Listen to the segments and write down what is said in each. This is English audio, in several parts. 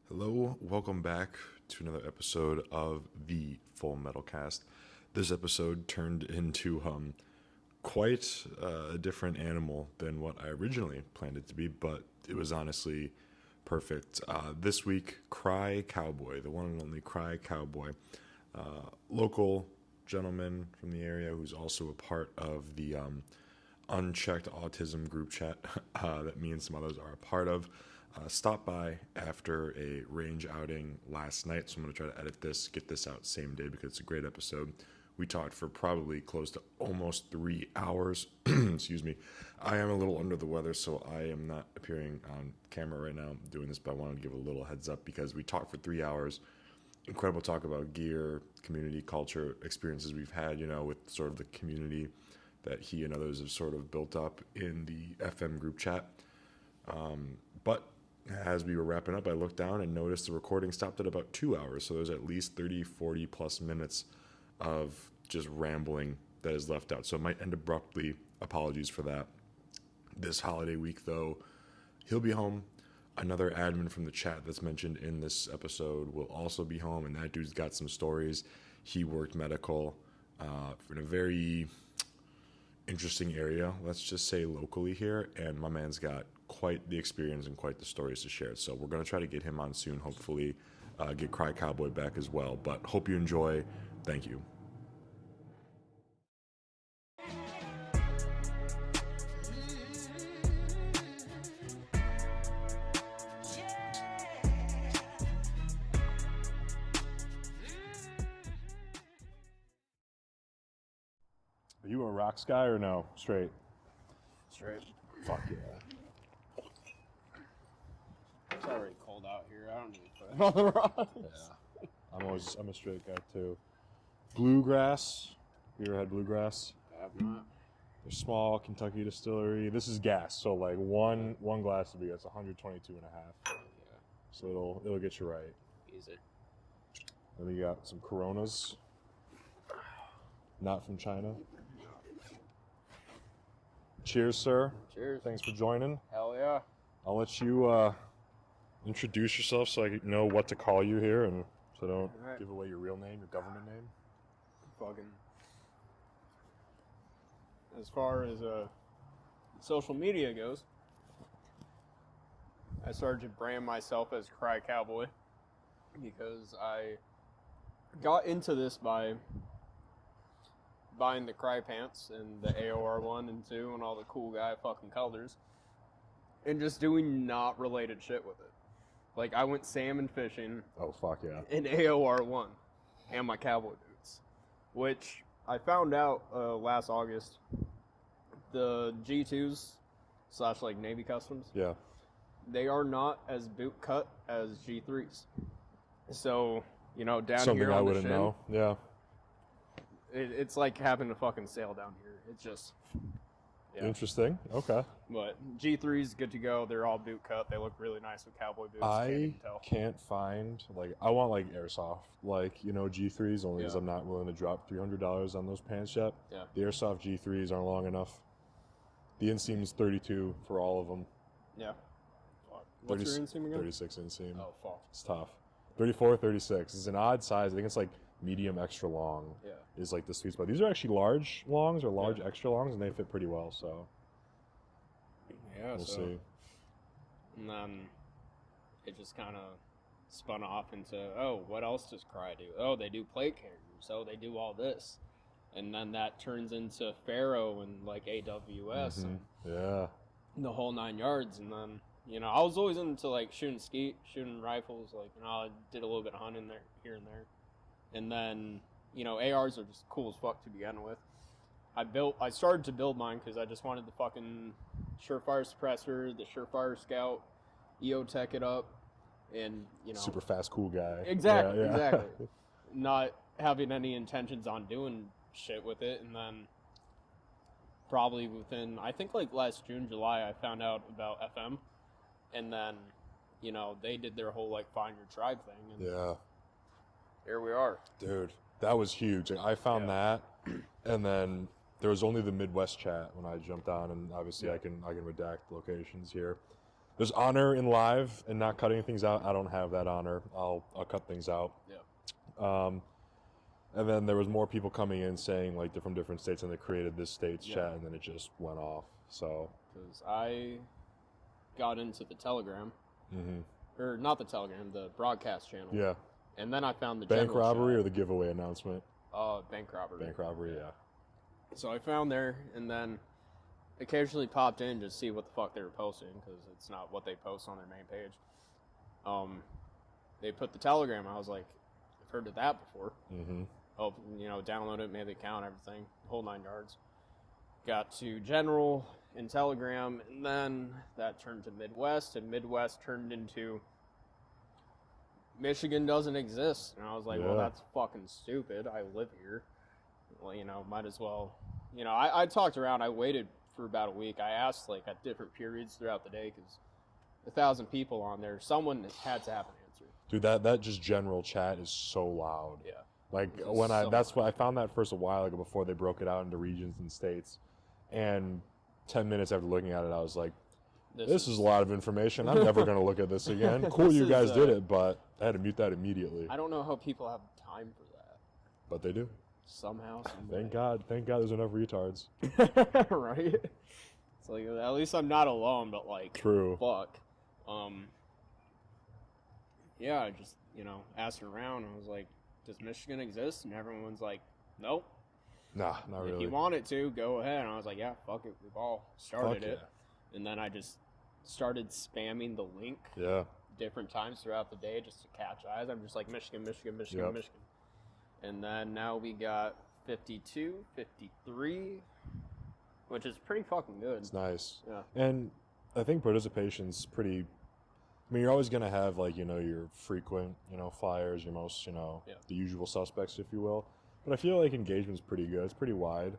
Hello, welcome back to another episode of the Full Metal Cast. This episode turned into quite a different animal than what I originally planned it to be, but it was honestly perfect. This week, Crye Cowboy, the one and only Crye Cowboy, local gentleman from the area who's also a part of the unchecked autism group chat that me and some others are a part of. Stopped by after a range outing last night, so I'm going to try to edit this, get this out same day because it's a great episode. We talked for probably close to almost 3 hours. Excuse me. I am a little under the weather, so I am not appearing on camera right now doing this, but I wanted to give a little heads up because we talked for 3 hours. Incredible talk about gear, community, culture, experiences we've had, with sort of the community that he and others have sort of built up in the FM group chat. But as we were wrapping up, I looked down and noticed the recording stopped at about 2 hours. So there's at least 30, 40 plus minutes of just rambling that is left out. So it might end abruptly. Apologies for that. This holiday week, though, he'll be home. Another admin from the chat that's mentioned in this episode will also be home, and that dude's got some stories. He worked medical in a very interesting area, let's just say locally here, and my man's got quite the experience and quite the stories to share. So we're going to try to get him on soon, hopefully get Crye Cowboy back as well. But hope you enjoy. Thank you. Are you a rocks guy or no? Straight? Straight. Fuck yeah. It's already cold out here. I don't need to put it on the rocks. Yeah. I'm a straight guy too. Bluegrass. You ever had bluegrass? I have not. They're small, Kentucky distillery. This is gas, so like one glass of beer, that's 122 and a half. Yeah. So it'll get you right. Easy. Then we got some Coronas. Not from China. Cheers, sir. Cheers. Thanks for joining. Hell yeah. I'll let you introduce yourself so I know what to call you here and so I don't give away your real name, your government name. Fucking. As far as social media goes, I started to brand myself as Crye Cowboy because I got into this by buying the Crye pants and the AOR 1 and 2 and all the cool guy fucking colors and just doing not related shit with it. Like, I went salmon fishing. Oh, fuck yeah. In AOR 1 and my cowboy boots, which I found out last August. The G2s / like Navy Customs. Yeah. They are not as boot cut as G3s. So, down Something here on I the wouldn't shin, know. Yeah. It's like having to fucking sail down here. It's just... Yeah. Interesting. Okay. But G3's good to go. They're all boot cut. They look really nice with cowboy boots. I can't find, I want airsoft, G3s only because I'm not willing to drop $300 on those pants yet. Yeah. The airsoft G3s aren't long enough. The inseam's 32 for all of them. Yeah. Fuck. What's your inseam again? 36 inseam. Oh, fuck. It's tough. 34, 36. It's an odd size. I think it's medium extra long is the sweet spot. These are actually large longs or large extra longs, and they fit pretty well, so we'll see. And then it just kind of spun off into, oh, what else does Crye do? Oh, they do plate carriers. Oh, they do all this. And then that turns into Faro and AWS and the whole 9 yards. And then, I was always into shooting skeet, shooting rifles. I did a little bit of hunting there, here and there. And then, ARs are just cool as fuck to begin with. I started to build mine because I just wanted the fucking Surefire suppressor, the Surefire Scout, EOTech it up, and, super fast, cool guy. Exactly, exactly. Not having any intentions on doing shit with it, and then probably within, I think last June, July, I found out about FM, and then, they did their whole Find Your Tribe thing, and here we are. Dude, that was huge. I found that, and then there was only the Midwest chat when I jumped on, and obviously I can redact locations here. there's honor in live and not cutting things out. I don't have that honor. I'll cut things out. Yeah. And then there was more people coming in saying like from different states, and they created this state's chat, and then it just went off. So because I got into the Telegram, or not the Telegram, the broadcast channel. Yeah. And then I found the bank general robbery chat. or the giveaway announcement. Bank robbery. Bank robbery, yeah. So I found there, and then occasionally popped in to see what the fuck they were posting, because it's not what they post on their main page. They put the Telegram. I was like, I've heard of that before. Oh, download it, made the account, everything, whole 9 yards. Got to General and Telegram, and then that turned to Midwest, and Midwest turned into Michigan doesn't exist. And I was like, well, that's fucking stupid. I live here. Well, might as well. I talked around. I waited for about a week. I asked, like, at different periods throughout the day, because 1,000 people on there, someone had to have an answer. Dude, that just general chat is so loud. Yeah. Like what I found that first a while ago before they broke it out into regions and states, and 10 minutes after looking at it, I was like, this is a lot of information. I'm never going to look at this again. Cool, you guys did it, but I had to mute that immediately. I don't know how people have time for that. But they do. Somehow. Thank God there's enough retards. Right? It's like, at least I'm not alone, but like, true. Fuck. Yeah, I just, asked around. I was like, does Michigan exist? And everyone's like, nope. Nah, not really. If you want it to, go ahead. And I was like, yeah, fuck it. We've all started it. And then I just started spamming the link different times throughout the day just to catch eyes. I'm just like, Michigan. And then now we got 52, 53, which is pretty fucking good. It's nice. Yeah. And I think participation's pretty... I mean, you're always going to have, like, your frequent, flyers, your most, the usual suspects, if you will. But I feel like engagement's pretty good. It's pretty wide.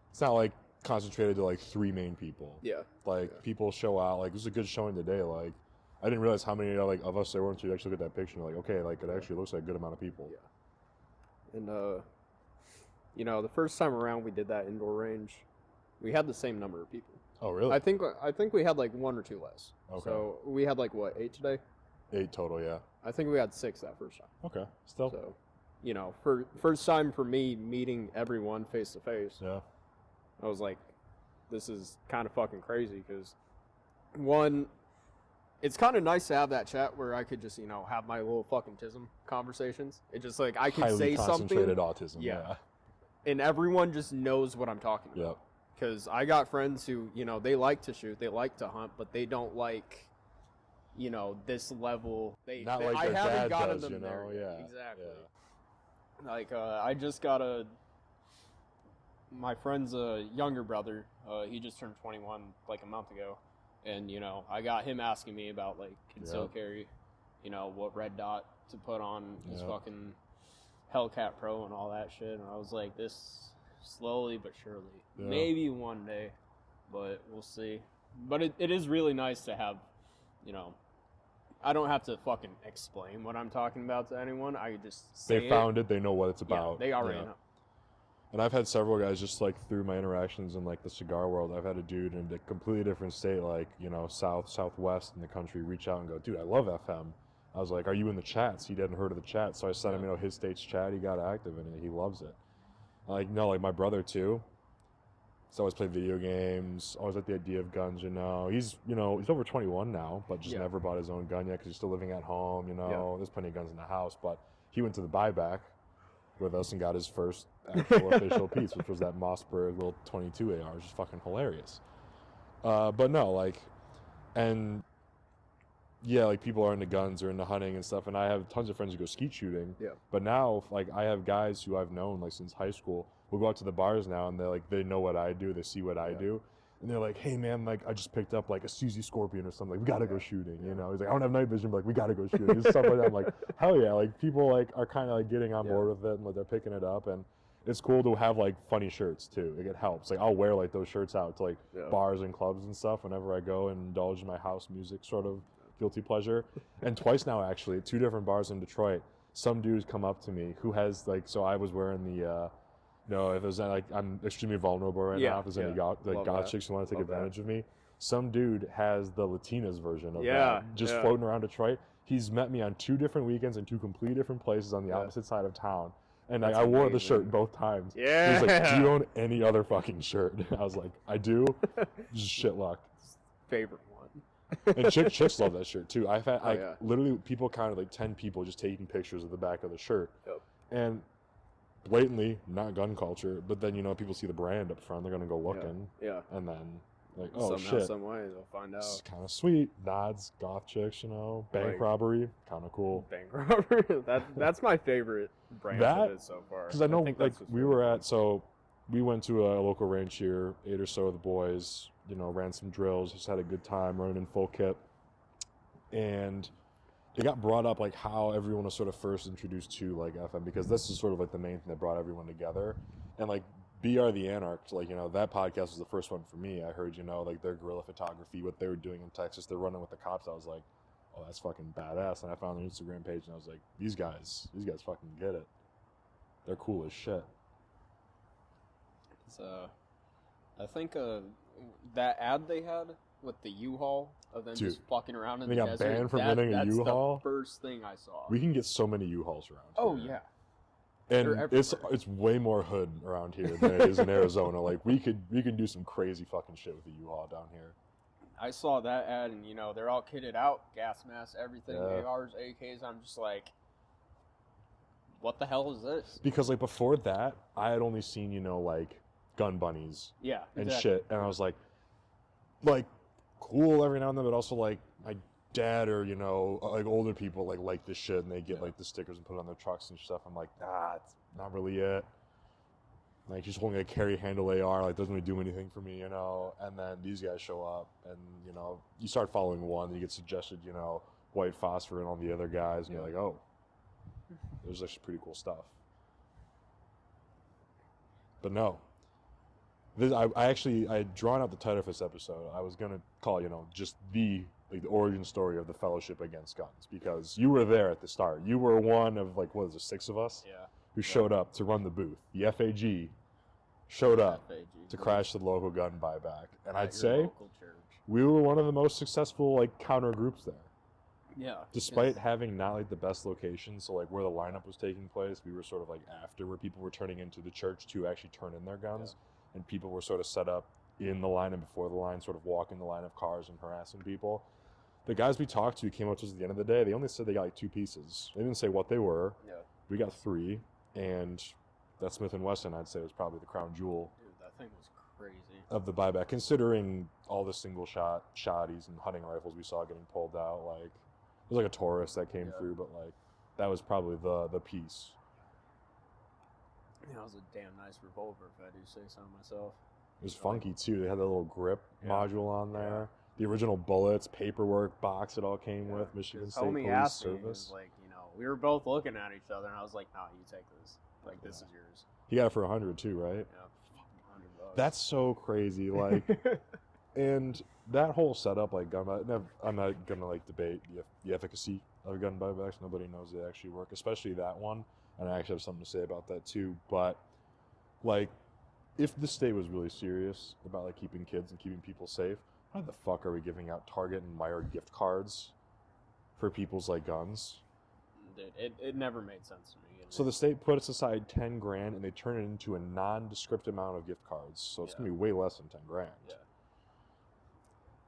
It's not, like, concentrated to, like, 3 main people. Yeah. Like, people show out. Like, this was a good showing today. Like, I didn't realize how many, like, of us there were until you actually look at that picture. Like, okay, like, it actually looks like a good amount of people. Yeah. And, the first time around we did that indoor range, we had the same number of people. Oh, really? I think we had like 1 or 2 less. Okay. So we had like, what, 8 today? 8 total, yeah. I think we had 6 that first time. Okay, still. So, for first time for me meeting everyone face to face. Yeah. I was like, this is kind of fucking crazy, because one, it's kind of nice to have that chat where I could just, have my little fucking tism conversations. It just like, I could say something. Highly concentrated autism, yeah. And everyone just knows what I'm talking about. Yep. Because I got friends who, they like to shoot, they like to hunt, but they don't like, this level. Not like I their haven't dad gotten does, them there. Yeah. Exactly. Yeah. Like, I just got my friend's younger brother, he just turned 21 like a month ago. And, I got him asking me about, like, concealed carry, what red dot to put on his fucking Hellcat Pro and all that shit. And I was like, this slowly but surely. Yeah. Maybe one day, but we'll see. But it is really nice to have, I don't have to fucking explain what I'm talking about to anyone. I just say They found it. They know what it's about. Yeah, they already know. And I've had several guys just like through my interactions in like the cigar world. I've had a dude in a completely different state, like, southwest in the country, reach out and go, dude, I love FM. I was like, are you in the chats? He hadn't heard of the chat. So I sent him, his state's chat. He got active in it. He loves it. Like, no, like my brother too. He's always played video games, always like the idea of guns, He's, he's over 21 now, but just never bought his own gun yet because he's still living at home, There's plenty of guns in the house, but he went to the buyback with us and got his first actual official piece, which was that Mossberg little 22 AR, which is fucking hilarious. But no, like, and yeah, like people are into guns or into hunting and stuff, and I have tons of friends who go skeet shooting. Yeah. But now, like, I have guys who I've known like since high school who go out to the bars now, and they know what I do, they see what I do, and they're like, hey man, like I just picked up like a CZ Scorpion or something, like we gotta go shooting, He's like, I don't have night vision, but like we gotta go shooting, and stuff like that. I'm like, hell yeah, like people like are kind of like getting on board with it, and like they're picking it up, and it's cool to have like funny shirts too. Like, it helps. Like I'll wear like those shirts out to like bars and clubs and stuff whenever I go and indulge in my house music sort of guilty pleasure. And twice now actually, at 2 different bars in Detroit, some dudes come up to me who has like, so I was wearing the if there's like, I'm extremely vulnerable right now, if there's any goth chicks who want to take advantage of me. some dude has the Latinas version of Yeah, that just yeah. floating around Detroit. He's met me on 2 different weekends in 2 completely different places on the Yeah. opposite side of town. And That's I wore the amazing. shirt both times. Yeah. He was like, do you own any other fucking shirt? I was like, I do. Just shit luck. Favorite one. And chicks love that shirt too. I've had yeah. literally people counted like 10 people just taking pictures of the back of the shirt. Yep. And blatantly not gun culture, but then people see the brand up front, they're gonna go looking. Yeah. And then like, oh Somehow, shit. some way they'll find out. It's kind of sweet. Nods, goth chicks, bank Like- robbery, kind of cool. Bank robber. That's my favorite brand of it so far. Because I know, think like, that's what's we really were fun. at, so we went to a local ranch here, 8 or so of the boys, ran some drills, just had a good time running in full kit. And it got brought up, like, how everyone was sort of first introduced to, like, FM, because this is sort of, like, the main thing that brought everyone together. And, like, BR the Anarchs, like, that podcast was the first one for me. I heard, like, their guerrilla photography, what they were doing in Texas, they're running with the cops. I was like, oh, that's fucking badass. And I found their Instagram page, and I was like, these guys fucking get it. They're cool as shit. So, I think that ad they had with the U-Haul of them Dude, just fucking around in they the got desert. banned from renting a U-Haul? That's the first thing I saw. We can get so many U-Hauls around oh here. yeah. And They're it's everywhere. way more hood around here than it is in Arizona. Like we could do some crazy fucking shit with a U-Haul down here. I saw that ad and they're all kitted out, gas masks, everything, Yeah. ARs, AKs. I'm just like, what the hell is this? Because like before that, I had only seen like gun bunnies Yeah, and exactly. shit, and I was like cool every now and then, but also like my dad or like older people like this shit, and they get like the stickers and put it on their trucks and stuff. I'm like, nah, it's not really it. Like just holding a carry handle AR like doesn't really do anything for me, And then these guys show up, and you start following one, and you get suggested white phosphor and all the other guys, and you're like, oh, there's actually pretty cool stuff. But no, I had drawn out the title for this episode. I was gonna call just the origin story of the Fellowship Against Guns, because you were there at the start. You were one of 6 of us Yeah. who showed up to run the booth. The FAG showed up FAG. to crash the local gun buyback, and At I'd your say local church. we were one of the most successful counter groups there. Yeah. Despite having not the best location, so where the lineup was taking place, we were sort of after where people were turning into the church to actually turn in their guns, and people were sort of set up in the line and before the line, sort of walking the line of cars and harassing people. The guys we talked to came up to us at the end of the day. They only said they got 2 pieces. They didn't say what they were. Yeah. We got 3, and that Smith & Wesson, I'd say, was probably the crown jewel Dude, that thing was crazy. of the buyback, considering all the single shotties and hunting rifles we saw getting pulled out. It was like a Taurus that came through, but that was probably the piece. That was a damn nice revolver, if I do say so myself. It was funky too. They had that little grip module on there. Yeah. The original bullets, paperwork box it all came with. Michigan His State homie Police asked me, he Service. was we were both looking at each other, and I was like, "Nah, you take this. This is yours." He got it for 100 too, right? Yeah, $100. That's so crazy. And that whole setup, gun buy. I'm not gonna debate the efficacy of gun buybacks. Nobody knows they actually work, especially that one. And I actually have something to say about that too. But if the state was really serious about keeping kids and keeping people safe, why the fuck are we giving out Target and Meijer gift cards for people's guns? Dude, it never made sense to me. So the state puts aside 10 grand and they turn it into a nondescript amount of gift cards. So it's gonna be way less than 10 grand. Yeah.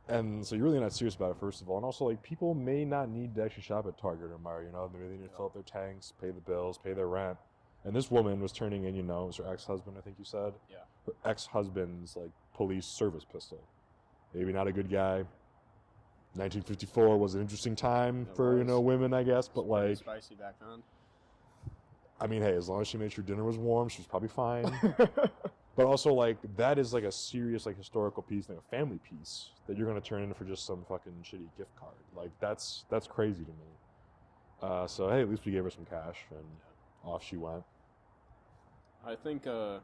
And so you're really not serious about it, first of all. And also, people may not need to actually shop at Target or Meijer, Maybe they need to fill up their tanks, pay the bills, pay their rent. And this woman was turning in, it was her ex-husband, I think you said? Yeah. Her ex-husband's, police service pistol. Maybe not a good guy. 1954 was an interesting time It for, was. women, I guess. But, Pretty spicy back then. I mean, hey, as long as she made sure dinner was warm, she was probably fine. But also, that is, a serious, historical piece, a family piece that you're going to turn in for just some fucking shitty gift card. That's crazy to me. So, hey, at least we gave her some cash, and off she went. I think, because,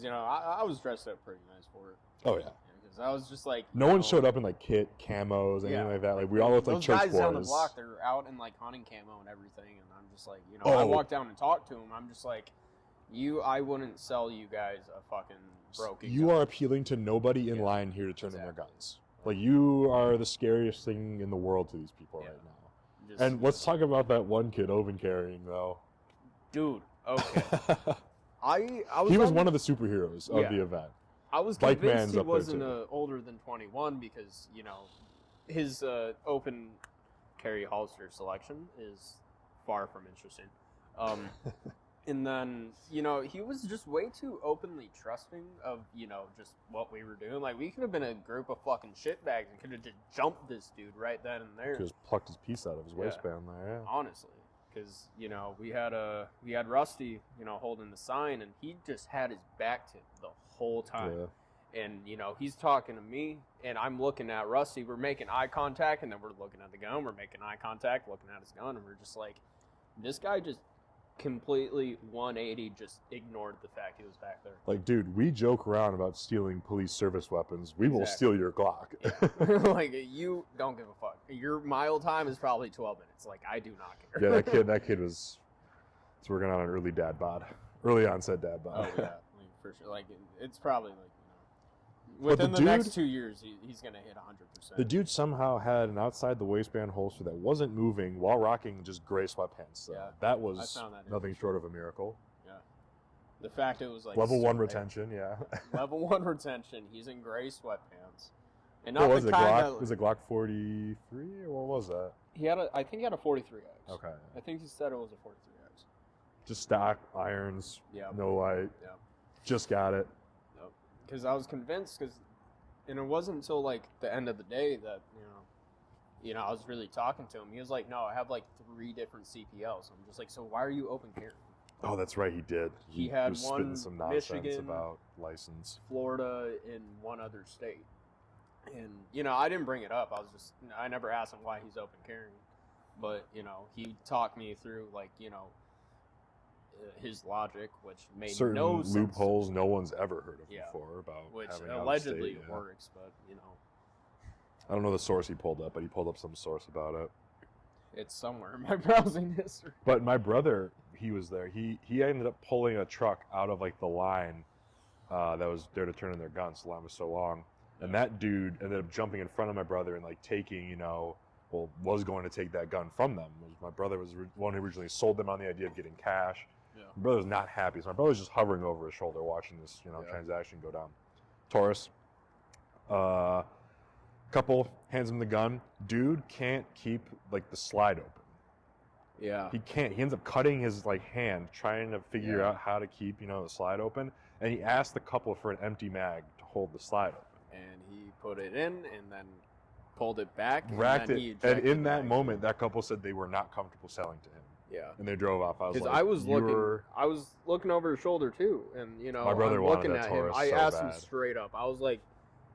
I was dressed up pretty nice for it. Oh, yeah. Because I was just No one showed up in, kit, camos, anything like that. We all looked like those church guys boys. down the block, they're out in, hunting camo and everying, and I'm just I Oh. walked down and talked to them, I'm just I wouldn't sell you guys a fucking broken You gun. are appealing to nobody in line here to turn in their guns. Like, you are the scariest thing in the world to these people right now. And let's talk about that one kid open carrying, though. Dude, okay. He was one of the superheroes of the event. I was Bike convinced Man's he up there, wasn't too. older than 21 because, you know, his open carry holster selection is far from interesting. And then, you know, he was just way too openly trusting of, you know, just what we were doing. Like, we could have been a group of fucking shitbags and could have just jumped this dude right then and there. Just plucked his piece out of his waistband there, yeah. Honestly. Because, you know, we had Rusty, you know, holding the sign, and he just had his back to the whole time. Yeah. And, you know, he's talking to me, and I'm looking at Rusty. We're making eye contact, and then we're looking at the gun. We're making eye contact, looking at his gun, and we're just like, this guy just completely 180 just ignored the fact he was back there. Like, dude, we joke around about stealing police service weapons. We will steal your Glock. Yeah. Like, you don't give a fuck. Your mile time is probably 12 minutes. Like, I do not care. Yeah, that kid was working on an early onset dad bod. Oh, yeah, like, for sure. Like, it's probably, like, you know, But within the next 2 years, he's going to hit 100%. The dude somehow had an outside the waistband holster that wasn't moving while rocking just gray sweatpants. So that was nothing short of a miracle. Yeah. The fact it was like level 1 retention, yeah. Level 1 retention. He's in gray sweatpants. And what not was the it? kind Was it Glock 43 or what was that? I think he had a 43X. Okay. I think he said it was a 43X. Just stock irons. Yeah. No light. Yeah. Just got it. Nope. Because I was convinced, and it wasn't until like the end of the day that you know, I was really talking to him. He was like, "No, I have like 3 different CPLs." I'm just like, "So why are you open carrying?" Oh, that's right, he did. He had was one spitting some nonsense Michigan, about license. Florida, and one other state. And, you know, I didn't bring it up. I never asked him why he's open carrying. But, you know, he talked me through, like, you know, his logic, which made certain no sense. loopholes no one's ever heard of before about which having allegedly out-of-state, works, but, you know. I don't know the source he pulled up, but he pulled up some source about it. It's somewhere in my browsing history. But my brother, he was there. He ended up pulling a truck out of like the line that was there to turn in their guns. The line was so long, and that dude ended up jumping in front of my brother and like taking, you know, was going to take that gun from them. My brother was the one who originally sold them on the idea of getting cash. Yeah. My brother's not happy, so my brother's just hovering over his shoulder watching this, you know, transaction go down. Taurus, couple hands him the gun. Dude can't keep like the slide open. Yeah. He can't. He ends up cutting his like hand trying to figure out how to keep, you know, the slide open. And he asked the couple for an empty mag to hold the slide open. And he put it in and then pulled it back. Racked and it. And in that moment, that couple said they were not comfortable selling to him. Yeah. And they drove off. I was like, I was looking over his shoulder too, and you know, my brother I'm wanted looking that at Taurus him. I so asked bad. him straight up. I was like,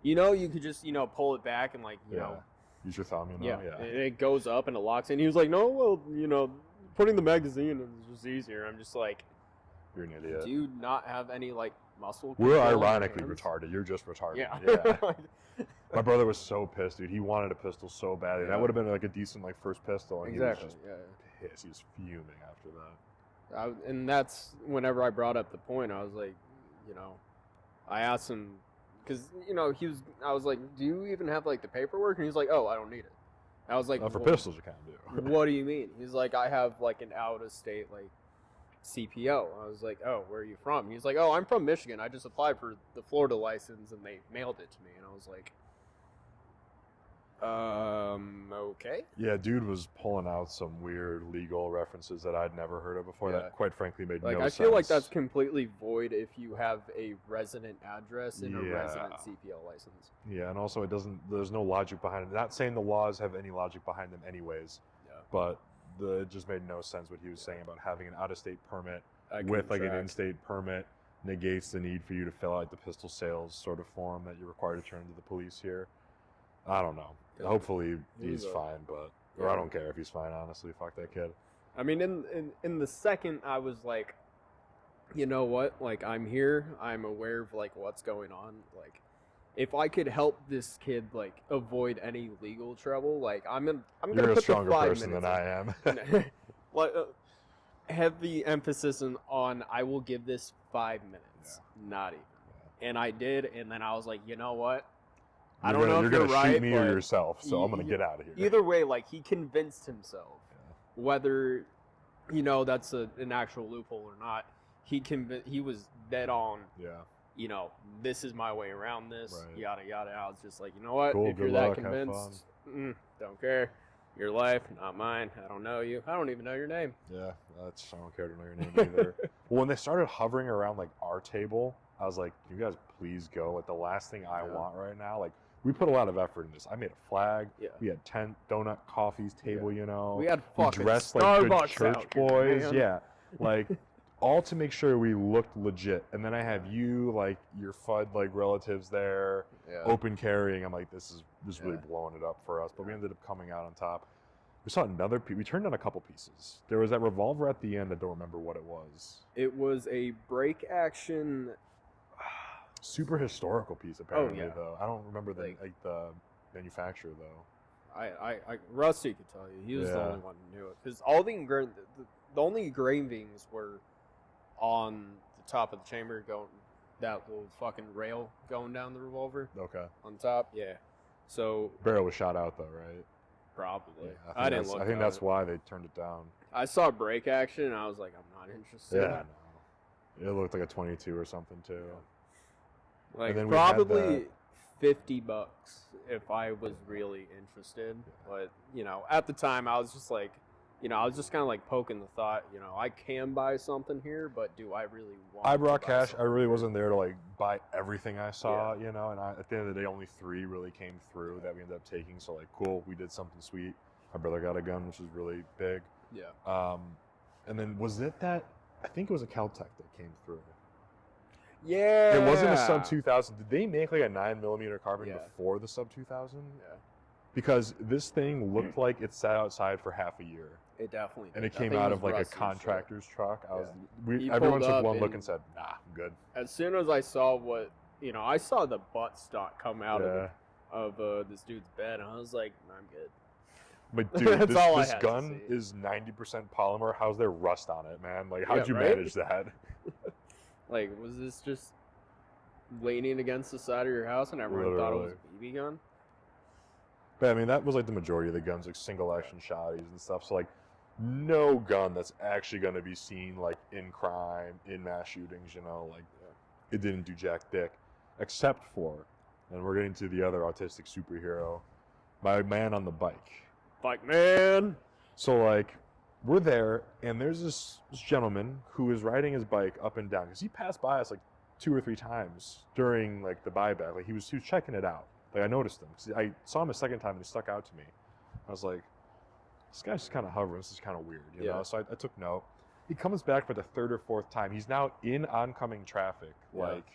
you know, you could just, you know, pull it back and like, you know, use your thumb, you know. and it goes up and it locks in. He was like, no, well, you know, putting the magazine is just easier. I'm just like, you're an idiot. Do you not have any like muscle? We're ironically retarded. You're just retarded. Yeah. My brother was so pissed, dude. He wanted a pistol so badly. Yeah. That would have been like a decent like first pistol. And Exactly. He was just pissed. He was fuming after that. And that's whenever I brought up the point. I was like, you know, I asked him because, you know, I was like, do you even have like the paperwork? And he's like, oh, I don't need it. I was like, for pistols you kind of do. What do you mean? He's like, I have like an out of state like CPO. I was like, oh, where are you from? He's like, oh, I'm from Michigan. I just applied for the Florida license and they mailed it to me. And I was like, okay. Yeah, dude was pulling out some weird legal references that I'd never heard of before. Yeah. That quite frankly made like, no I sense. feel like that's completely void if you have a resident address and a resident CPL license. Yeah, and also there's no logic behind it. Not saying the laws have any logic behind them anyways, but it just made no sense what he was saying about having an out-of-state permit with like an in-state permit negates the need for you to fill out the pistol sales sort of form that you're required to turn to the police here. I don't know. Yeah. Hopefully he's fine, but or I don't care if he's fine, honestly. Fuck that kid. I mean, in the second I was like, you know what? Like, I'm here. I'm aware of like what's going on. Like, if I could help this kid like avoid any legal trouble, like I'm gonna You're put a stronger the 5 person minutes than I am. like, heavy emphasis on I will give this 5 minutes, not even. And I did, and then I was like, you know what? I don't know if you're right. Shoot me or yourself, so I'm gonna get out of here. Either way, like he convinced himself, whether that's an actual loophole or not. He was dead on. Yeah. This is my way around this. Right. Yada yada. I was just like, you know what? Cool, if you're good that luck, convinced, don't care. Your life, not mine. I don't know you. I don't even know your name. Yeah, I don't care to know your name either. Well, when they started hovering around like our table, I was like, "Can you guys please go?" Like the last thing I want right now. Like we put a lot of effort in this. I made a flag. Yeah. We had tent, donut, coffees, table. We had fucking dressed Starbucks like good church out here, boys. man. Yeah, like all to make sure we looked legit. And then I have you, like your FUD like relatives there, open carrying. I'm like, this is really blowing it up for us. But we ended up coming out on top. We saw another piece. We turned down a couple pieces. There was that revolver at the end. I don't remember what it was. It was a break action. Super historical piece, apparently, though. I don't remember the manufacturer, though. Rusty could tell you. He was the only one who knew it. Because all the only engravings were on the top of the chamber, that little fucking rail going down the revolver. Okay. On top, yeah. So barrel was shot out, though, right? Probably. Yeah, I didn't look. I think that's why they turned it down. I saw break action, and I was like, I'm not interested. Yeah, no. It looked like a 22 or something too. Like probably $50 if I was really interested. But at the time, I was just like, I was just kind of like poking the thought. I can buy something here, but do I really want? I brought cash. I really wasn't there to like buy everything I saw. And at the end of the day, only 3 really came through that we ended up taking. So like, cool, we did something sweet. My brother got a gun, which was really big. Yeah. And then was it that? I think it was a Caltech that came through. Yeah. It wasn't a sub 2000. Did they make like a 9mm carbine before the sub 2000? Yeah. Because this thing looked like it sat outside for half a year. It definitely did. And it came out of like a contractor's truck. Everyone took one look and said, "Nah, I'm good." As soon as I saw I saw the butt stock come out of this dude's bed, and I was like, "I'm good." But dude, this gun is 90% polymer. How's there rust on it, man? Like, how'd you manage that? Like, was this just leaning against the side of your house and everyone thought it was a BB gun? But I mean, that was like the majority of the guns, like single action shotties and stuff. So like, no gun that's actually going to be seen like in crime, in mass shootings, like it didn't do jack dick, except for, and we're getting to the other autistic superhero, my man on the bike. Bike man. So like, we're there, and there's this gentleman who is riding his bike up and down because he passed by us like 2 or 3 times during like the buyback. Like he was checking it out. Like I noticed him because I saw him a second time and he stuck out to me. I was like, this guy's just kind of hovering. This is kind of weird, you know. So I took note. He comes back for the 3rd or 4th time. He's now in oncoming traffic, like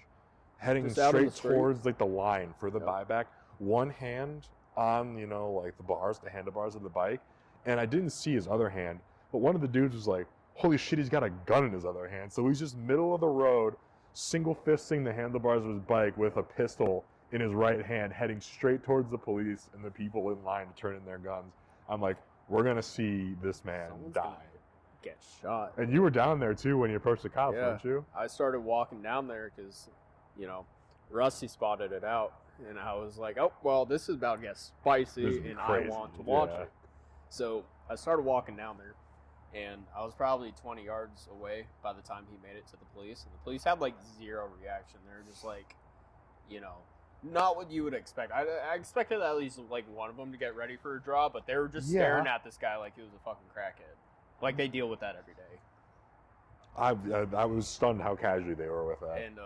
heading straight towards like the line for the buyback. One hand on like the handlebars of the bike, and I didn't see his other hand. But one of the dudes was like, holy shit, he's got a gun in his other hand. So he's just middle of the road, single fisting the handlebars of his bike with a pistol in his right hand, heading straight towards the police and the people in line to turn in their guns. I'm like, we're going to see this man die. Get shot. And you were down there too when you approached the cops, weren't you? I started walking down there because, Rusty spotted it out. And I was like, oh, well, this is about to get spicy and crazy. I want to watch it. So I started walking down there. And I was probably 20 yards away by the time he made it to the police. And the police had, like, zero reaction. They were just like, not what you would expect. I expected at least, like, one of them to get ready for a draw. But they were just staring at this guy like he was a fucking crackhead. Like, they deal with that every day. I was stunned how casually they were with that. And,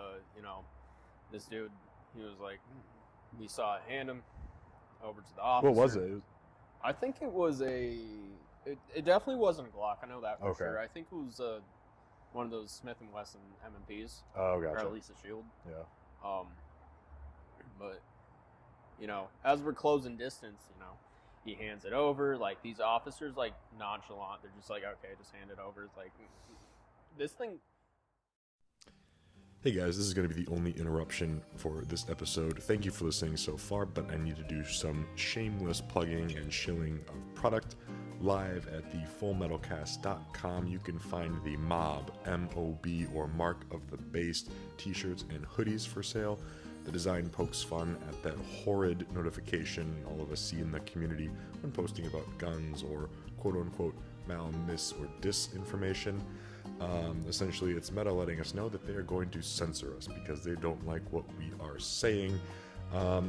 this dude, he was like, we saw it, hand him over to the officer. What was it? I think it was it definitely wasn't a Glock. I know that for sure. I think it was one of those Smith & Wesson M&Ps. Oh, gotcha. Or at least a Shield. Yeah. But, as we're closing distance, he hands it over. Like, these officers, like, nonchalant. They're just like, okay, just hand it over. It's like, this thing. Hey guys, this is going to be the only interruption for this episode. Thank you for listening so far, but I need to do some shameless plugging and shilling of product. Live at the fullmetalcast.com, you can find the MOB, M-O-B, or Mark of the Beast t-shirts and hoodies for sale. The design pokes fun at that horrid notification all of us see in the community when posting about guns or quote-unquote mis or disinformation. Essentially, it's Meta letting us know that they are going to censor us because they don't like what we are saying.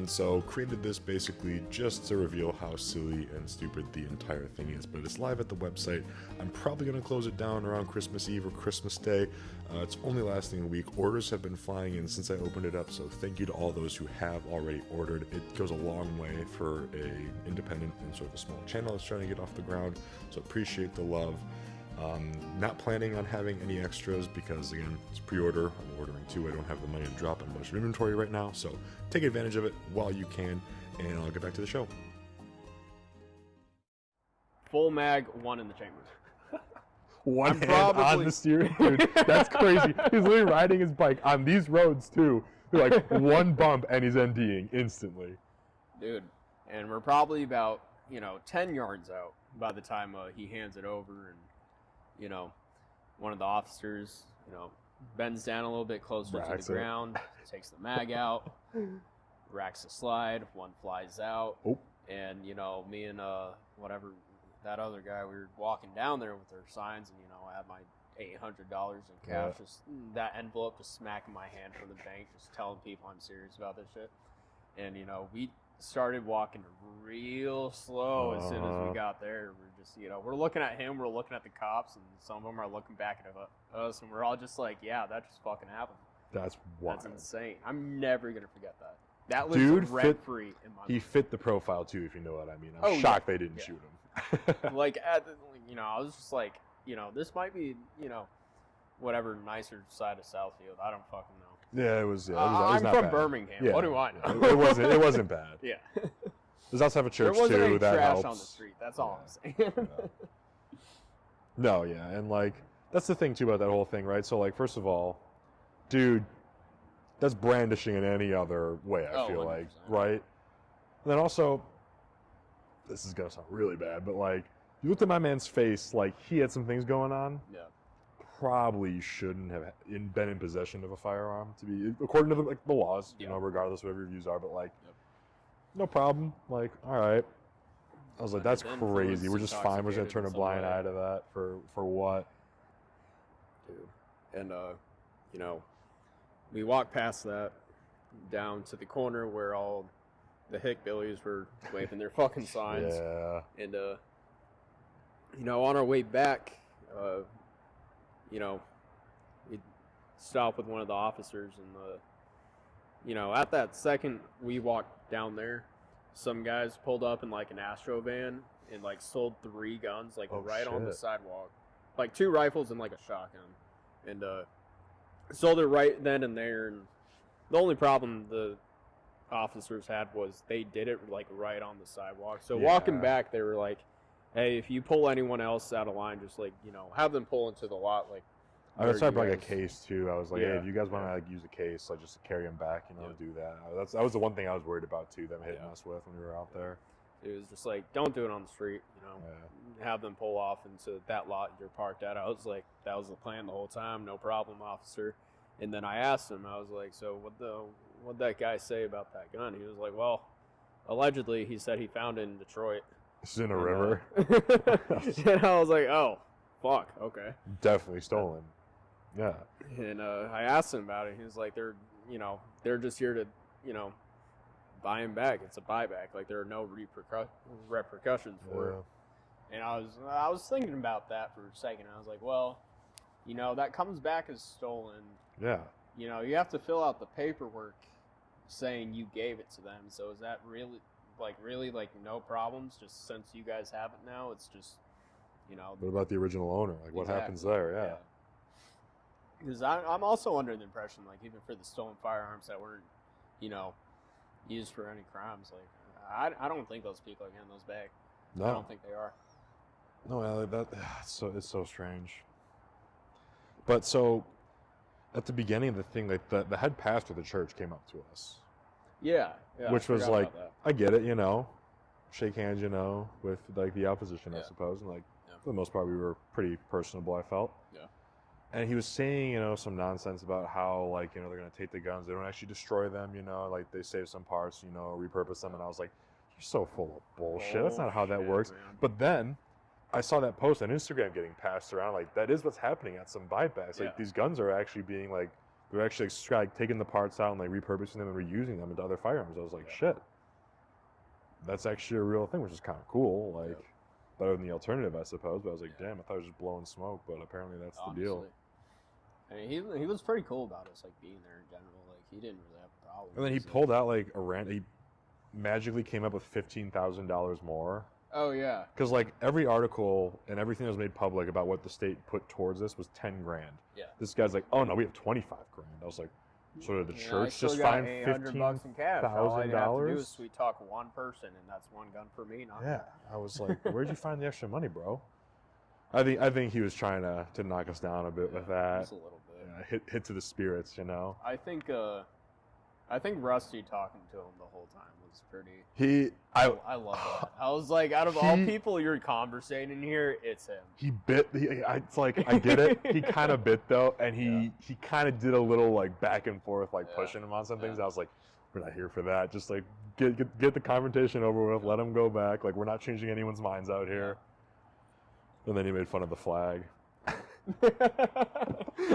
So created this basically just to reveal how silly and stupid the entire thing is, but it's live at the website. I'm probably going to close it down around Christmas Eve or Christmas Day. It's only lasting a week. Orders have been flying in since I opened it up, so thank you to all those who have already ordered. It goes a long way for a independent and sort of a small channel that's trying to get off the ground, so appreciate the love. Not planning on having any extras because, again, it's pre-order. I'm ordering too. I don't have the money to drop in a bunch of inventory right now, so take advantage of it while you can, and I'll get back to the show. Full mag, one in the chamber. One I'm hand probably- on the steering, dude. That's crazy. He's literally riding his bike on these roads too. They're like one bump and he's NDing instantly. Dude, and we're probably about, 10 yards out by the time he hands it over, and, one of the officers, bends down a little bit closer to Racks the it. ground, takes the mag out, racks the slide, one flies out, Oh. and, me and whatever, that other guy, we were walking down there with our signs, and, I had my $800 in cash, Yeah. just that envelope just smacking my hand from the bank, just telling people I'm serious about this shit. And, we started walking real slow as soon as we got there. We're just, we're looking at him, we're looking at the cops, and some of them are looking back at us, and we're all just like, yeah, that just fucking happened. That's wild. That's insane. I'm never going to forget that. That lives Dude, rent-free in my He fit the profile too, if you know what I mean. I'm Oh, shocked they didn't yeah. shoot him. like, I was just like, this might be, whatever nicer side of Southfield. I don't fucking know. Yeah, it was. Yeah, it was I'm not from bad. Birmingham. Yeah. What do I know? It wasn't. It wasn't bad. Yeah. There's also have a There church wasn't too. any That trash helps. on the street. That's all I'm saying. No, yeah, and like that's the thing too about that whole thing, right? So like, first of all, dude, that's brandishing in any other way. I Oh, feel like, 100%. right? And then also, this is gonna sound really bad, but like, you looked at my man's face, like he had some things going on. Yeah. Probably shouldn't have been in possession of a firearm to be, according to the laws, Yeah. regardless of whatever your views are. But like, Yep. no problem. Like, all right. I was like, that's Under the crazy. influence, We're just fine. We're just gonna intoxicated turn a in some blind way. eye to that for what? Dude. And, we walked past that down to the corner where all the hickbillies were waving their fucking signs. Yeah. And, on our way back, we stopped with one of the officers, and, at that second we walked down there, some guys pulled up in, like, an Astro van and, like, sold 3 guns, like, Oh, right on the shit. sidewalk. Like, 2 rifles and, like, a shotgun. And, sold it right then and there, and the only problem the officers had was they did it, like, right on the sidewalk. So walking Yeah. back, they were like, hey, if you pull anyone else out of line, just, like, have them pull into the lot, like, I where started you like a guys- case too. I was like, hey, Yeah. if you guys want to Yeah. like use a case, like just carry them back, Yeah. do that. That was the one thing I was worried about too. Them hitting Yeah. us with when we were out there. It was just like, don't do it on the street, Yeah. have them pull off into that lot you're parked at. I was like, that was the plan the whole time, no problem, officer. And then I asked him, I was like, so what'd that guy say about that gun? He was like, well, allegedly, he said he found it in Detroit. It's in a And, river. and I was like, oh, fuck, okay. Definitely stolen. Yeah. And I asked him about it. He was like, they're just here to, buy him back. It's a buyback. Like, there are no repercussions for it. And I was thinking about that for a second. I was like, well, that comes back as stolen. Yeah. You have to fill out the paperwork saying you gave it to them. So is that really no problems? Just since you guys have it now, it's just, What about the original owner? Like, what happens there? Yeah. Because I'm also under the impression, like, even for the stolen firearms that weren't, used for any crimes, like, I don't think those people are getting those back. I No. don't think they are. No, that it's so strange. But so, at the beginning of the thing, like the head pastor of the church came up to us, Yeah. which I was forgot like, about I get it, shake hands, with like the opposition, I Yeah. suppose, and like Yeah. for the most part, we were pretty personable, I felt. Yeah. And he was saying, some nonsense about how like they're gonna take the guns, they don't actually destroy them, like they save some parts, repurpose them, and I was like, you're so full of bullshit. That's not how that Bullshit, works. man. But then I saw that post on Instagram getting passed around. Like, that is what's happening at some buybacks. Yeah. Like, these guns are actually being, like, they're actually like, taking the parts out and, like, repurposing them and reusing them into other firearms. I was like, Yeah. shit. That's actually a real thing, which is kind of cool. Like, better than the alternative, I suppose. But I was like, damn, I thought I was just blowing smoke. But apparently that's the deal. I mean, he was pretty cool about us, like, being there in general. Like, he didn't really have a problem. And then he pulled out, like, he magically came up with $15,000 more. Oh, yeah. Because, like, every article and everything that was made public about what the state put towards this was 10 grand. Yeah. This guy's like, oh, no, we have 25 grand. I was like, so did the church just find $800 in cash. All I'd have to do is $15,000? sweet talk one person, and that's one gun for me. Not Yeah. I was like, where'd you find the extra money, bro? I think he was trying to knock us down a bit with that. Just a little bit. Yeah, hit to the spirits, I think Rusty talking to him the whole time was pretty. I love that. I was like, out of all people you're conversating here, it's him. He bit. It's like, I get it. He kind of bit though, and he kind of did a little like back and forth, like pushing him on some things. I was like, we're not here for that. Just like get the confrontation over with. Let him go back. Like, we're not changing anyone's minds out here. And then he made fun of the flag.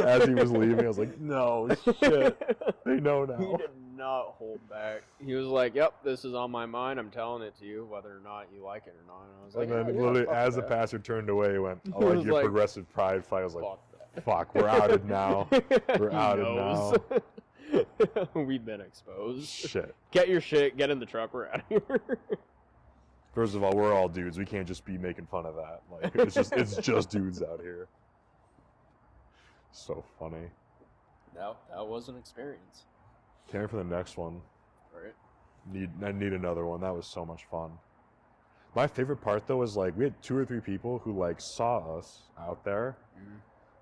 As he was leaving, I was like, no shit. They know now. He did not hold back. He was like, yep, this is on my mind. I'm telling it to you, whether or not you like it or not. And I was like, And then yeah, literally, fuck as the that. pastor turned away, he went, I He like was your like, progressive pride flag. I was like, Fuck that. fuck, we're outed now. We're He outed knows. now. We've been exposed. Shit. Get your shit, get in the truck, we're out of here. First of all, we're all dudes. We can't just be making fun of that. Like, it's just dudes out here. So funny. No, that was an experience. Can't wait for the next one. Right? I need another one. That was so much fun. My favorite part though was like we had 2 or 3 people who like saw us out there,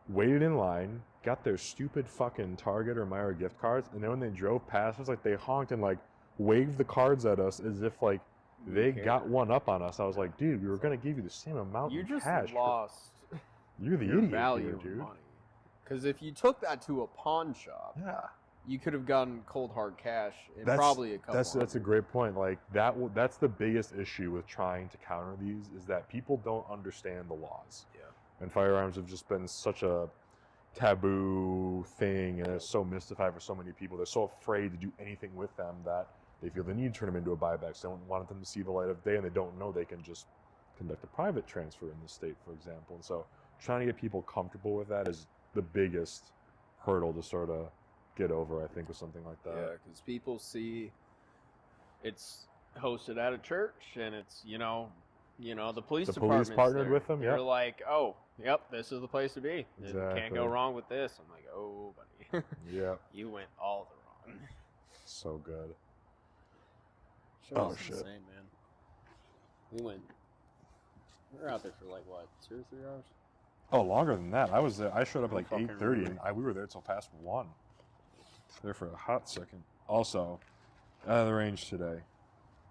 waited in line, got their stupid fucking Target or Meijer gift cards, and then when they drove past us, like they honked and like waved the cards at us as if like they got one up on us. I was like, dude, we were gonna give you the same amount You in just cash. lost You're the your idiot value here, of dude. money. Because if you took that to a pawn shop, Yeah. you could have gotten cold hard cash and That's- probably a couple. That's a hundred. great point. Like that's the biggest issue with trying to counter these is that people don't understand the laws. Yeah. And firearms have just been such a taboo thing, and it's so mystified for so many people. They're so afraid to do anything with them that they feel the need to turn them into a buyback. So they don't want them to see the light of day, and they don't know they can just conduct a private transfer in the state, for example. And so trying to get people comfortable with that is the biggest hurdle to sort of get over, I think, with something like that. Yeah, because people see it's hosted at a church, and it's the police The department's police partnered there. with them, You're yep. like, oh, yep, this is the place to be. Can't Exactly. go wrong with this. I'm like, oh, buddy, Yeah. you went all the wrong. So good. Sure, Oh, was shit. insane, man. We were out there for like what, 2 or 3 hours? Oh, longer than that. I was there. I showed up at like Fucking 8:30, and we were there till past 1. There for a hot second. Also, out of the range today.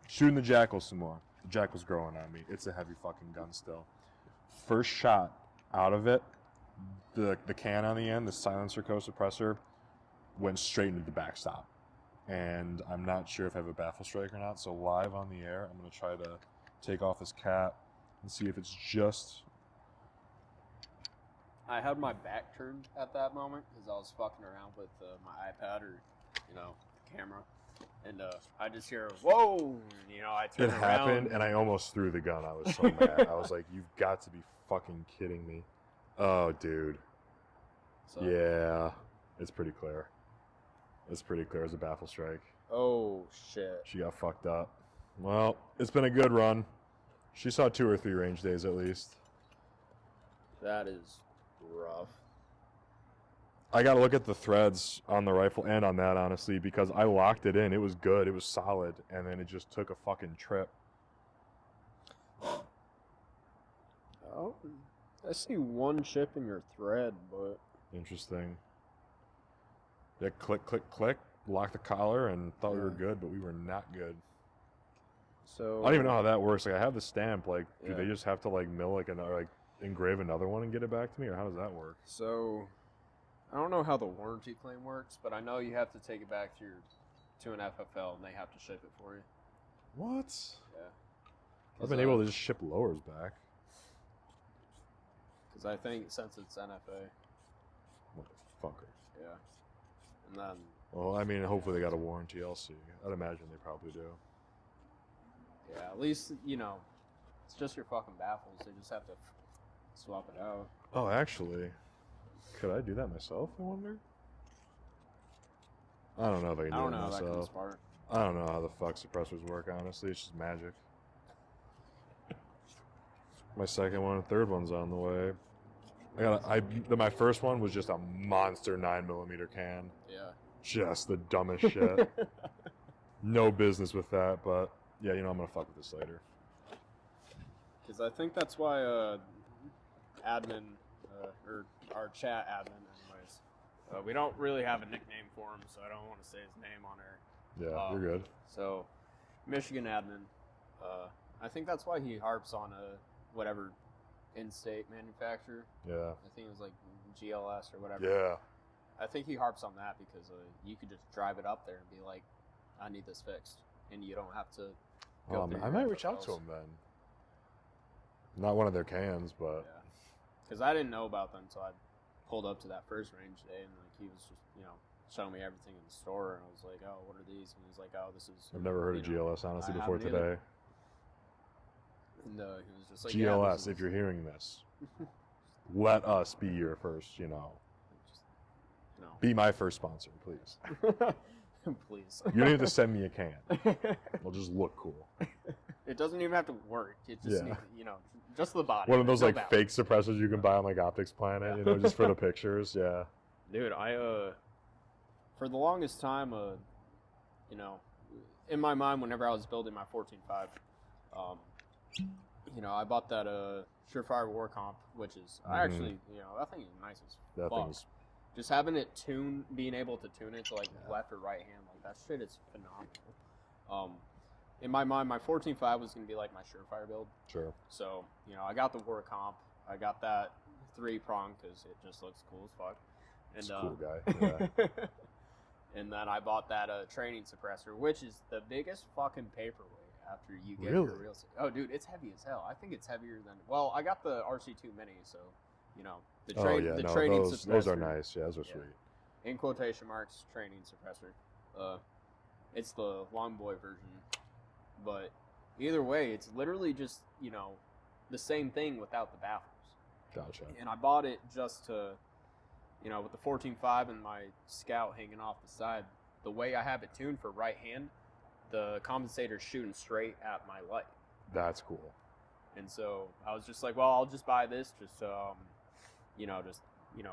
Shooting the jackal some more. The jackal's growing on me. It's a heavy fucking gun still. First shot out of it, the can on the end, the silencer co-suppressor, went straight into the backstop. And I'm not sure if I have a baffle strike or not, so live on the air, I'm going to try to take off this cap and see if it's just... I had my back turned at that moment because I was fucking around with my iPad or, the camera. And I just hear, whoa! And, I It turned around. happened, and I almost threw the gun. I was so mad. I was like, you've got to be fucking kidding me. Oh, dude. So, Yeah. It's pretty clear. It's pretty clear as a baffle strike. Oh, shit. She got fucked up. Well, it's been a good run. She saw 2 or 3 range days at least. That is rough. I got to look at the threads on the rifle and on that, honestly, because I locked it in. It was good. It was solid. And then it just took a fucking trip. Oh, I see one chip in your thread, but Interesting. Yeah, click, click, click. Lock the collar and thought we were good, but we were not good. So I don't even know how that works. Like, I have the stamp. Like, do Yeah. they just have to like mill like another, like engrave another one and get it back to me, or how does that work? So, I don't know how the warranty claim works, but I know you have to take it back to an FFL and they have to ship it for you. What? Yeah. I've been able to just ship lowers back. Because I think since it's NFA, Motherfuckers. yeah. And then, Well, I mean, hopefully they got a warranty. I'll see. I'd imagine they probably do. yeah, at least, it's just your fucking baffles. They just have to swap it out. Oh, actually, could I do that myself, I wonder? I don't know if I can I do don't it know how that comes myself. apart. I don't know how the fuck suppressors work, honestly. It's just magic. My second one, third one's on the way. My first one was just a monster 9mm can. Yeah. Just the dumbest shit. No business with that, but yeah, I'm gonna fuck with this later. Because I think that's why admin, or our chat admin anyways, we don't really have a nickname for him, so I don't want to say his name on air. Yeah, you're good. So, Michigan admin, I think that's why he harps on whatever in-state manufacturer. Yeah. I think it was like GLS or whatever. Yeah. I think he harps on that because you could just drive it up there and be like, I need this fixed. And you don't have to go through I your might reach out to FFLs. him then. Not one of their cans, but Yeah. Because I didn't know about them until I pulled up to that first range day, and like he was just, showing me everything in the store, and I was like, oh, what are these? And he's like, oh, this is... I've never heard of GLS, honestly, I before haven't today. either. And he was just like, yeah, GLS, this if is- you're hearing this, let us be your first, just, be my first sponsor, please. please. You don't have to send me a can. It'll just look cool. It doesn't even have to work. It just Yeah. needs, just the body. One of those No like balance. fake suppressors you can buy on like Optics Planet, just for the pictures. Yeah. Dude, for the longest time, in my mind, whenever I was building my 14.5, I bought that Surefire War Comp, which is I actually, that thing is nice as That fuck. thing's Just having it being able to tune it to like left or right hand, like that shit is phenomenal. In my mind, my 14.5 was gonna be like my Surefire build. sure. So, I got the War Comp. I got that 3-prong because it just looks cool as fuck. And, It's a cool guy. Yeah. and then I bought that training suppressor, which is the biggest fucking paperweight after you get Really? your real... Oh, dude, it's heavy as hell. I think it's heavier than... Well, I got the RC2 Mini, so, the training suppressor... those are nice. Yeah, those are Yeah. sweet. In quotation marks, training suppressor. It's the long boy version. But either way, it's literally just, the same thing without the baffles. Gotcha. And I bought it just to, with the 14.5 and my Scout hanging off the side, the way I have it tuned for right hand, the compensator's shooting straight at my light. That's cool. And so I was just like, well, I'll just buy this just to,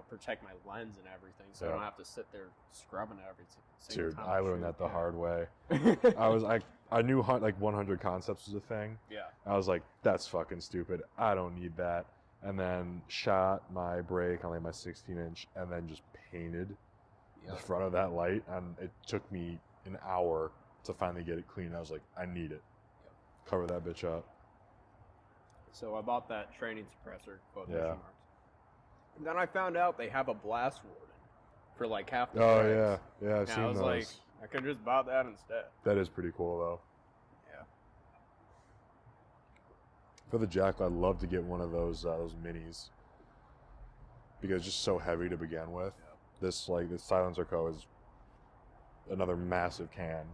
protect my lens and everything, so I Yeah. don't have to sit there scrubbing it every single Dude, time. I learned that the hard way. way. I knew like 100 concepts was a thing. Yeah. I was like, that's fucking stupid. I don't need that. And then shot my brake on like my 16-inch and then just painted the front of that light. And it took me an hour to finally get it clean. I was like, I need it. Cover that bitch up. So I bought that training suppressor, quotation Yeah. marks. And then I found out they have a blast warden for like half the Oh, price. yeah. I've And seen I was those. like, I could just bought that instead. That is pretty cool, though. Yeah. For the Jack, I'd love to get one of those minis because it's just so heavy to begin with. This Silencer Co. is another massive can.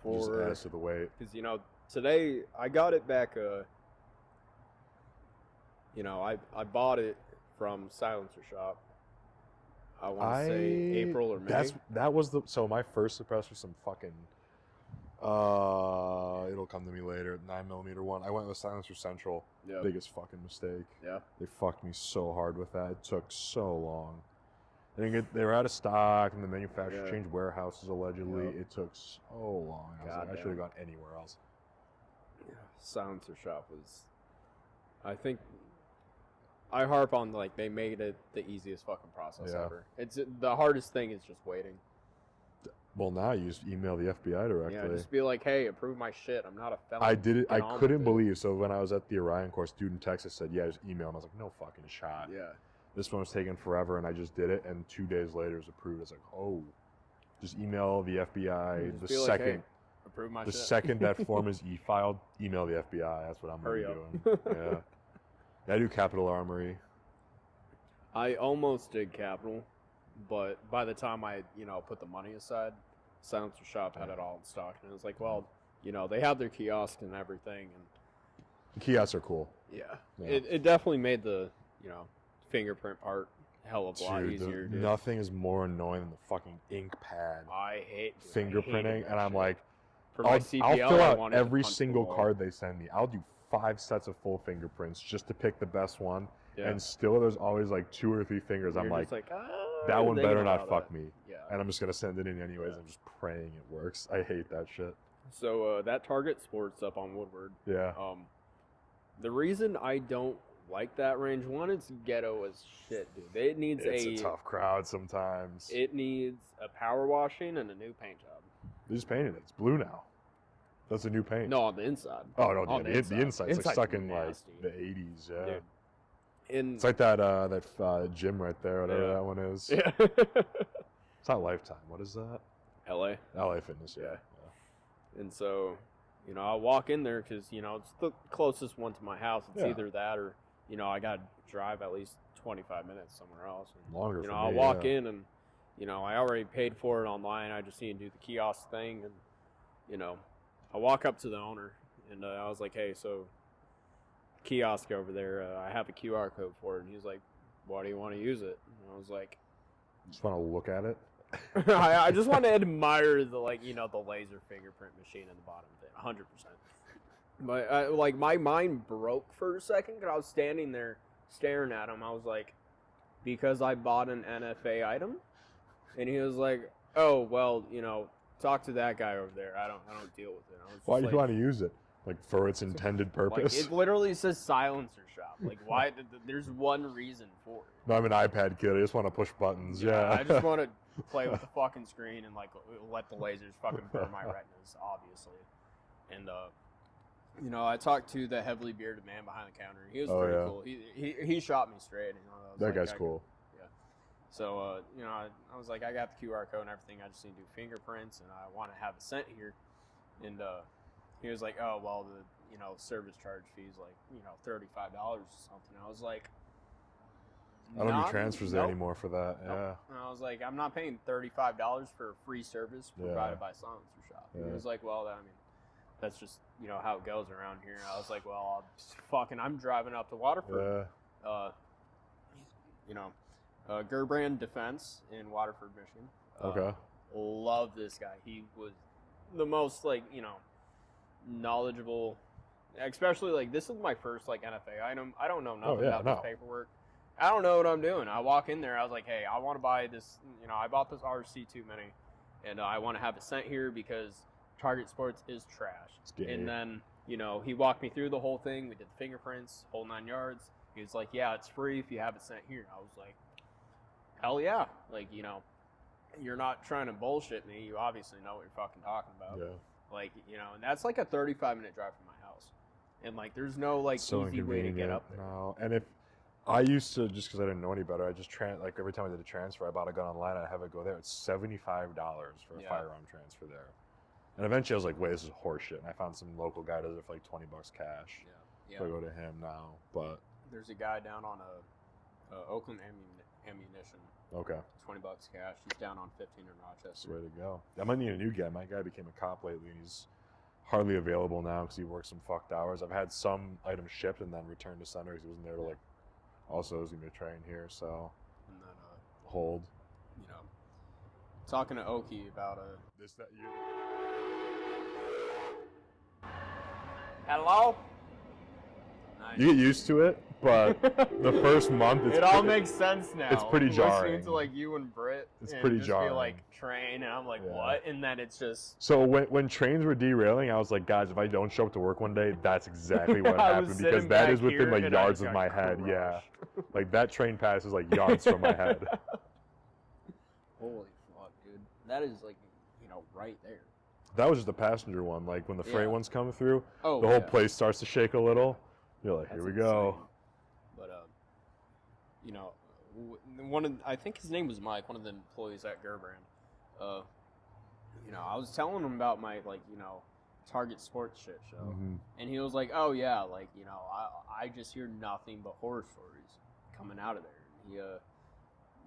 Just adds to the weight. Because today I got it back. I bought it from Silencer Shop. I want to say April or May. So my first suppressor, some fucking it'll come to me later, 9mm one. I went with Silencer Central. Yeah. Biggest fucking mistake. Yeah. They fucked me so hard with that. It took so long. They were out of stock, and the manufacturer Yeah. changed warehouses allegedly. Yep. It took so long. I was like, I should have gone anywhere else. Silencer Shop was, I think, I harp on like they made it the easiest fucking process Yeah. ever. It's the hardest thing is just waiting. Well, now you just email the FBI directly. Yeah, just be like, hey, approve my shit. I'm not a felon. I did it. Get I on couldn't with it. believe. So when I was at the Orion course, student text, I said, "Yeah, just email." And I was like, "No fucking shot." Yeah. This one was taking forever, and I just did it. And 2 days later, it was approved. I was like, "Oh, just email the FBI Just the be like, second." hey, approve my The shit. second that form is e-filed, email the FBI. That's what I'm Hurry gonna up. be doing. Yeah, I do Capital Armory. I almost did Capital, but by the time I, put the money aside, Silencer Shop had it all in stock, and I was like, well, they have their kiosk and everything, and The kiosks are cool. yeah. Yeah. It definitely made the, fingerprint part a hell of a lot Dude, easier. Dude. nothing is more annoying than the fucking ink pad I hate fingerprinting, and I'm like, for my I'll CPL, fill I out wanted to every punch the single wall. card they send me. I'll do 5 sets of full fingerprints just to pick the best one, Yeah. and still there's always like 2 or 3 fingers. You're I'm just like, ah, that one they better can not allow fuck that. me, Yeah. and I'm just gonna send it in anyways. Yeah. I'm just praying it works. I hate that shit. So that Target Sports up on Woodward. Yeah. The reason I don't like that range, one, it's ghetto as shit, dude. It needs It's a tough crowd sometimes. It needs a power washing and a new paint job. They just painted it. It's blue now. That's a new paint. No, on the inside. Oh no, on the inside's like Inside's stuck in nasty. like the 80s. Yeah. Dude. In It's like that gym right there, whatever Yeah. that one is. yeah. It's not Lifetime. What is that? LA. LA Fitness. Yeah. And so, I walk in there because, it's the closest one to my house. It's Yeah. either that or, I got to drive at least 25 minutes somewhere else. And, Longer. For I'll me, walk yeah. in and, I already paid for it online. I just need to do the kiosk thing. And, I walk up to the owner and I was like, hey, so kiosk over there, I have a QR code for it. And he's like, why do you want to use it? And I was like, Just want to look at it. I just want to admire the the laser fingerprint machine in the bottom of it, 100%. But my mind broke for a second because I was standing there staring at him. I was like, because I bought an NFA item, and he was like, oh well, talk to that guy over there. I don't deal with it. I was just Why do like, you want to use it? Like for its intended purpose? Like, it literally says silencer shop. Like why? There's one reason for it. No, I'm an iPad kid. I just want to push buttons. Yeah. I just want to play with the fucking screen and let the lasers fucking burn my retinas, obviously. And I talked to the heavily bearded man behind the counter. He was pretty yeah. cool. He shot me straight. I was That like, guy's cool. Yeah. So I was like, I got the QR code and everything. I just need to do fingerprints, and I want to have it sent here. And he was like, oh well, the service charge fee is like $35 or something. I was like, I don't do transfers there anymore for that. Nope. Yeah. And I was like, I'm not paying $35 for a free service provided by Silencer Shop. And he Yeah. was like, well, that's just how it goes around here. And I was like, well, I'm driving up to Waterford. Yeah. Gerbrand Defense in Waterford, Michigan. Okay. Love this guy. He was the most knowledgeable. Especially this is my first NFA item. I don't know nothing about this paperwork. I don't know what I'm doing. I walk in there. I was like, hey, I want to buy this. I bought this RC2 Mini, and I want to have it sent here because Target Sports is trash. And then, he walked me through the whole thing. We did the fingerprints, whole 9 yards. He was like, yeah, it's free if you have it sent here. I was like, hell yeah. You're not trying to bullshit me. You obviously know what you're fucking talking about. Yeah. And that's a 35-minute drive from my house. And there's no So easy way to get inconvenient. up there. No. And if I used to, just because I didn't know any better, I just every time I did a transfer, I bought a gun online, I'd have it go there. It's $75 for a firearm transfer there. And eventually I was like, wait, this is horseshit. And I found some local guy that does it for $20 cash. Yeah. So I go to him now. But There's a guy down on Oakland Ammunition. okay. $20 cash. He's down on 15 in That's Rochester. the way to go. I might need a new guy. My guy became a cop lately, and he's hardly available now because he works some fucked hours. I've had some items shipped and then returned to center because he wasn't there to also is gonna be train here, so And then hold. talking to Oki about This that you. Hello? Nice. You get used to it, But the first month, it all makes sense now. It's pretty jarring. Listening to like you and Britt, It's and pretty just jarring. Be like train, and I'm like, what? And then it's just. So when trains were derailing, I was like, guys, if I don't show up to work one day, that's exactly what happened, because that is within like yards of my head. Yeah, like that train pass is like yards from my head. Holy fuck, dude! That is like, right there. That was just the passenger one. Like when the freight ones come through, the whole place starts to shake a little. You're like, here we go. But I think his name was Mike, one of the employees at Gerbrand. I was telling him about my Target Sports shit show, and he was like, "Oh yeah, I just hear nothing but horror stories coming out of there." He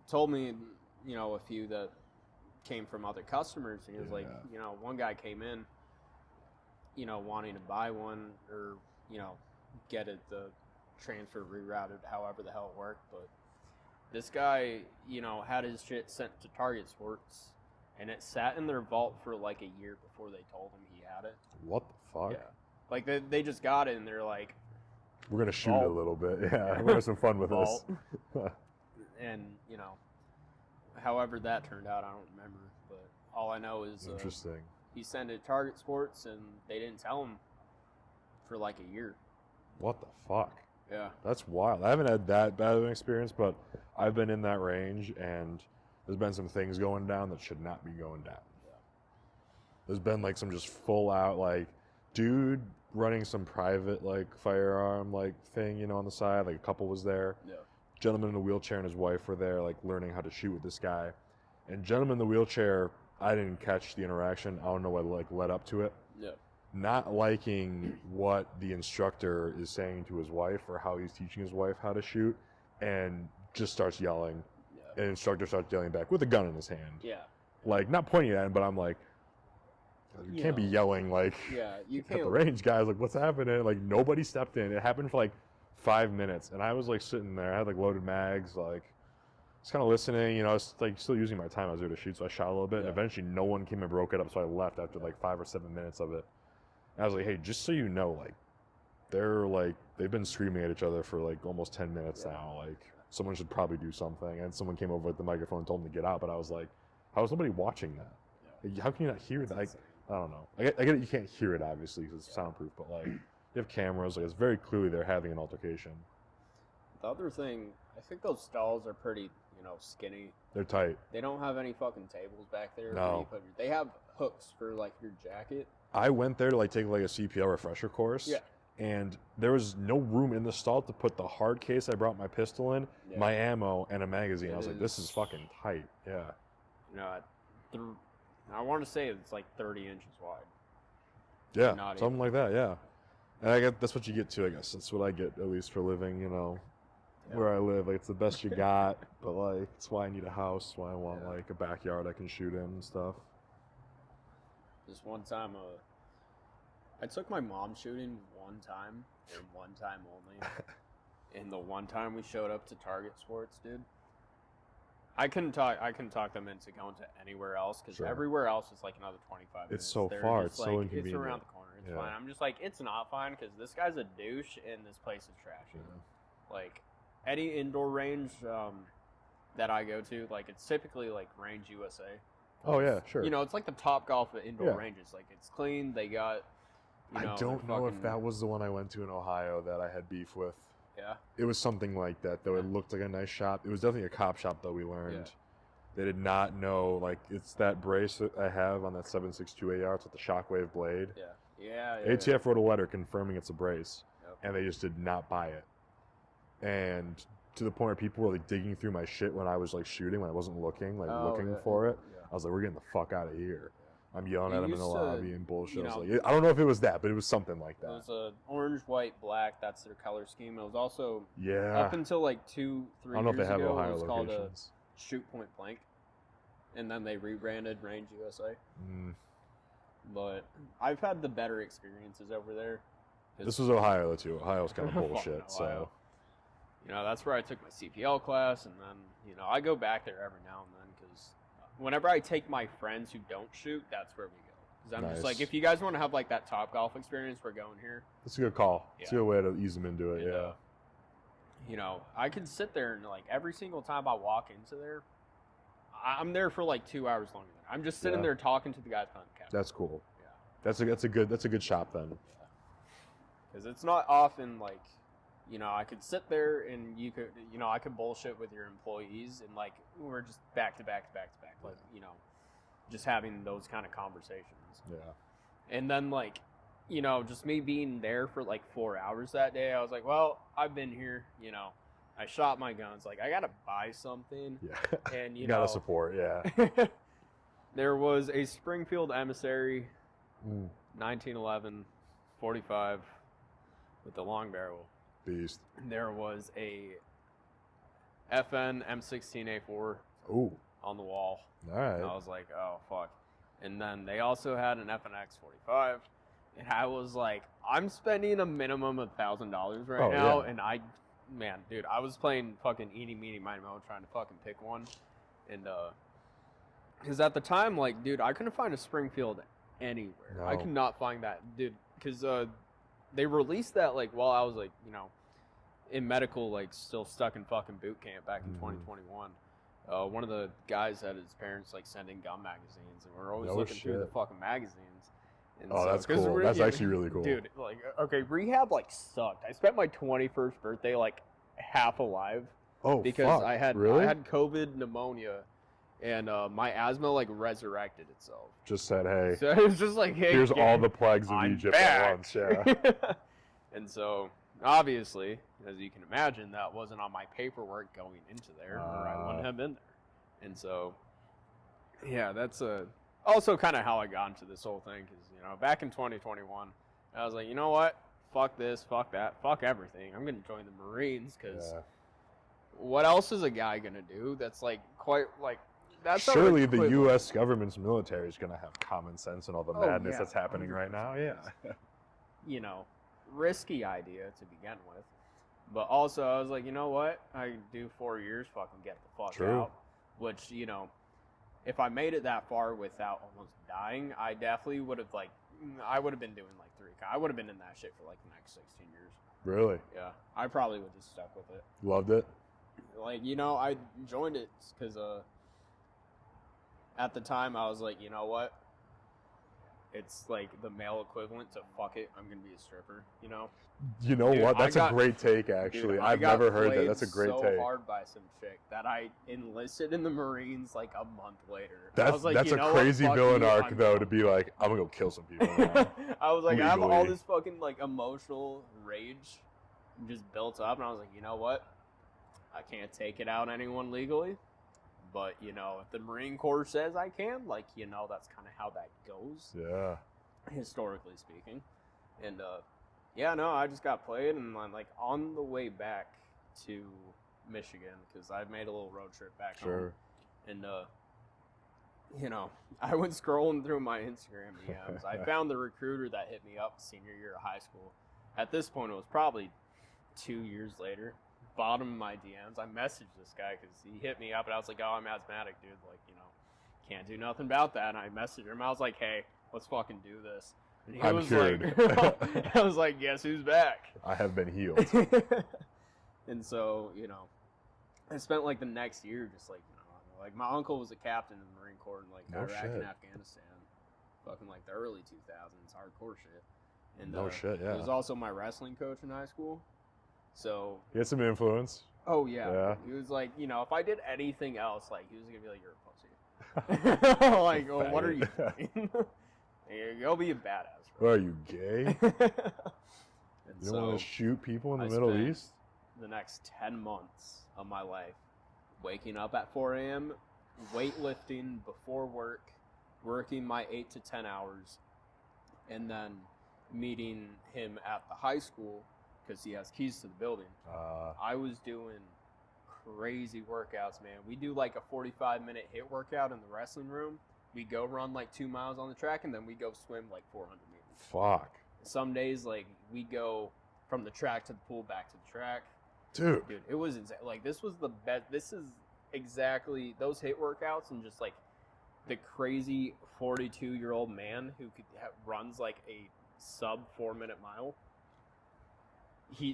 told me, a few that came from other customers, and he was like, one guy came in, wanting to buy one or get it the transfer rerouted, however the hell it worked, but this guy, had his shit sent to Target Sports, and it sat in their vault for like a year before they told him he had it. What the fuck? Yeah. Like they just got it, and they're like, we're gonna shoot a little bit. Yeah, we're gonna have some fun with this. And however that turned out, I don't remember. But all I know is interesting. He sent it to Target Sports, and they didn't tell him for like a year. What the fuck? Yeah. That's wild. I haven't had that bad of an experience, but I've been in that range, and there's been some things going down that should not be going down. Yeah. There's been like some just full out like dude running some private like firearm like thing, on the side. Like a couple was there. Yeah. Gentleman in a wheelchair and his wife were there, like learning how to shoot with this guy. And gentleman in the wheelchair, I didn't catch the interaction. I don't know what like led up to it. Yeah. Not liking what the instructor is saying to his wife or how he's teaching his wife how to shoot, and just starts yelling. Yeah. And the instructor starts yelling back with a gun in his hand. Yeah. Like, not pointing at him, but I'm like, you can't be yelling like you can't. at the range, guys. Like, what's happening? Like, nobody stepped in. It happened for like 5 minutes, and I was like sitting there. I had like loaded mags, like just kind of listening. I was like still using my time. I was there to shoot, so I shot a little bit, and eventually no one came and broke it up, so I left after like 5 or 7 minutes of it. And I was like, hey, just so you know, like they've been screaming at each other for like almost 10 minutes now. Like, someone should probably do something. And someone came over with the microphone and told them to get out, but I was like, how is nobody watching that? Like, how can you not hear that? Like, I don't know. I get it, you can't hear it obviously because it's soundproof, but like, you have cameras. Like, it's very clearly they're having an altercation. The other thing, I think those stalls are pretty, skinny. They're tight. They don't have any fucking tables back there. No. They have hooks for like your jacket. I went there to like take like a CPL refresher course. Yeah. And there was no room in the stall to put the hard case I brought my pistol in, my ammo, and a magazine. I was like, this is fucking tight. Yeah. I want to say it's like 30 inches wide. Yeah, something like that, yeah. And I guess that's what you get to, I guess. That's what I get, at least for living, where I live. Like, it's the best you got, but like, it's why I need a house, why I want like a backyard I can shoot in and stuff. This one time, I took my mom shooting one time, and one time only. And the one time we showed up to Target Sports, dude, I couldn't talk them into going to anywhere else, because everywhere else is like another 25 minutes. It's so far. It's like, so inconvenient. It's around the corner. It's fine. I'm just like, it's not fine because this guy's a douche and this place is trashy. Yeah. Like, any indoor range that I go to, like, it's typically like Range USA. Oh yeah, sure. It's like the top golf of indoor ranges. Like, it's clean. They got. I don't know if that was the one I went to in Ohio that I had beef with. Yeah. It was something like that, though. It looked like a nice shop. It was definitely a cop shop, though, we learned. Yeah. They did not know, like, it's that brace that I have on that 7.62 AR. It's with the Shockwave blade. Yeah. ATF wrote a letter confirming it's a brace, and they just did not buy it. And to the point where people were, like, digging through my shit when I was, like, shooting, when I wasn't looking for it. Yeah. I was like, we're getting the fuck out of here. I'm yelling at them in the lobby and bullshit. I don't know if it was that, but it was something like that. It was orange, white, black. That's their color scheme. It was also up until like 2-3 years ago. I don't know if they have Ohio locations. Called Shoot Point Blank, and then they rebranded Range USA. But I've had the better experiences over there. This was Ohio too. Ohio's kind of bullshit. So that's where I took my CPL class, and then I go back there every now and then because whenever I take my friends who don't shoot, that's where we go. Because I'm just like, if you guys want to have like that top golf experience, we're going here. It's a good call. It's a good way to ease them into it. you know, I could sit there and like every single time I walk into there, I'm there for like 2 hours longer. I'm just sitting there talking to the guys behind the counter. That's cool. Yeah. That's a good shop then. Because it's not often like, you know, I could sit there and you could, you know, I could bullshit with your employees and like we're just back to back, like, you know, just having those kind of conversations. Yeah. And then like, you know, just me being there for like 4 hours that day, I was like, well, I've been here, you know, I shot my guns. Like, I got to buy something. Yeah. And, you gotta know, support, yeah. there was a Springfield Emissary, 1911, 45 with the long barrel. Beast. There was a FN M16A4 Ooh. on the wall. All right. And I was like, oh, fuck. And then they also had an FNX 45. And I was like, I'm spending a minimum of $1,000 right now. Yeah. And man, dude, I was playing fucking eeny, meeny, miny, mo, trying to fucking pick one. And, because at the time, like, dude, I couldn't find a Springfield anywhere. No. I could not find that, dude. Because, they released that, like, while I was, like, you know, in medical, like, still stuck in fucking boot camp back in 2021. One of the guys had his parents, like, sending gun magazines, and we're always looking through the fucking magazines. And oh, so, that's cool. That's actually really cool. Dude, like, okay, rehab, like, sucked. I spent my 21st birthday, like, half alive. Oh, because fuck. I had COVID pneumonia, and my asthma, like, resurrected itself. Just said, hey. So it was just like, hey, here's all the plagues of I'm Egypt back. at once. Yeah. And so, obviously, as you can imagine, that wasn't on my paperwork going into there, or I wouldn't have been there. And so, yeah, that's also kind of how I got into this whole thing. Because, you know, back in 2021, I was like, you know what? Fuck this, fuck that, fuck everything. I'm going to join the Marines because what else is a guy going to do that's, like, quite, like, that's surely the U.S. government's military is going to have common sense and all the madness yeah, that's happening 100%. right now. Yeah. You know, risky idea to begin with. But also, I was like, you know what? I do 4 years, fucking get the fuck out. Which, you know, if I made it that far without almost dying, I definitely would have, like, I would have been doing, like, I would have been in that shit for, like, the next 16 years. Really? Yeah. I probably would have just stuck with it. Loved it? Like, you know, I joined it because, at the time, I was like, you know what? It's like the male equivalent to fuck it, I'm going to be a stripper, you know? You know Dude, what? That's a great take, actually. Dude, I've never heard that. That's a great so take. Hard by some chick that I enlisted in the Marines like a month later. That's like, a crazy villain arc, though, to be like, I'm going to go kill some people now. I was like, I have all this fucking, like, emotional rage just built up, and I was like, you know what? I can't take it out on anyone legally. But, you know, if the Marine Corps says I can, like, you know, that's kind of how that goes. Yeah. Historically speaking. And, yeah, no, I just got played, and I'm, like, on the way back to Michigan, because I made a little road trip back home. And, you know, I went scrolling through my Instagram DMs. I found the recruiter that hit me up senior year of high school. At this point, it was probably 2 years later. Bottom of my DMs, I messaged this guy because he hit me up, and I was like, oh, I'm asthmatic, dude. Like, you know, can't do nothing about that. And I messaged him. I was like, hey, let's fucking do this. And he was cured. like, I was like, guess who's back? I have been healed. And so, you know, I spent like the next year just like, you know, like my uncle was a captain in the Marine Corps in like Iraq and Afghanistan, fucking like the early 2000s, hardcore shit. And he was also my wrestling coach in high school. So he had some influence. Oh yeah. He was like, you know, if I did anything else, like he was gonna be like, you're a pussy. Like, well, what are you doing? Go be a badass. Bro. Are you gay? You don't want to shoot people in the Middle East? The next 10 months of my life, waking up at 4 a.m., weightlifting before work, working my 8 to 10 hours, and then meeting him at the high school because he has keys to the building. I was doing crazy workouts, man. We do like a 45-minute HIIT workout in the wrestling room. We go run like 2 miles on the track, and then we go swim like 400 meters. Fuck. Some days, like, we go from the track to the pool, back to the track. Dude, it was insane. Like, this was the best. This is exactly those HIIT workouts, and just like the crazy 42-year-old man who runs like a sub 4-minute mile. He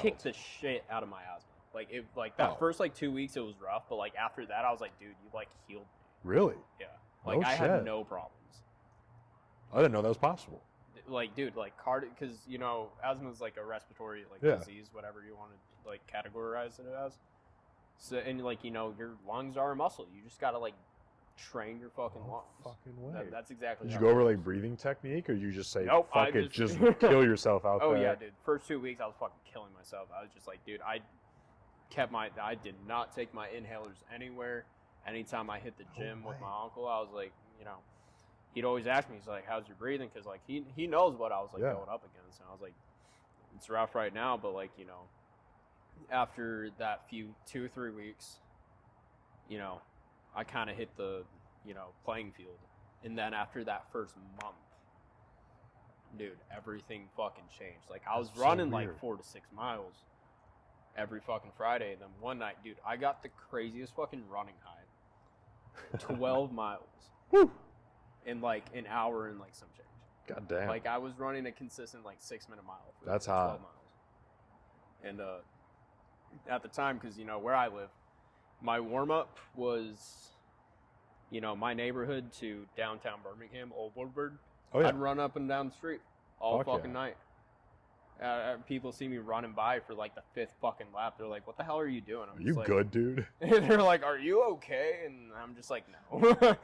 kicked the shit out of my asthma. Like that first like 2 weeks it was rough, but like after that I was like, dude, you like healed me. Really? Yeah. Like I had no problems. I didn't know that was possible. Like, dude, like because you know asthma is like a respiratory like disease, whatever you want to like categorize it as. So and like you know your lungs are a muscle. You just gotta like train your fucking lungs. Fucking way. That's exactly. Did you go over like breathing technique, or you just say, nope, fuck it, just kill yourself out there? Oh yeah, dude. First 2 weeks I was fucking killing myself. I was just like, dude, I did not take my inhalers anywhere. Anytime I hit the gym with my uncle, I was like, you know, he'd always ask me, he's like, how's your breathing? Because like he knows what I was like going up against, and I was like, it's rough right now, but like you know, after that 2 or 3 weeks, you know, I kind of hit the, you know, playing field. And then after that first month, dude, everything fucking changed. Like, I was running like 4 to 6 miles every fucking Friday. And then one night, dude, I got the craziest fucking running high. 12 miles. Woo! In like an hour and like some change. God damn. Like, I was running a consistent like 6-minute mile. For That's 12 hot. miles. And at the time, because, you know, where I live, my warm-up was, you know, my neighborhood to downtown Birmingham, Old Woodward. Oh, yeah. I'd run up and down the street all fucking night. People see me running by for like the 5th fucking lap. They're like, what the hell are you doing? Are you like, good, dude? They're like, are you okay? And I'm just like, no.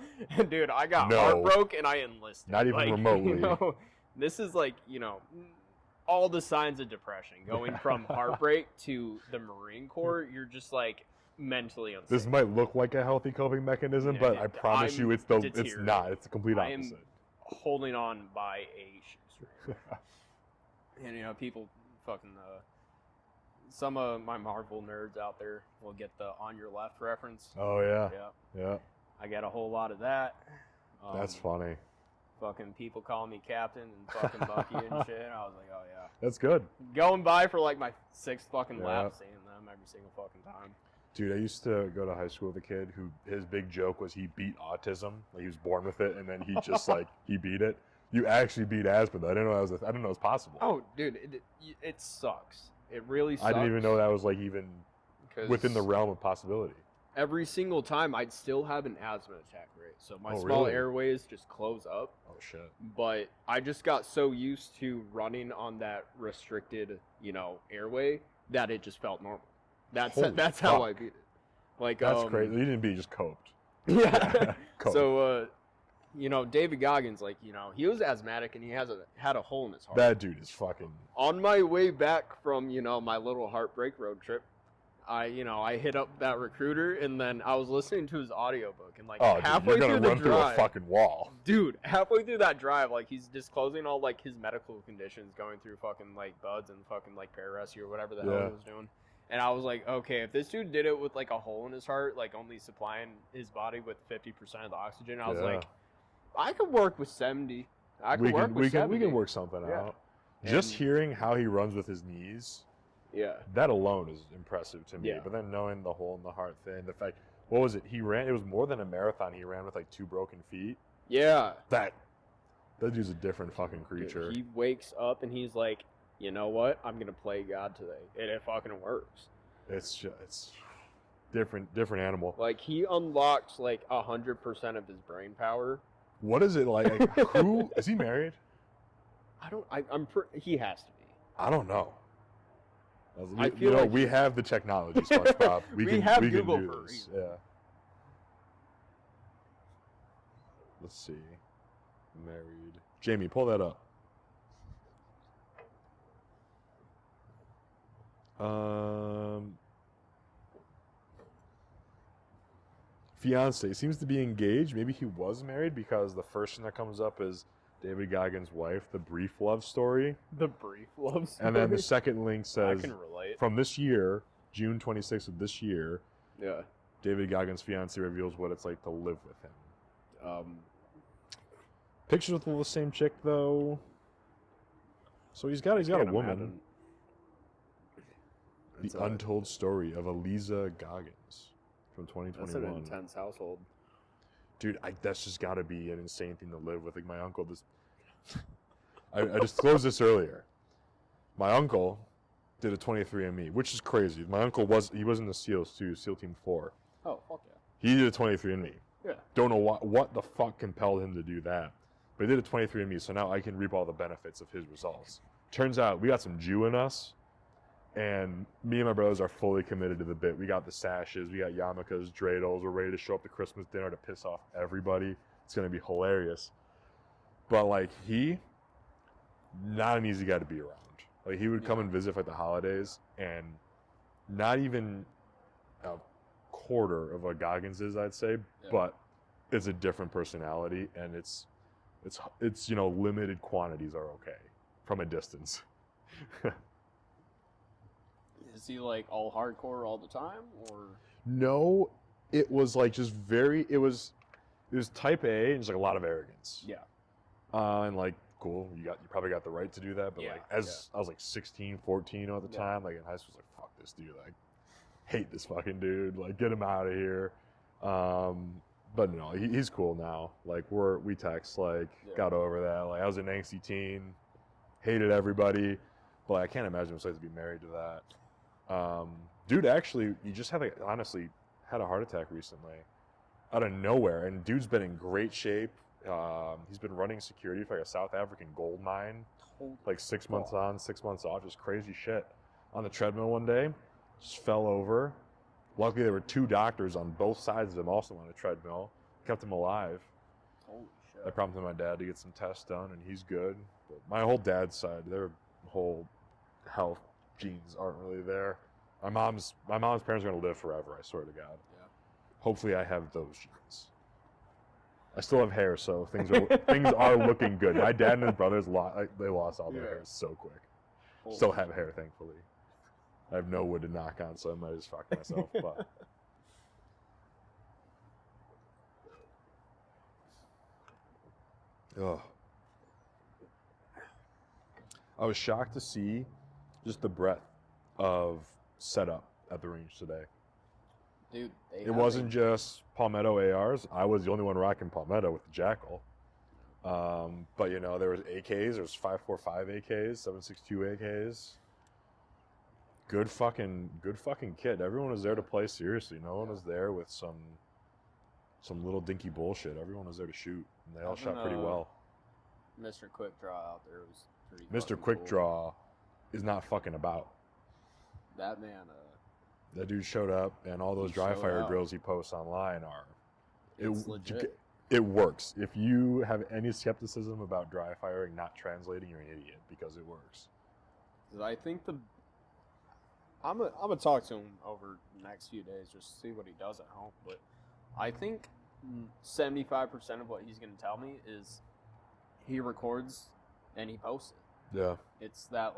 Dude, I got heartbroken and I enlisted. Not even remotely. You know, this is like, you know, all the signs of depression. Going from heartbreak to the Marine Corps, you're just like mentally unstable. This might look like a healthy coping mechanism, but I promise you it's not. It's the complete opposite. I am holding on by a shoestring. And, you know, people fucking, some of my Marvel nerds out there will get the on your left reference. Oh, yeah. Yeah. I got a whole lot of that. That's funny. Fucking people calling me Captain and fucking Bucky and shit. I was like, oh, yeah. That's good. Going by for like my 6th fucking lap, seeing them every single fucking time. Dude, I used to go to high school with a kid who his big joke was he beat autism. Like, he was born with it, and then he just like he beat it. You actually beat asthma, though. I didn't know it was possible. Oh, dude, it sucks. It really sucks. I didn't even know that was like even within the realm of possibility. Every single time, I'd still have an asthma attack rate. So my small airways just close up. Oh shit! But I just got so used to running on that restricted, you know, airway that it just felt normal. That's how I beat it. Like that's crazy. You didn't beat, you just coped. Yeah. Coped. So, you know, David Goggins, like, you know, he was asthmatic and he had a hole in his heart. That dude is fucking. On my way back from, you know, my little heartbreak road trip, I hit up that recruiter and then I was listening to his audiobook and like halfway through the drive, you're gonna run through a fucking wall. Dude, halfway through that drive, like he's disclosing all like his medical conditions, going through fucking like buds and fucking like pararescue or whatever the hell he was doing. And I was like, okay, if this dude did it with like a hole in his heart, like only supplying his body with 50% of the oxygen, I was like, I could work with 70. We can work something out. Just hearing how he runs with his knees, that alone is impressive to me. But then knowing the hole in the heart thing, the fact, what was it? It was more than a marathon. He ran with like 2 broken feet. Yeah. That dude's a different fucking creature. Dude, he wakes up and he's like, you know what? I'm gonna play God today, and it fucking works. It's different animal. Like he unlocks like 100% of his brain power. What is it like? Who is he married? He has to be. I don't know. I feel like we have the technology, SpongeBob. We have can Google do for a this. reason. Yeah. Let's see. Married. Jamie, pull that up. Fiance seems to be engaged. Maybe he was married because the first thing that comes up is David Goggins' wife, the brief love story. The brief love story. And then the second link says, I can relate. From this year, June 26th of this year, David Goggins' fiance reveals what it's like to live with him. Pictures with the same chick though. So he's got a woman. Imagine. The untold story of Eliza Goggins from 2021. That's an intense household. Dude, that's just got to be an insane thing to live with. Like my uncle, I disclosed this earlier. My uncle did a 23andMe, which is crazy. My uncle was in the SEALs too, SEAL Team 4. Oh, fuck yeah. He did a 23andMe. Yeah. Don't know what the fuck compelled him to do that. But he did a 23andMe, so now I can reap all the benefits of his results. Turns out we got some Jew in us, and me and my brothers are fully committed to the bit. We got the sashes, we got yarmulkes, dreidels. We're ready to show up to Christmas dinner to piss off everybody. It's going to be hilarious. But, like, not an easy guy to be around. Like, he would come and visit for the holidays, and not even a quarter of what Goggins is, I'd say, but it's a different personality, and it's limited quantities are okay from a distance. Is he like all hardcore all the time, or? No, it was like just it was type A and just like a lot of arrogance. Yeah. And like, cool, you probably got the right to do that, but like I was like 16, 14 at the time, like in high school, I was like, fuck this dude, like hate this fucking dude, like get him out of here. But no, he's cool now. Like we text, like got over that. Like I was an angsty teen, hated everybody, but like, I can't imagine what it's like to be married to that. Dude, actually, he just honestly had a heart attack recently, out of nowhere, and dude's been in great shape. He's been running security for like a South African gold mine, like 6 months on, 6 months off, just crazy shit. On the treadmill one day, just fell over. Luckily, there were 2 doctors on both sides of him also on a treadmill, kept him alive. Holy shit. I prompted my dad to get some tests done, and he's good. But my whole dad's side, their whole health genes aren't really there. My mom's parents are gonna live forever, I swear to God. Yeah. Hopefully, I have those genes. I still have hair, so things are looking good. My dad and his brothers lost all their hair so quick. Still have hair, thankfully. I have no wood to knock on, so I might just fuck myself. But I was shocked to see just the breadth of setup at the range today. Dude, it wasn't just Palmetto ARs. I was the only one rocking Palmetto with the Jackal. But there was AKs. There was 545 AKs, 762 AKs. Good fucking kit. Everyone was there to play seriously. No one was there with some little dinky bullshit. Everyone was there to shoot, and they all shot pretty well. Mr. Quick Draw out there was pretty. Mr. Quick Draw is not fucking about. That man. That dude showed up, and all those dry fire drills he posts online It's legit. It works. If you have any skepticism about dry firing not translating, you're an idiot, because it works. I think I'm gonna talk to him over the next few days just to see what he does at home. But I think 75% of what he's gonna tell me is he records and he posts it. Yeah. It's that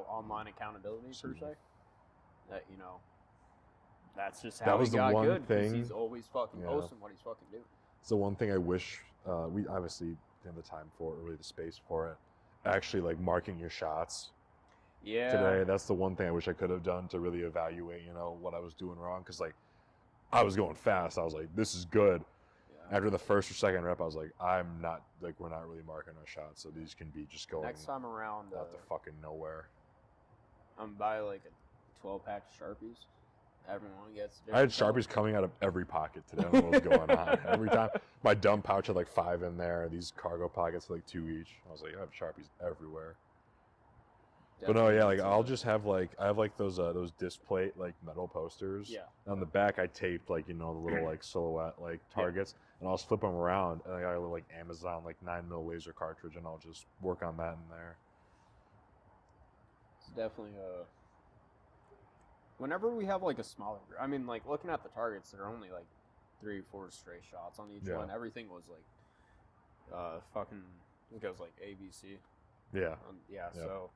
online accountability per se. That that's just how he got good. Because he's always fucking posting what he's fucking doing. It's the one thing I wish we obviously didn't have the time for it, or really the space for it. Actually, like marking your shots. Yeah. Today, that's the one thing I wish I could have done to really evaluate, what I was doing wrong. Because I was going fast. I was like, this is good. Yeah. After the first or second rep, I was like, we're not really marking our shots, so these can be just going. Next time around, out to fucking nowhere. I'm buy like a 12-pack of Sharpies. Everyone gets. I had Sharpies coming out of every pocket today. I don't know what was going on. Every time, my dumb pouch had like 5 in there. These cargo pockets had like 2 each. I was like, I have Sharpies everywhere. Definitely. But no, I'll just have I have those disc plate metal posters. Yeah. On the back, I taped the little silhouette targets, and I'll just flip them around, and I got a little Amazon 9mm laser cartridge, and I'll just work on that in there. It's definitely whenever we have a smaller group, I mean, looking at the targets, there are only 3 or 4 stray shots on each one. Everything was fucking, I think it was ABC. Yeah. So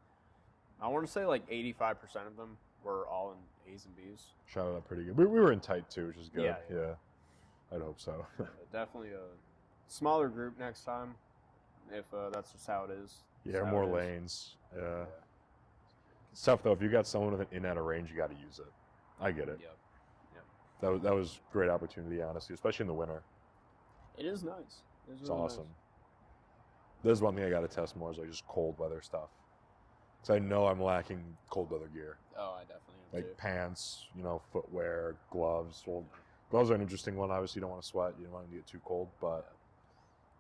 I want to say 85% of them were all in A's and B's. Shot it up pretty good. We were in tight too, which is good. Yeah. I'd hope so. Definitely a smaller group next time, if that's just how it is. Yeah, more lanes. Yeah. It's tough though. If you got someone with an in at a range, you got to use it. I get it. Yep. That was great opportunity, honestly, especially in the winter. It is nice. It's really awesome. Nice. There's one thing I got to test more is just cold weather stuff. So I know I'm lacking cold weather gear. Oh, I definitely am Like too. pants, footwear, gloves. Well, gloves are an interesting one. Obviously, you don't want to sweat. You don't want to get too cold, but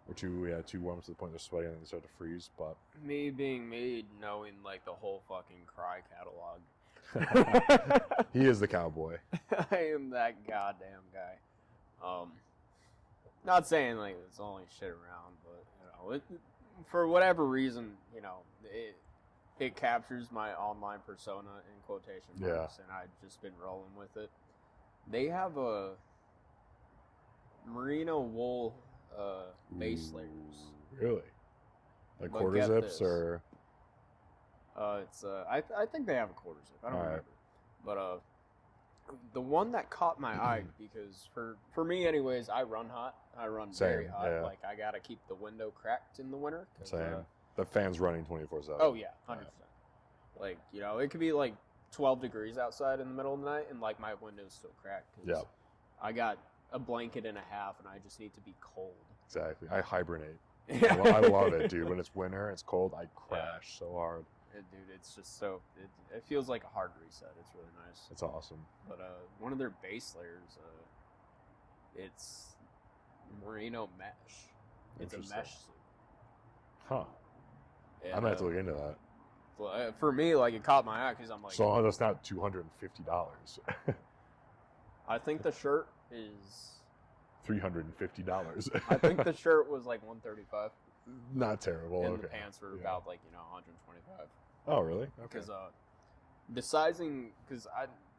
or too warm to the point they're sweating and they start to freeze. But Me being me, knowing like the whole fucking Crye catalog. he is the cowboy. I am that goddamn guy. Not saying like it's only shit around, but for whatever reason, it captures my online persona in quotation marks, and I've just been rolling with it. They have a merino wool base layers. Really? Like But quarter get zips this. or? It's I think they have a quarter zip. I don't Alright. remember, but the one that caught my eye, because for me anyways, I run hot. I run very Same, hot. yeah. Like I gotta keep the window cracked in the winter. 'Cause, Same. The fan's running 24/7. oh yeah, 100%. Like it could be like 12 degrees outside in the middle of the night, and like my window's still cracked. 'Cause Yep. I got a blanket and a half, and I just need to be cold. Exactly. I hibernate. I love it, dude. When it's winter, it's cold, I crash so hard. Dude, it's just so it feels like a hard reset. It's really nice. It's awesome. But one of their base layers, it's merino mesh. It's a Interesting. mesh suit. Huh. And, I'm gonna have to look into that. well, for me, like it caught my eye because I'm like, So that's not $250. I think the shirt is. $350. I think the shirt was like $135, Not terrible. and okay. the pants were Yeah. about like $125. Oh, really? Okay. Because the sizing, because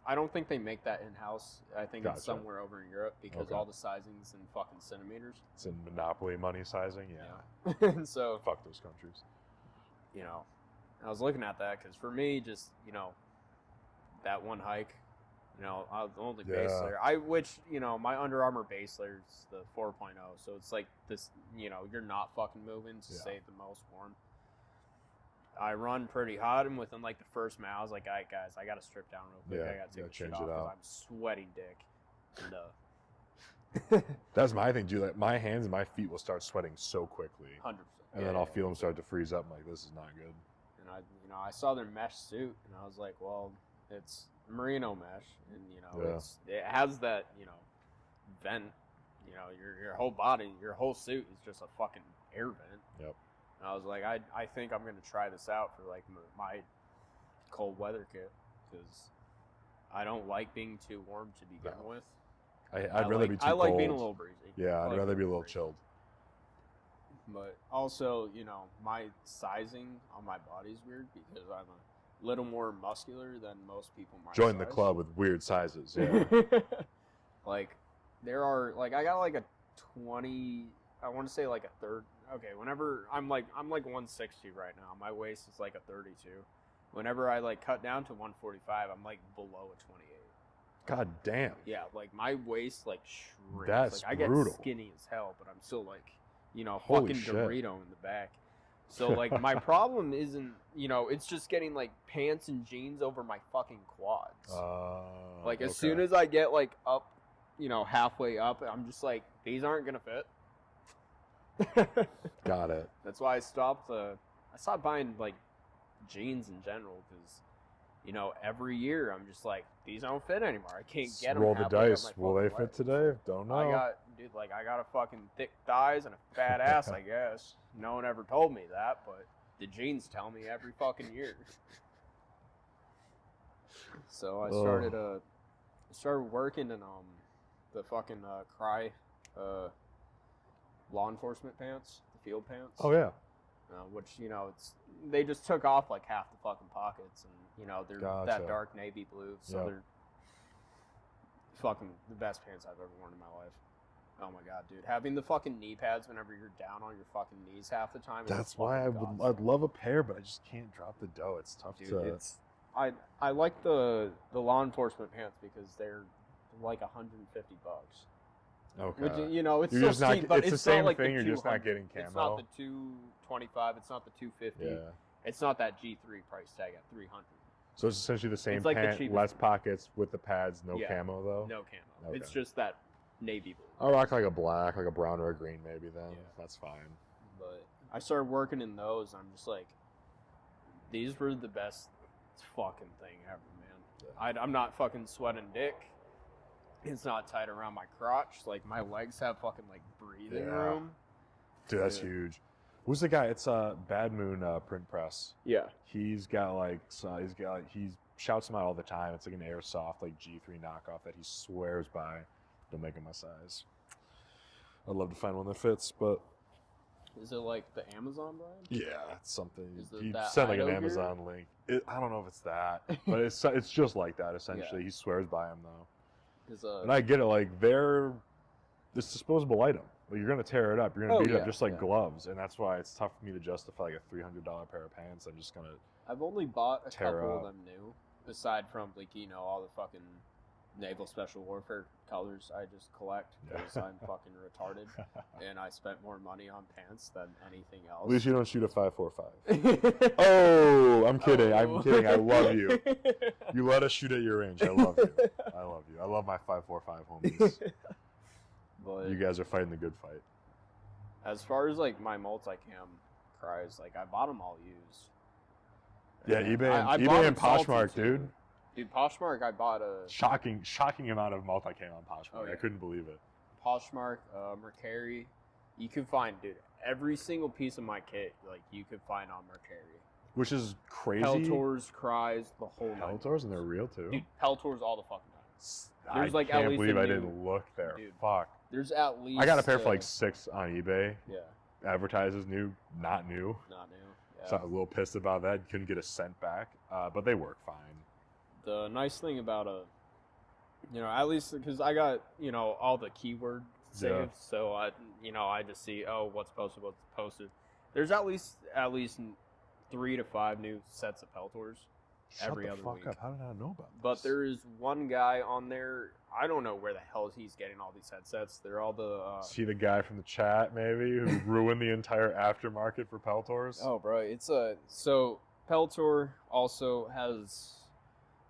I don't think they make that in house. I think Gotcha. it's somewhere over in Europe because Okay. all the sizing's in fucking centimeters. It's in Monopoly money sizing. Yeah. And so Fuck those countries. I was looking at that because for me, just that one hike, I was only base Yeah. layer. My Under Armour base layer is the 4.0, so it's like this. You're not fucking moving to Yeah. stay the most warm. I run pretty hot, and within like the first mile, I was like, "All right, guys, I gotta strip down real quick. Yeah, I gotta take gotta the shit change off it because out." I'm sweating dick." And That's my thing, dude. Like my hands and my feet will start sweating so quickly, 100%. and then I'll feel them start to freeze up. I'm like, this is not good. And I saw their mesh suit, and I was like, well, it's merino mesh, and Yeah. it has that vent. Your whole body, your whole suit is just a fucking air vent. Yep. And I was like, I think I'm gonna try this out for like my cold weather kit because I don't like being too warm to begin No. with. I'd rather be too I like cold. being a little breezy. Yeah, I I'd like rather be a being little breezy. chilled. But also, my sizing on my body's weird because I'm a little more muscular than most people my Join the size. club with weird sizes. Yeah. Like, there are, like, I got like a 20, I want to say like a third. Okay, whenever I'm like 160 right now. My waist is like a 32. Whenever I like cut down to 145, I'm like below a 28. God damn. Yeah, like my waist like shrinks. That's like I get brutal. skinny as hell, but I'm still like, Holy fucking shit. Dorito in the back. So like my problem isn't, it's just getting like pants and jeans over my fucking quads. Like as soon as I get like up, halfway up, I'm just like, these aren't gonna fit. Got it. That's why I stopped buying like jeans in general because every year I'm just like, these don't fit anymore. I can't get them. Roll the dice. Will they fit today? Don't know. I got a fucking thick thighs and a fat ass, I guess. No one ever told me that, but the jeans tell me every fucking year. So I started working in the fucking Crye law enforcement pants, the field pants. Oh yeah. Which they just took off like half the fucking pockets, and they're Gotcha. that dark navy blue, so Yep. they're fucking the best pants I've ever worn in my life. Oh my god, dude! Having the fucking knee pads whenever you're down on your fucking knees half the time. That's why I'd love a pair, but I just can't drop the dough. It's tough to. I like the law enforcement pants because they're like $150. Okay. Which, it's You're still just not. cheap, but It's the it's same not like thing. the You're just not 200. getting camo. It's not the 225. It's not the 250. Yeah. It's not that G3 price tag at 300. So it's essentially the same It's like the pant, cheapest less one. pockets with the pads, no Yeah. camo though. No camo. Okay. It's just that navy blue. I'll rock like a black, like a brown or a green maybe then. Yeah. That's fine. But I started working in those. I'm just like, these were the best fucking thing ever, man. I'm not fucking sweating dick. It's not tight around my crotch. Like, my legs have fucking, like, breathing room. Dude, that's huge. Who's the guy? It's Bad Moon Print Press. Yeah. He shouts them out all the time. It's like an airsoft, like G3 knockoff that he swears by. Don't make it my size. I'd love to find one that fits, but is it like the Amazon brand? yeah, it's something. He that sent like an Ido Amazon link. I don't know if it's that, but it's just like that essentially. Yeah. He swears by them though. 'Cause, And I get it. Like they're this disposable item. Like you're gonna tear it up. You're gonna beat it up just like gloves, and that's why it's tough for me to justify like a $300 pair of pants. I'm just gonna. I've only bought a tear couple up. of them new, aside from like all the fucking naval special warfare colors I just collect because I'm fucking retarded, and I spent more money on pants than anything else. At least you don't shoot a 5.45. Oh, I'm kidding. I'm Oh. kidding. I love you. You let us shoot at your range. I love you. I love you. I love my 5.45 homies. But You guys are fighting the good fight. as far as like my multicam cries, like I bought them all used. Yeah, And eBay I and, bought eBay and them salty, Poshmark, too. dude. Dude, Poshmark, I bought a Shocking amount of multicam on Poshmark. Oh, yeah. I couldn't believe it. Poshmark, Mercari. You could find, dude, every single piece of my kit, like you could find on Mercari. Which is crazy. Peltors, Cries, the whole nine. Peltors, and they're real too. Dude, Peltors all the fucking time. There's I like at can't least believe a I new- didn't look there. Dude. Fuck. There's at least I got a pair for like $6 on eBay. Yeah, Advertises new, not new. not new. Yeah. So I was a little pissed about that. Couldn't get a cent back, but they work fine. The nice thing about at least because I got, all the keyword saved, Yeah. so I just see, what's posted. There's at least 3 to 5 new sets of Peltors every Shut other the fuck week. up. How did I not know about But this? there is one guy on there. I don't know where the hell he's getting all these headsets. They're all the. See the guy from the chat, maybe, who ruined the entire aftermarket for Peltors? Oh, bro, it's so Peltor also has,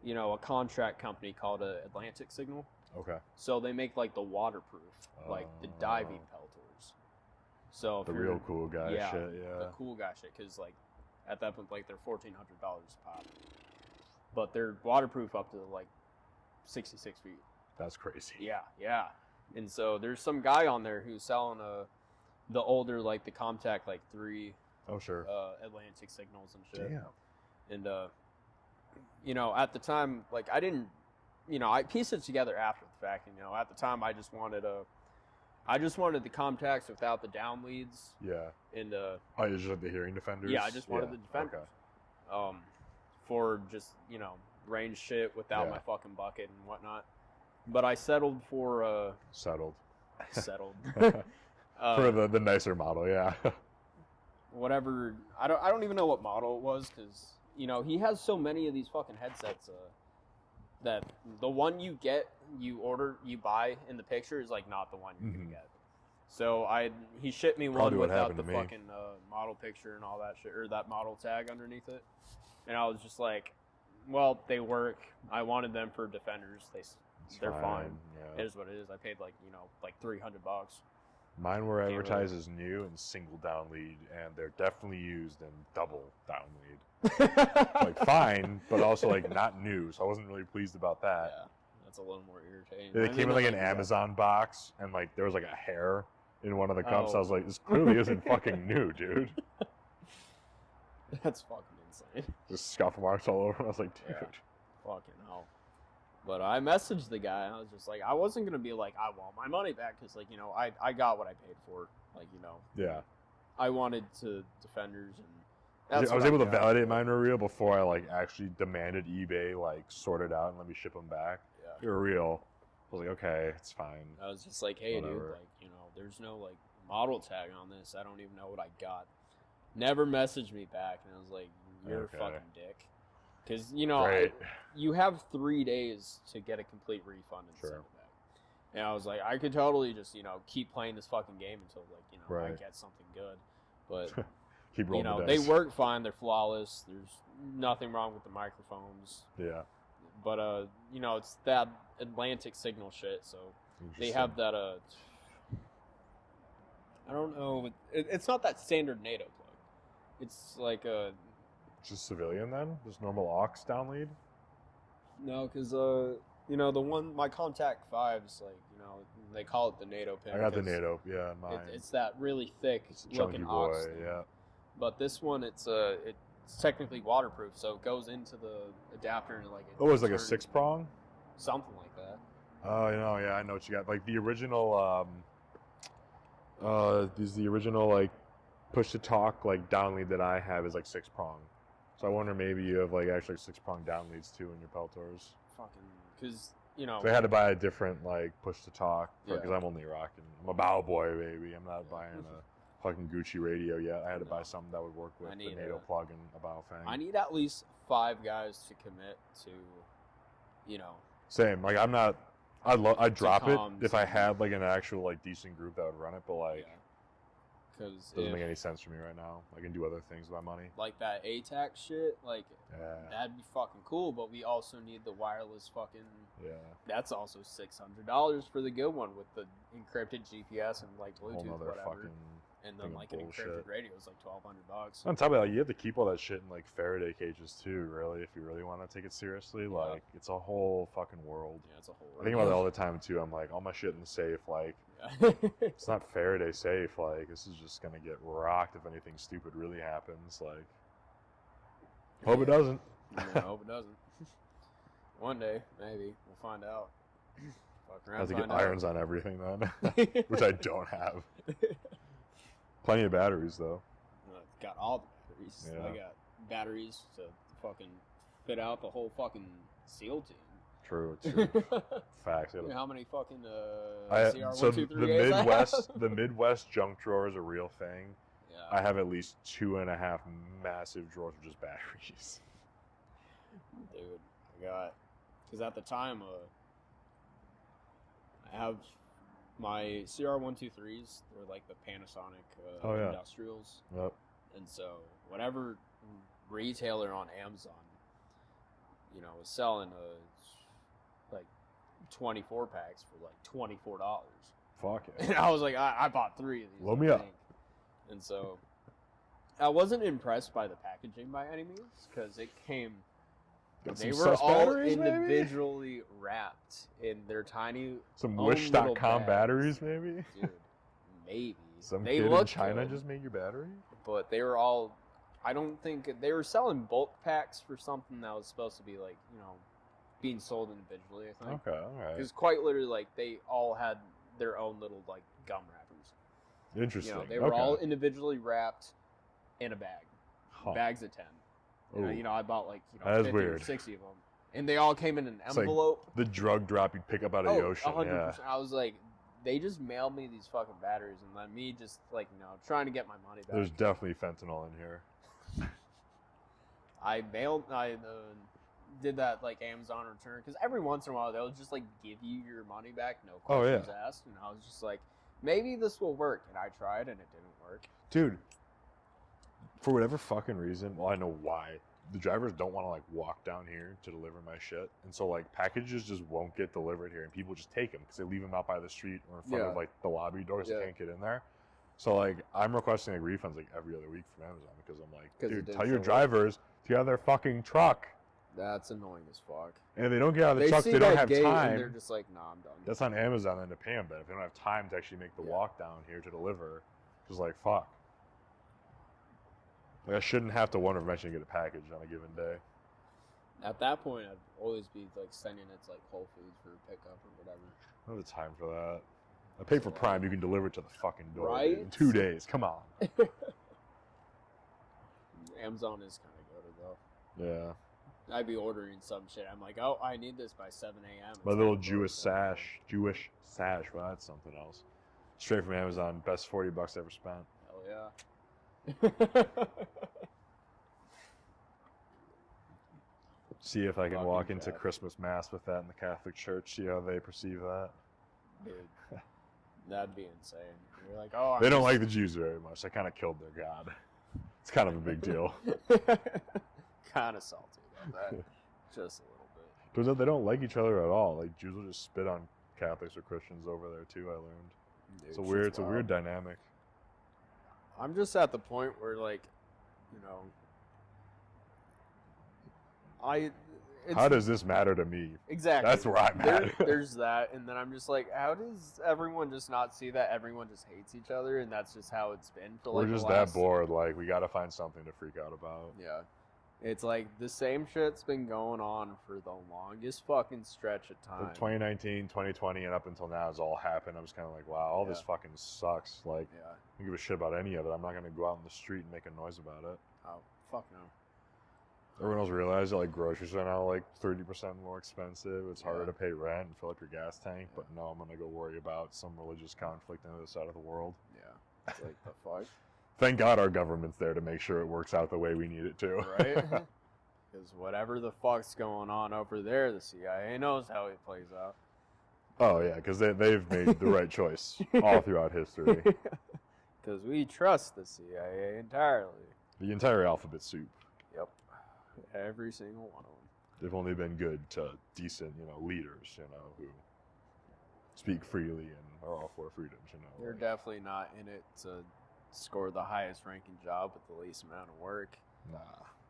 a contract company called Atlantic Signal. Okay. So they make like the waterproof, like the diving Peltors. So if The you're- real cool guy yeah, shit, the yeah. cool guy shit, because like at that point, like they're $1,400 a pop, but they're waterproof up to like 66 feet. That's crazy. Yeah. And so there's some guy on there who's selling the older, like the Comtac like 3 Oh, sure. Atlantic Signals and shit. Damn. And at the time, like I didn't, I pieced it together after the fact. And, at the time I just wanted the Comtacs without the down leads. Yeah. And Oh, you just like the hearing defenders? yeah, I just wanted the defenders. Okay. For just range shit without Yeah. my fucking bucket and whatnot. But I settled for Settled. settled. For the nicer model, yeah. Whatever. I don't even know what model it was because he has so many of these fucking headsets that the one you buy in the picture is like not the one you're gonna get. So he shipped me Probably one what without happened the to me. fucking model picture and all that shit, or that model tag underneath it, and I was just like, well, they work. I wanted them for defenders. They're fine. Yeah. It is what it is. I paid like $300. Mine were Can't advertised as new and single down lead, and they're definitely used in double down lead. Like fine, but also like not new. So I wasn't really pleased about that. Yeah, that's a little more irritating. They I came mean, in like an yeah. Amazon box, and like there was like a hair in one of the cups. Oh. I was like, this clearly isn't fucking new, dude. That's fucking insane. There's scuff marks all over. I was like, dude. Yeah. Fucking hell. But I messaged the guy, and I was just like, I wasn't going to be like, I want my money back, because, like, I got what I paid for. Like, Yeah. I wanted to defenders, and I that's was what able to got. validate mine were real before I like actually demanded eBay like sort it out and let me ship them back. Yeah. They were real. I was like, okay, it's fine. I was just like, hey, dude, Whatever. like, there's no, like, model tag on this. I don't even know what I got. Never messaged me back, and I was like, you're Okay. a fucking dick. Because, Great. you have 3 days to get a complete refund and send Sure. it back. And I was like, I could totally just, keep playing this fucking game until, like, I Right. get something good. But, Keep rolling the they dice. work fine. They're flawless. There's nothing wrong with the microphones. Yeah. But, it's that Atlantic Signal shit. So they have that, I don't know. It's not that standard NATO plug. It's like Just civilian then? Just normal aux down lead? No, because you know, the one my contact 5's like, you know, they call it the NATO pin. I got the NATO, yeah, mine. It's that really thick It's a looking chunky boy, aux thing. yeah. But this one, it's technically waterproof, so it goes into the adapter and like. Oh, it's like a turns 6-prong? Something like that. Oh, you know, yeah, I know what you got. Like the original, the original like push to talk like down lead that I have is like 6-prong. So I wonder maybe you have like actually 6-prong down leads too in your Peltors. Fucking, because you know. So I had to buy a different like push to talk because Yeah. I'm only rocking. I'm a bow boy, baby. I'm not buying a fucking Gucci radio yet. I had to buy something that would work with the NATO plug and a bow fang. I need at least 5 guys to commit to, you know. Same. Like I'm not. I'd drop it comms if I and- had like an actual like decent group that would run it, but like Because doesn't make any sense for me right now. I can do other things with my money. like that ATAC shit, like Yeah. that'd be fucking cool. But we also need the wireless fucking. Yeah. That's also $600 for the good one with the encrypted GPS and like Whole Bluetooth, nother whatever. fucking. And thing then of like an bullshit. encrypted radio is like $1,200. On top of that, you have to keep all that shit in like Faraday cages too. Really, if you really want to take it seriously, Yeah. like it's a whole fucking world. Yeah, it's a whole. I think about it all the time too. I'm like, all my shit in the safe, like Yeah. it's not Faraday safe. Like this is just gonna get rocked if anything stupid really happens. Like, hope it doesn't. I hope it doesn't. One day, maybe we'll find out. Fuck around, I have to get find out. irons on everything then, which I don't have. Plenty of batteries though. It's got all the batteries. Yeah. I got batteries to fucking fit out the whole fucking SEAL team. True. True. Facts. You know how many fucking So the CR123As I have? Midwest, the Midwest junk drawer is a real thing. Yeah. I have at least 2.5 massive drawers with just batteries. Dude, I got, because at the time, I have my CR123s. They're like the Panasonic Oh, yeah. industrials, Yep. and so whatever retailer on Amazon, you know, was selling like 24 packs for like $24. Fuck it. And I was like, I bought 3 of these. Load I me up. think. And so I wasn't impressed by the packaging by any means because it came. Got They some were sus all batteries, maybe? individually wrapped in their tiny. Some own little Wish.com bags. batteries, maybe? Dude, maybe. Some they kid in looked China good, just made your battery? but they were all. I don't think they were selling bulk packs for something that was supposed to be like, you know, being sold individually. I think. Okay, alright. Because quite literally, like they all had their own little like gum wrappers. Interesting. You know, they were all individually wrapped in a bag. Huh. Bags of 10. Ooh. You know, I bought like That is 50 weird. or 60 of them, and they all came in an It's like envelope. the drug drop you'd pick up out of the ocean. 100%. Yeah. I was like, they just mailed me these fucking batteries, and then me just like, you know, trying to get my money back. There's definitely fentanyl in here. I did that like Amazon return because every once in a while they'll just like give you your money back, no Oh, yeah. questions asked, and I was just like, maybe this will work, and I tried and it didn't work. Dude, for whatever fucking reason, well, I know why. The drivers don't want to like walk down here to deliver my shit, and so like packages just won't get delivered here, and people just take them because they leave them out by the street or in front of Yeah. like the lobby doors. Yeah. They can't get in there. So like I'm requesting like refunds like every other week from Amazon because I'm like, 'Cause it dude, didn't tell your show up. drivers to get out of their fucking truck, That's annoying as fuck. and if they don't get out of the They truck, see they don't that have gate and time. they're just like, nah, I'm done. That's on Amazon then to pay them, but if they don't have time to actually make the Yeah. walk down here to deliver, just like fuck. Like I shouldn't have to wonder if I'm actually gonna get a package on a given day. At that point, I'd always be like sending it to like Whole Foods for pickup or whatever. I don't have the time for that. I pay for Prime. You can deliver it to the fucking door dude, Right? in 2 days. Come on. Amazon is kind of good though. Yeah. I'd be ordering some shit. I'm like, oh, I need this by 7 a.m. My little Jewish sash. Well, that's something else. Straight from Amazon. Best $40 ever spent. Hell yeah. See if I can Fucking walk into Jeff. Christmas Mass with that in the Catholic Church. See how they perceive that. Dude, that'd be insane. You're like, oh, They don't like the Jews very much. They kind of killed their God. It's kind of a big deal. kind of salty about that. Just a little bit. Turns out they don't like each other at all. Like Jews will just spit on Catholics or Christians over there too. I learned. Dude, It's a weird wild. dynamic. I'm just at the point where, like, you know, How does this matter to me? Exactly. That's where I'm at. There's that, and then I'm just like, how does everyone just not see that everyone just hates each other, and that's just how it's been for like We're just the last... that bored. Like, we got to find something to freak out about. Yeah. It's like the same shit's been going on for the longest fucking stretch of time. Like 2019, 2020, and up until now has all happened. I'm just kind of like, wow, all this fucking sucks. Like, Yeah. I don't give a shit about any of it. I'm not going to go out in the street and make a noise about it. Oh, fuck no. Everyone else realized that like groceries are now like 30% more expensive. It's harder Yeah. to pay rent and fill up your gas tank. But no, I'm gonna go worry about some religious conflict on the other side of the world. Yeah. It's like, the fuck? Thank God our government's there to make sure it works out the way we need it to. Right? Because whatever the fuck's going on over there, the CIA knows how it plays out. Oh yeah, because they've made the right choice all throughout history. Because we trust the CIA entirely. The entire alphabet soup. Yep. Every single one of them. They've only been good to decent, leaders, who speak freely and are all for freedoms, They're definitely not in it to score the highest ranking job with the least amount of work. Nah.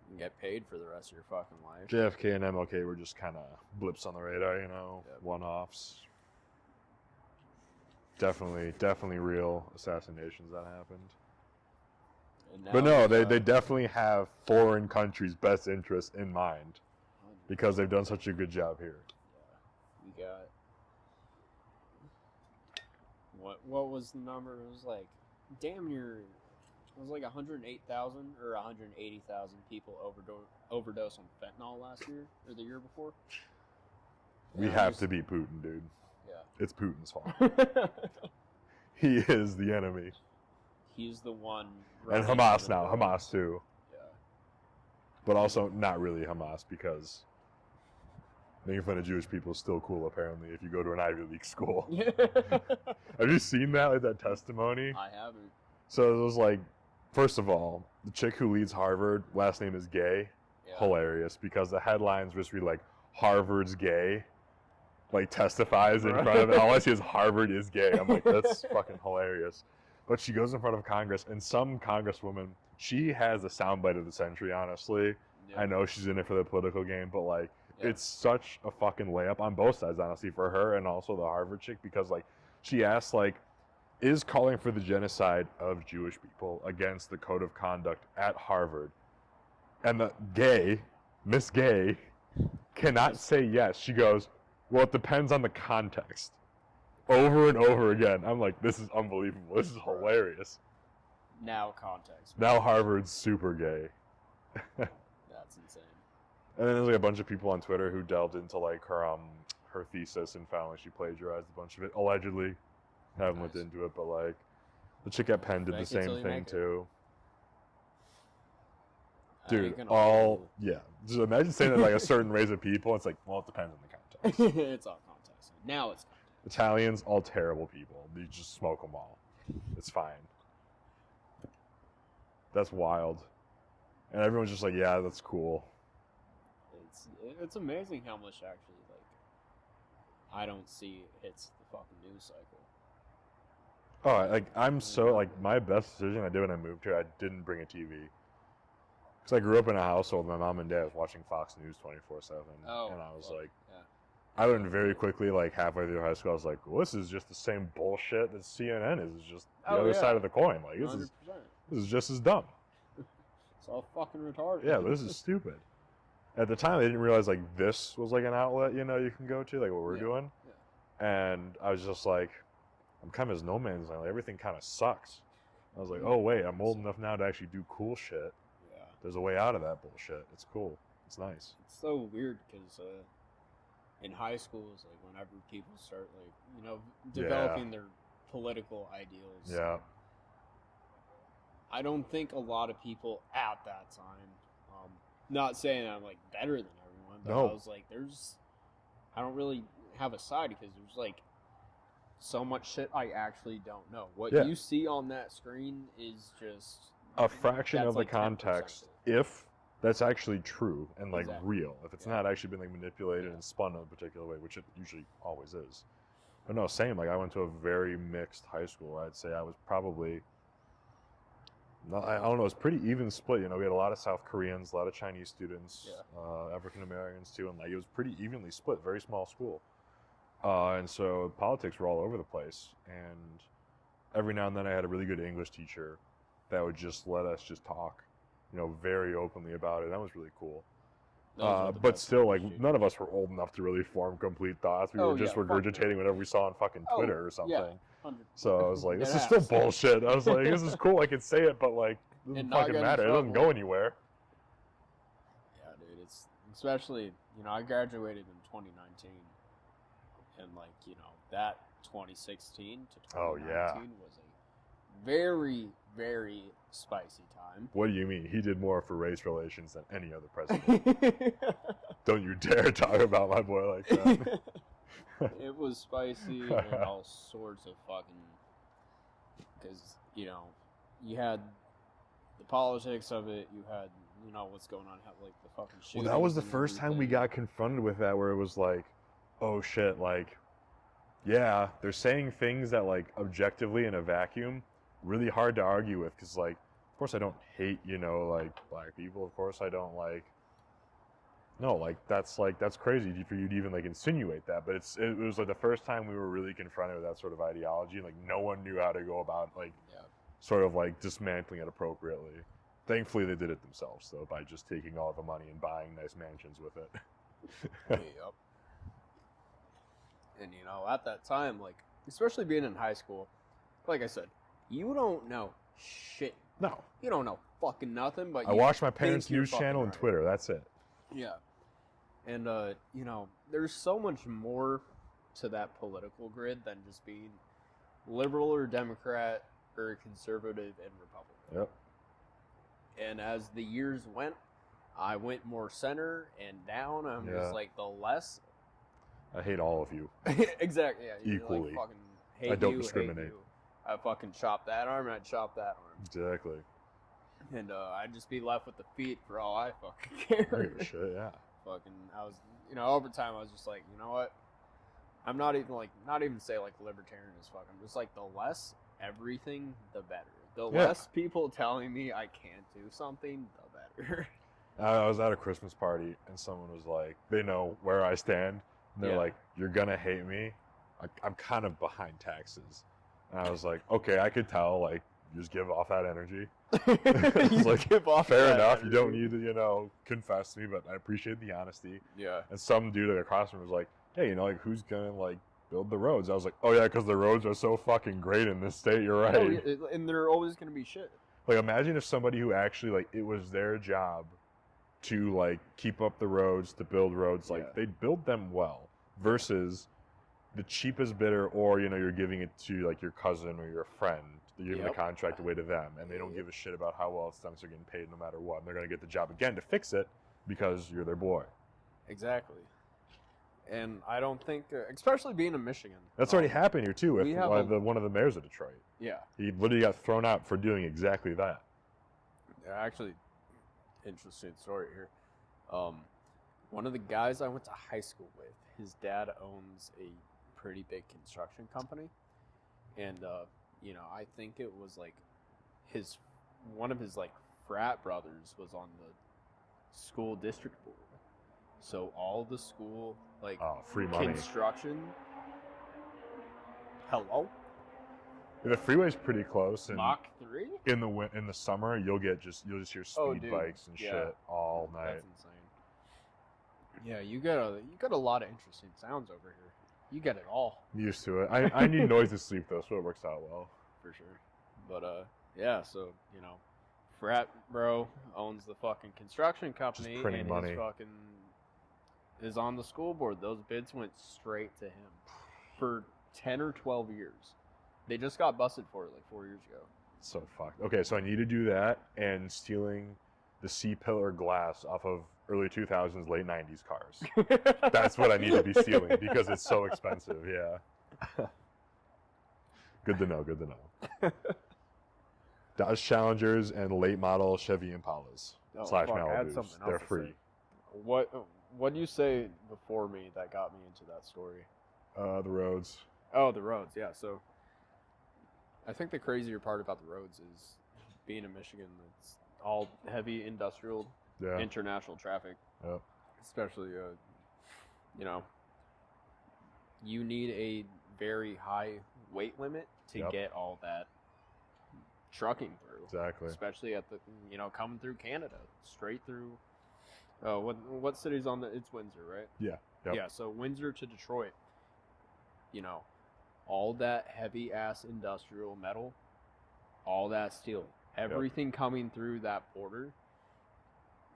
And get paid for the rest of your fucking life. JFK and MLK were just kind of blips on the radar, Yep. one-offs. Definitely real assassinations that happened. But no, they definitely have foreign countries' best interests in mind because they've done such a good job here. We got what was the number? It was like damn near. It was like 108,000 or 180,000 people overdose on fentanyl last year or the year before. We have to beat Putin, dude. Yeah. It's Putin's fault. He is the enemy. He's the one. And Hamas now. Hamas too. Yeah. But also not really Hamas because making fun of Jewish people is still cool apparently if you go to an Ivy League school. Have you seen that, like that testimony? I haven't. So it was like, first of all, the chick who leads Harvard, last name is Gay. Yeah. Hilarious because the headlines just read like Harvard's gay. Like testifies in front of it. All I see is Harvard is gay. I'm like, that's fucking hilarious. But she goes in front of Congress, and some congresswoman, she has the soundbite of the century, honestly. Yeah. I know she's in it for the political game, but like, it's such a fucking layup on both sides, honestly, for her and also the Harvard chick, because like, she asks like, is calling for the genocide of Jewish people against the code of conduct at Harvard? And the Miss Gay, cannot say yes. She goes, well, it depends on the context. Over and over again. I'm like, this is unbelievable. This is hilarious. Now context. Now Harvard's super gay. That's insane. And then there's like a bunch of people on Twitter who delved into like her thesis and found like she plagiarized a bunch of it. Allegedly. Haven't looked into it, but like the chick at Penn did the same thing too. Dude, just imagine saying that like a certain race of people. It's like, well, it depends on the context. It's all context. Now it's context. Italians, all terrible people. You just smoke them all. It's fine. That's wild. And everyone's just like, yeah, that's cool. It's amazing how much actually like I don't see hits the fucking news cycle. Oh, like I'm so like my best decision I did when I moved here, I didn't bring a TV. Because I grew up in a household, my mom and dad was watching Fox News 24/7. Oh, and I was well, like, yeah. I learned very quickly, like halfway through high school, I was like, well, this is just the same bullshit that CNN is. It's just the other side of the coin. Like, this is just as dumb. It's all fucking retarded. Yeah, this is stupid. At the time, I didn't realize, like, this was, like, an outlet, you can go to, like, what we're doing. Yeah. And I was just like, I'm kind of as no man's land. Like, everything kind of sucks. I was like, oh, wait, I'm old enough now to actually do cool shit. Yeah. There's a way out of that bullshit. It's cool. It's nice. It's so weird because in high schools, like, whenever people start, like, developing their political ideals. Yeah. I don't think a lot of people at that time, not saying I'm, like, better than everyone, but I was like, I don't really have a side because there's, like, so much shit I actually don't know. What you see on that screen is just a fraction of the like context, if that's actually true and like real. If it's not actually been like manipulated and spun in a particular way, which it usually always is. But no, same. Like I went to a very mixed high school. I'd say I was probably No, I don't know. It's pretty even split. You know, we had a lot of South Koreans, a lot of Chinese students, African Americans too, and like it was pretty evenly split. Very small school, and so politics were all over the place. And every now and then, I had a really good English teacher that would just let us just talk, you know, very openly about it. That was really cool. But still, like, none of us were old enough to really form complete thoughts. We were just regurgitating whatever we saw on fucking Twitter or something. Yeah, so I was like, this is still bullshit. I was like, this is cool. I can say it, but, like, it doesn't fucking matter. It doesn't go anywhere. Yeah, dude. It's especially, you know, I graduated in 2019. And, like, you know, that 2016 to 2019 was a very, very spicy time. What do you mean? He did more for race relations than any other president. Don't you dare talk about my boy like that. It was spicy and all sorts of fucking... Because, you know, you had the politics of it, you had, you know, what's going on, like the fucking shit. Well, that was the first time we got confronted with that, where it was like, oh shit, like, yeah, they're saying things that, like, objectively in a vacuum, really hard to argue with, because, like, of course I don't hate, you know, like, black people, of course I don't, like, no, like, that's crazy for you to even, like, insinuate that, but it was, like, the first time we were really confronted with that sort of ideology, and, like, no one knew how to go about, like, sort of, like, dismantling it appropriately. Thankfully, they did it themselves, though, by just taking all the money and buying nice mansions with it. Yep. And, you know, at that time, like, especially being in high school, like I said, you don't know shit. No. You don't know fucking nothing, but I watch my parents' news channel and Twitter, that's it. Yeah. And, you know, there's so much more to that political grid than just being liberal or Democrat or conservative and Republican. Yep. And as the years went, I went more center and down. I'm just like, the less... I hate all of you. Exactly, yeah. Equally. Like, fucking hate I don't you, discriminate. hate you. I fucking chop that arm, and I'd chop that arm. Exactly. And I'd just be left with the feet for all I fucking care. I don't give a shit, yeah. Fucking, I was, you know, over time I was just like, you know what? I'm not even say like libertarian as fuck. I'm just like, the less everything, the better. The less people telling me I can't do something, the better. I was at a Christmas party and someone was like, they know where I stand. And they're like, you're gonna hate me. I'm kind of behind taxes. And I was like, okay, I could tell. Like, you just give off that energy. It's like, give off fair enough. energy. You don't need to, you know, confess to me, but I appreciate the honesty. Yeah. And some dude across from me was like, hey, you know, like, who's gonna, like, build the roads? I was like, oh yeah, because the roads are so fucking great in this state. You're right. Oh, yeah, and they're always gonna be shit. Like, imagine if somebody who actually, like, it was their job to, like, keep up the roads, to build roads, like, they'd build them well, versus the cheapest bidder, or, you know, you're giving it to, like, your cousin or your friend. You're giving the contract away to them, and they don't give a shit about how well it's done, so they're getting paid no matter what. And they're going to get the job again to fix it because you're their boy. Exactly. And I don't think, especially being in Michigan. That's already happened here, too, with one of the mayors of Detroit. Yeah. He literally got thrown out for doing exactly that. Yeah, actually, interesting story here. One of the guys I went to high school with, his dad owns a pretty big construction company. And, you know, I think it was like one of his like frat brothers was on the school district board. So all the school, like, free money. Construction. Hello? The freeway's pretty close. And Mach 3? In the summer, you'll just hear speed bikes and shit all night. That's insane. Yeah, you got a lot of interesting sounds over here. You get it all. I'm used to it. I need noise to sleep though, so it works out well. For sure. But yeah, so, you know, frat bro owns the fucking construction company, just printing money. His fucking is on the school board. Those bids went straight to him for 10 or 12 years. They just got busted for it like 4 years ago. So fucked. Okay, so I need to do that and stealing the C-pillar glass off of early 2000s, late 90s cars. That's what I need to be stealing because it's so expensive, yeah. Good to know, good to know. Dodge Challengers and late model Chevy Impalas / Malibus. They're free. What do you say before me that got me into that story? The roads. Oh, the roads, yeah. So I think the crazier part about the roads is being in Michigan, it's all heavy industrial, international traffic. Yep. Especially, you know, you need a very high weight limit to get all that trucking through. Exactly. Especially at the, coming through Canada, straight through. What city's on the? It's Windsor, right? Yeah. Yep. Yeah. So Windsor to Detroit. All that heavy ass industrial metal, all that steel, everything coming through that border.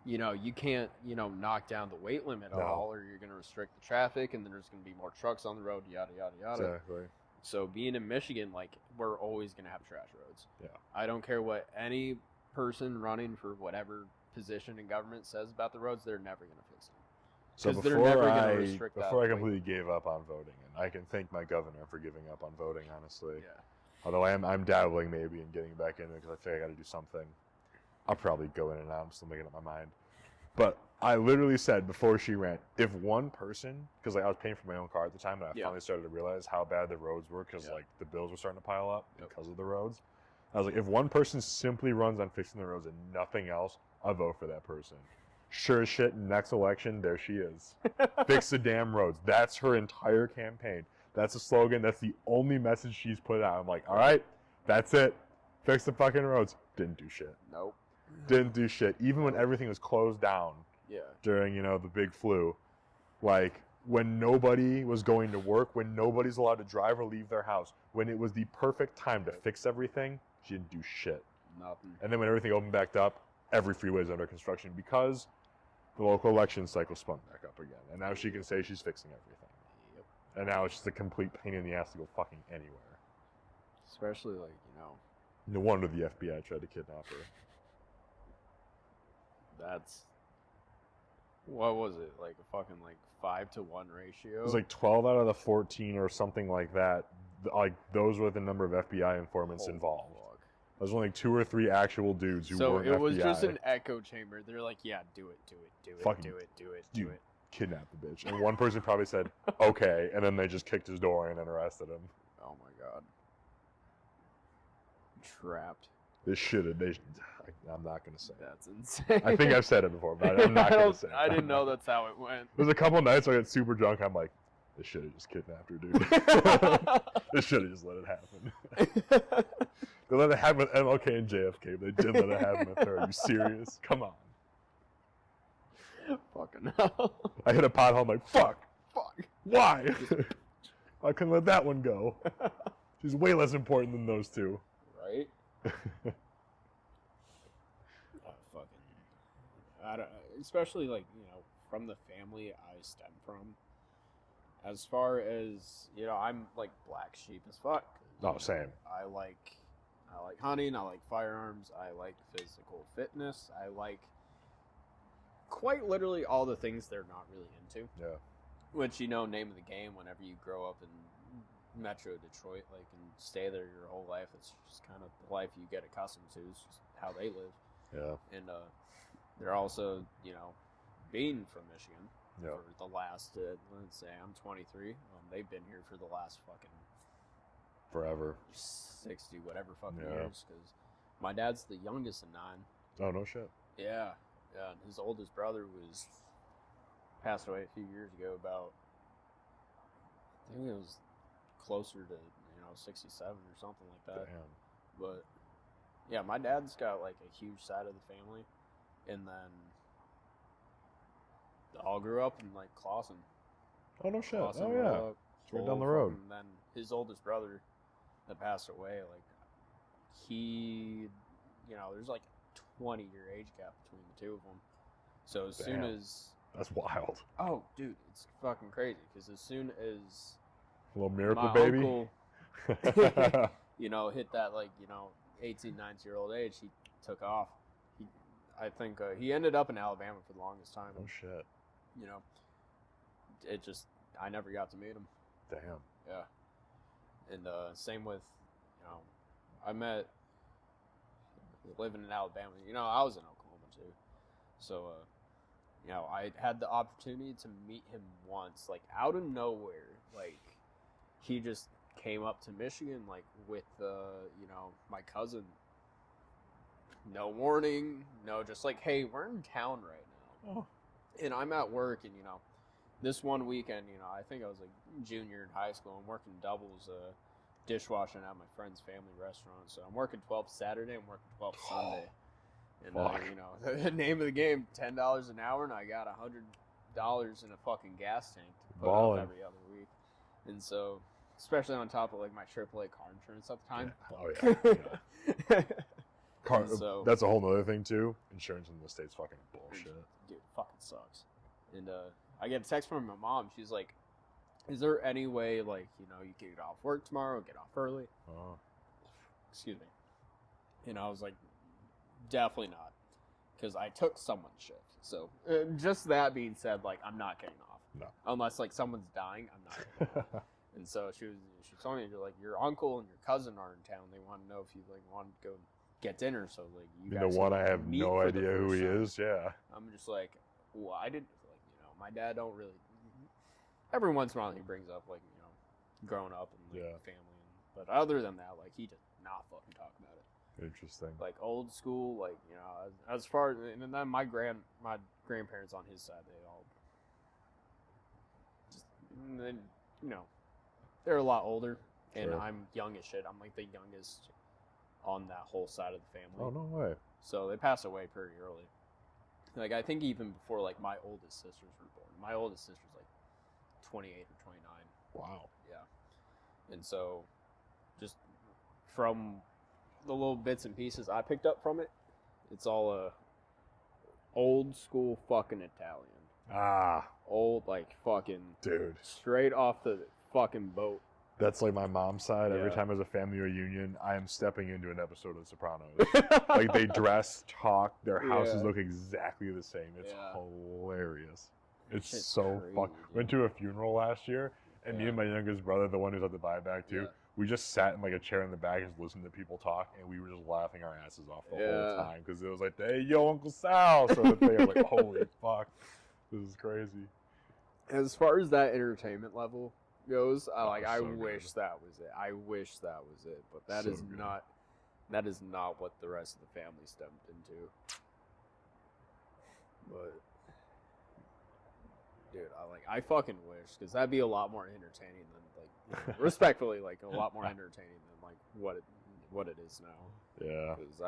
You can't, knock down the weight limit at all, or you're going to restrict the traffic, and then there's going to be more trucks on the road, yada, yada, yada. Exactly. So being in Michigan, we're always going to have trash roads. Yeah. I don't care what any person running for whatever position in government says about the roads, they're never going to fix them. So they're never gonna restrict before I that, completely gave up on voting, and I can thank my governor for giving up on voting, honestly. Yeah. Although I'm dabbling maybe in getting back in it because I think I got to do something. I'll probably go in and out. I'm still making up my mind. But I literally said before she ran, if one person, because I was paying for my own car at the time, and I finally started to realize how bad the roads were because the bills were starting to pile up because of the roads. I was like, if one person simply runs on fixing the roads and nothing else, I'll vote for that person. Sure as shit, next election, there she is. Fix the damn roads. That's her entire campaign. That's a slogan. That's the only message she's put out. I'm like, all right, that's it. Fix the fucking roads. Didn't do shit. Nope. Didn't do shit. Even when everything was closed down during, the big flu. Like, when nobody was going to work, when nobody's allowed to drive or leave their house, when it was the perfect time to fix everything, she didn't do shit. Nothing. And then when everything opened back up, every freeway is under construction because the local election cycle spun back up again. And now she can say she's fixing everything. Yep. And now it's just a complete pain in the ass to go fucking anywhere. Especially, No wonder the FBI tried to kidnap her. That's... What was it? A fucking, 5-to-1 ratio? It was 12 out of the 14 or something like that. Those were the number of FBI informants involved. Fuck. There's only 2 or 3 actual dudes who weren't FBI. So it was just an echo chamber. They're like, yeah, do it. Fucking do it. Kidnap the bitch. And one person probably said, okay, and then they just kicked his door and then arrested him. Oh my god. Trapped. This should have. I'm not going to say it. That's insane. I think I've said it before, but I'm not going to say it. I didn't know that's how it went. There's a couple nights where I get super drunk. I'm like, this should have just kidnapped her, dude. This should have just let it happen. They let it happen with MLK and JFK, but they did let it happen with her. Are you serious? Come on. Fucking hell. I hit a pothole. I'm like, fuck. Why? I couldn't let that one go. She's way less important than those two. Right? I don't, especially from the family I stem from. As far as I'm black sheep as fuck. Oh, same. I like hunting. I like firearms. I like physical fitness. I like quite literally all the things they're not really into. Yeah. Which name of the game. Whenever you grow up in Metro Detroit, and stay there your whole life, it's just kind of the life you get accustomed to. It's just how they live. Yeah. And they're also, being from Michigan for the last, let's say I'm 23. They've been here for the last fucking forever. 60, whatever fucking years. Because my dad's the youngest of 9. Oh, no shit. Yeah. And his oldest brother passed away a few years ago. About, I think it was closer to 67 or something like that. Damn. But yeah, my dad's got a huge side of the family, and then they all grew up in Clawson. Oh no shit! Clawson, oh yeah, it's right down the road. And then his oldest brother that passed away, he, there's a 20-year age gap between the two of them. So as soon as that's wild. Oh, dude, it's fucking crazy. Because as soon as a little miracle my baby, uncle, hit that 18, 19-year-old age, he took off. I think he ended up in Alabama for the longest time. Oh shit. It just, I never got to meet him. Damn. Yeah. And same with, I met, living in Alabama, I was in Oklahoma too. So, I had the opportunity to meet him once, out of nowhere. He just came up to Michigan, with, my cousin. no warning, no, just like, hey, we're in town right now. Oh. And I'm at work, and, this one weekend, I think I was like junior in high school. I'm working doubles dishwashing at my friend's family restaurant. So I'm working 12 Saturday, I'm working 12 Sunday. And, the name of the game, $10 an hour, and I got $100 in a fucking gas tank to put up every other week. And so, especially on top of like my AAA car insurance at the time. Yeah. Oh, yeah. So, that's a whole nother thing, too. Insurance in the States fucking bullshit. Dude, fucking sucks. And I get a text from my mom. She's like, is there any way, like, you can get off work tomorrow, get off early? Oh. Excuse me. And I was like, definitely not. Because I took someone's shift. So, just that being said, like, I'm not getting off. No. Unless, like, someone's dying, I'm not getting off. And so she told me, like, your uncle and your cousin are in town. They want to know if you, like, want to go get dinner. So, like, you guys the one I have no idea who he is, yeah. I'm just like, well, I didn't, like, my dad don't really, every once in a while he brings up, like, growing up and, like, family. But other than that, like, he does not fucking talk about it. Interesting. Like, old school, like, as far as, and then my grandparents on his side, they all just, they're a lot older, and Sure. I'm young as shit. I'm, like, the youngest on that whole side of the family. Oh, no way. So they passed away pretty early. Like, I think even before, like, my oldest sisters were born. My oldest sister's, like, 28 or 29. Wow. Yeah. And so, just from the little bits and pieces I picked up from it, it's all old school fucking Italian. Ah. Old, like, fucking... Dude. Straight off the fucking boat. That's like my mom's side. Yeah. Every time there's a family reunion, I am stepping into an episode of The Sopranos. Like, they dress, talk, their houses look exactly the same. It's hilarious. It's so fun. Went to a funeral last year, and me and my youngest brother, the one who's at the buyback too, we just sat in like a chair in the back and just listened to people talk, and we were just laughing our asses off the whole time because it was like, hey, yo, Uncle Sal. So the thing, I was like, holy fuck, this is crazy. As far as that entertainment level goes, I so wish good. that was it. I wish that was it, but that So is good. not. That is not what the rest of the family stepped into. But, dude, I fucking wish, because that'd be a lot more entertaining than, like, respectfully, like, a lot more entertaining than, like, what it is now. Yeah. Because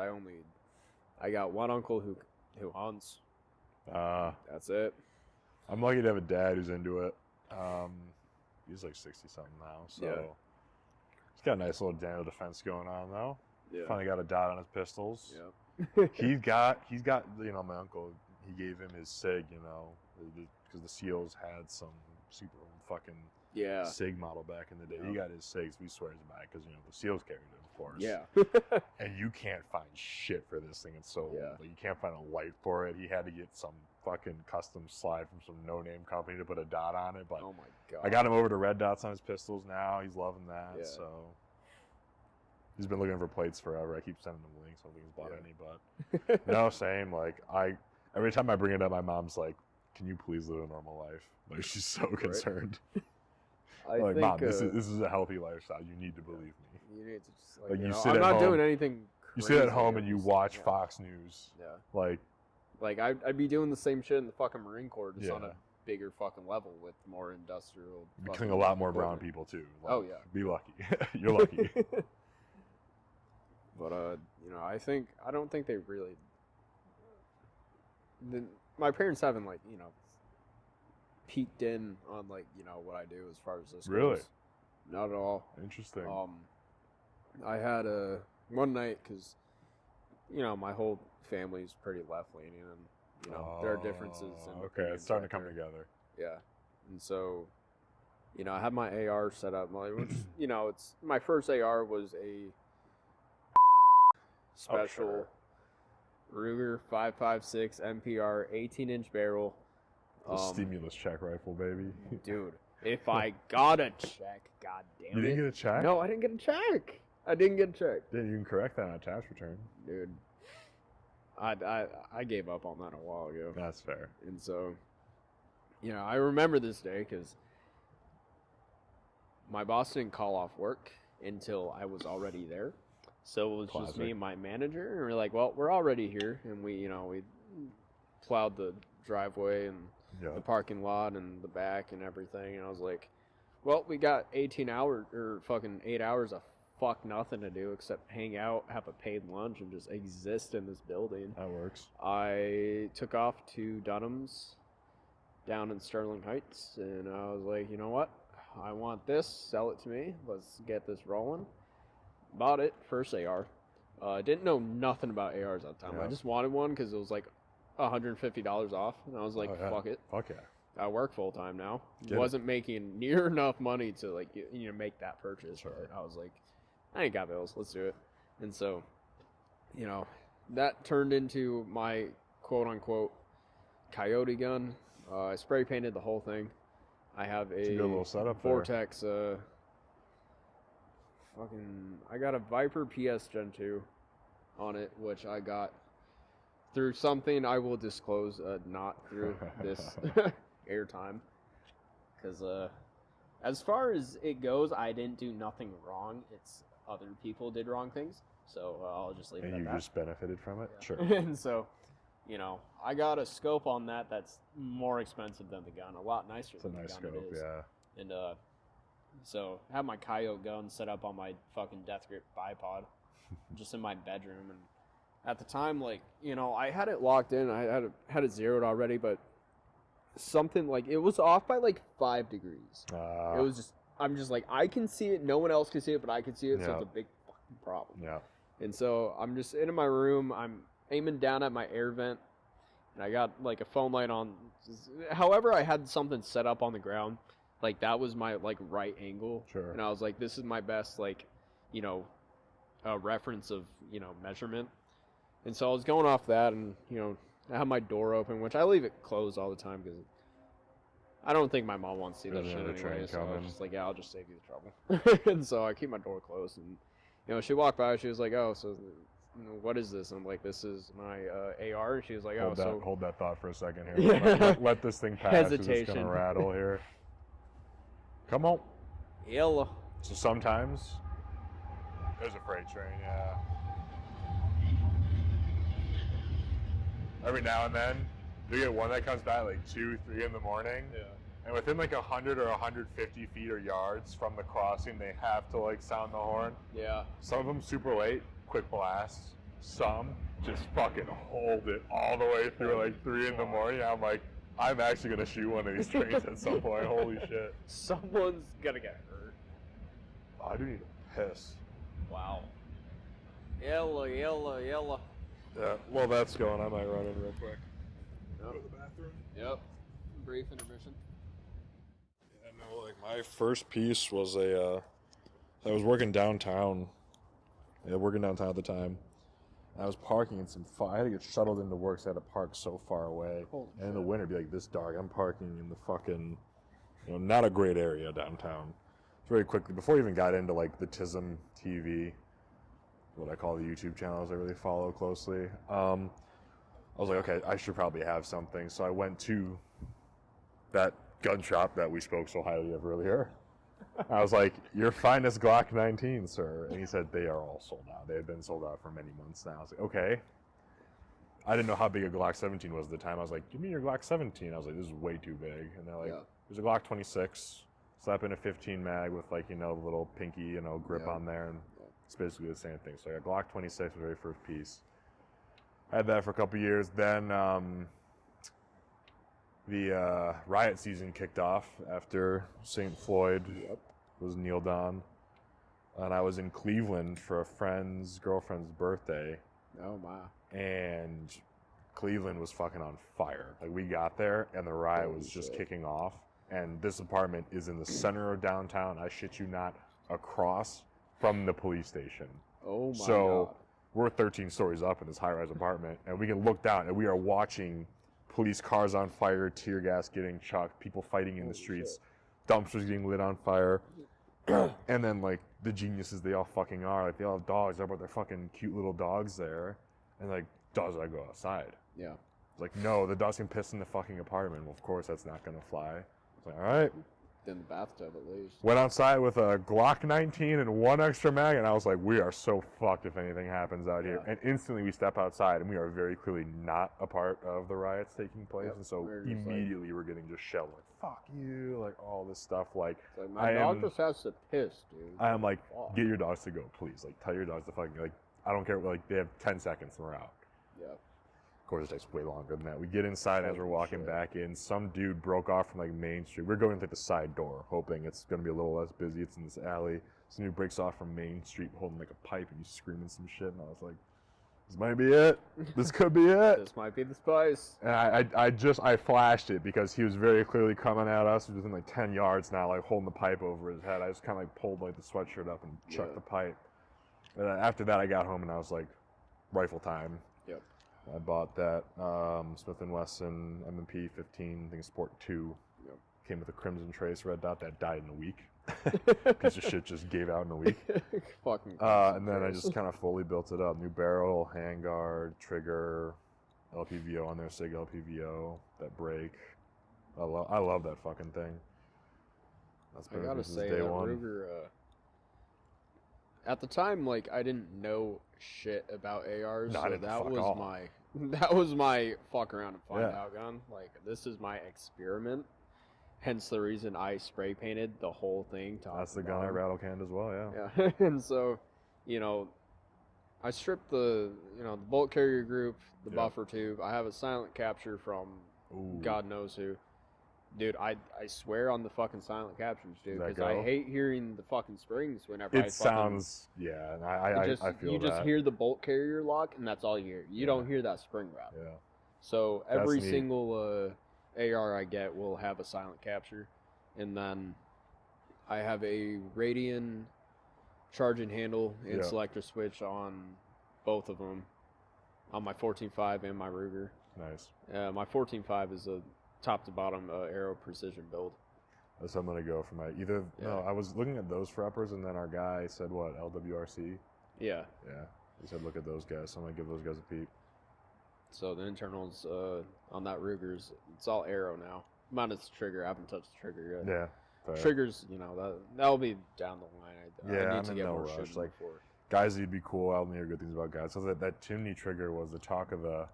I got one uncle who hunts. That's it. I'm lucky to have a dad who's into it. He's like 60-something now, so he's got a nice little Daniel defense going on, though. Yeah. Finally got a dot on his pistols. Yeah. he's got, my uncle, he gave him his SIG, because the SEALs had some super old fucking SIG model back in the day. Yeah. He got his SIGs, we swears back, because, the SEALs carried it, of course. Yeah. And you can't find shit for this thing. It's so old. Yeah. Like, you can't find a light for it. He had to get some fucking custom slide from some no-name company to put a dot on it. But Oh my god. I got him over to red dots on his pistols now. He's loving that. Yeah. So he's been looking for plates forever. I keep sending him links. I don't think he's bought any. But no, same. Like, every time I bring it up, my mom's like, "Can you please live a normal life?" Like, she's so concerned. I Like, think, Mom, this is a healthy lifestyle. You need to believe me. You need to just, Like, you sit I'm at not home- doing anything. You sit at crazy, home I'm and you just- watch Fox News. Yeah. Like, I'd be doing the same shit in the fucking Marine Corps, just on Yeah. a bigger fucking level with more industrial. becoming a fucking lot more brown equipment. people too. Like, Oh, yeah. Be lucky. You're lucky. But I don't think they really. My parents haven't, like, peeked in on, like, what I do as far as this Really? goes. Not at all. Interesting. I had one night, because my whole family's pretty left leaning, and there are differences. In Okay, it's starting to come there. together. Yeah, and so I had my AR set up, which it's my first AR was a special Ruger 5.56 MPR 18-inch barrel. The stimulus check rifle, baby. Dude, if I got a check, god damn You it. didn't get a check? No, I didn't get a check. I didn't get a check. Then you can correct that on a tax return. Dude, I gave up on that a while ago. That's fair. And so, I remember this day because my boss didn't call off work until I was already there. So it was Classic. just me and my manager, and we're like, well, we're already here, and we plowed the driveway and the parking lot and the back and everything, and I was like, well, we got 18 hours or fucking 8 hours of fuck nothing to do except hang out, have a paid lunch, and just exist in this building. That works. I took off to Dunham's down in Sterling Heights, and I was like, you know what? I want this. Sell it to me. Let's get this rolling. Bought it. First AR. Didn't know nothing about ARs at the time. Yeah. I just wanted one because it was like $150 off, and I was like, fuck it. Fuck yeah. I work full time now. Get Wasn't making near enough money to like make that purchase. Sure. But I was like, I ain't got bills. Let's do it. And so, that turned into my quote unquote coyote gun. I spray painted the whole thing. I have It's a good little setup there. Vortex. I got a Viper PS Gen 2 on it, which I got through something I will disclose, not through this airtime. Because as far as it goes, I didn't do nothing wrong. It's other people did wrong things. So I'll just leave it at that. And you just benefited from it? Yeah. Sure. And so, I got a scope on that that's more expensive than the gun, a lot nicer It's a than nice the gun scope, it is. yeah. And so I have my coyote gun set up on my fucking Death Grip bipod, just in my bedroom. And at the time, I had it locked in. I had it zeroed already, but something it was off by 5 degrees. It was just, I'm just I can see it. No one else can see it, but I can see it. So it's a big fucking problem. Yeah. And so I'm just in my room. I'm aiming down at my air vent, and I got a phone light on. However, I had something set up on the ground. That was my right angle. Sure. And I was like, this is my best reference of measurement. And so I was going off that, and I have my door open, which I leave it closed all the time because I don't think my mom wants to see that There's shit another train anyway. So I was coming. just like, yeah, I'll just save you the trouble. And so I keep my door closed, and she walked by. She was like, oh, so what is this? And I'm like, this is my AR. And she was like, Hold that thought for a second here. Yeah. Let this thing pass. 'Cause It's Hesitation. gonna rattle here. Come on. yellow. So sometimes there's a freight train. Yeah. Every now and then, you get one that comes by at 2, 3 in the morning. Yeah. And within 100 or 150 feet or yards from the crossing, they have to sound the horn. Yeah. Some of them super late, quick blasts. Some just fucking hold it all the way through 3 in the morning. I'm like, I'm actually gonna shoot one of these trains at some point. Holy shit! Someone's gonna get hurt. Oh, I do need to piss. Wow. Yellow. Yeah. Well, that's going. I might run in real quick. Yep. Go to the bathroom. Yep. Brief intermission. Yeah, no, my first piece was I was working downtown. Working downtown at the time. I was parking in I had to get shuttled into work, so I had to park so far away. Holy and in the winter, it'd be this dark. I'm parking in the fucking, not a great area downtown. Very quickly, before I even got into the TISM TV, what I call the YouTube channels I really follow closely, I was like, okay, I should probably have something. So I went to that gun shop that we spoke so highly of earlier. I was like, your finest Glock 19, sir. And he said, they are all sold out. They had been sold out for many months now. I was like, okay. I didn't know how big a Glock 17 was at the time. I was like, give me your Glock 17. I was like, this is way too big. And they're like, there's a Glock 26. Slap in a 15 mag with the little pinky, grip on there. And it's basically the same thing. So I got Glock 26, my very first piece. I had that for a couple years. Then the riot season kicked off after St. Floyd was kneeled on. And I was in Cleveland for a friend's girlfriend's birthday. Oh, my. And Cleveland was fucking on fire. We got there, and the riot was just kicking off. And this apartment is in the center of downtown. I shit you not, across from the police station. Oh, my So God. we're 13 stories up in this high-rise apartment, and we can look down, and we are watching police cars on fire, tear gas getting chucked, people fighting in the streets, dumpsters getting lit on fire. And then, the geniuses they all fucking are, they all have dogs. They're about their fucking cute little dogs there. And, dogs gotta go outside. Yeah. It's no, the dogs can piss in the fucking apartment. Well, of course, that's not gonna fly. It's all right. In the bathtub, at least. Went outside with a Glock 19 and 1 extra mag, and I was like, we are so fucked if anything happens out here. And instantly we step outside, and we are very clearly not a part of the riots taking place. And so immediately we're getting just shelled. Like, fuck you, like all this stuff. Like, my dog just has to piss, dude. I am like, get your dogs to go, please. Like, tell your dogs to fucking, like, I don't care. Like, they have 10 seconds and we're out. Yeah. Of course, it takes way longer than that. We get inside as we're walking back in. Some dude broke off from like Main Street. We're going through the side door, hoping it's going to be a little less busy. It's in this alley. Some dude breaks off from Main Street holding like a pipe and he's screaming some shit. And I was like, this might be it. This could be it. This might be the spice. And I flashed it because he was very clearly coming at us. He was within like 10 yards now, like holding the pipe over his head. I just kind of like pulled like the sweatshirt up and chucked the pipe. And then after that, I got home and I was like, rifle time. Yep. I bought that Smith & Wesson M&P 15, I think Sport 2. Yep. Came with a Crimson Trace red dot that died in a week. Piece of shit just gave out in a week. Fucking. And then I just kind of fully built it up. New barrel, handguard, trigger, LPVO on there, SIG LPVO, that brake. I love that fucking thing. That's been I gotta since say, day that one. Ruger, at the time, like, I didn't know shit about ARs, No, I so didn't that fuck was all. that was my fuck around and find Yeah. out gun. Like, this is my experiment. Hence the reason I spray painted the whole thing. That's the gun I rattle canned as well, yeah. Yeah, and so, you know, I stripped the bolt carrier group, the buffer tube. I have a silent capture from God knows who. Dude, I swear on the fucking silent captures, dude, because I hate hearing the fucking springs whenever it sounds, yeah, and I feel you that. just hear the bolt carrier lock, and that's all you hear. You don't hear that spring rattle. Yeah. So every neat. single AR I get will have a silent capture, and then I have a Radian charging handle and selector switch on both of them, on my 14.5 and my Ruger. Nice. My 14.5 is a top to bottom Aero precision build. That's how I'm gonna go for my No, I was looking at those for uppers, and then our guy said what, LWRC? Yeah. Yeah. He said look at those guys. So I'm gonna give those guys a peep. So the internals on that Ruger's, it's all Aero now. Minus the trigger. I haven't touched the trigger yet. Yeah. Fair. Triggers, that'll be down the line. I need to I'm get in no more rush. shit Like, before. guys, you'd be cool. I don't hear good things about guys. So that chimney trigger was the talk of the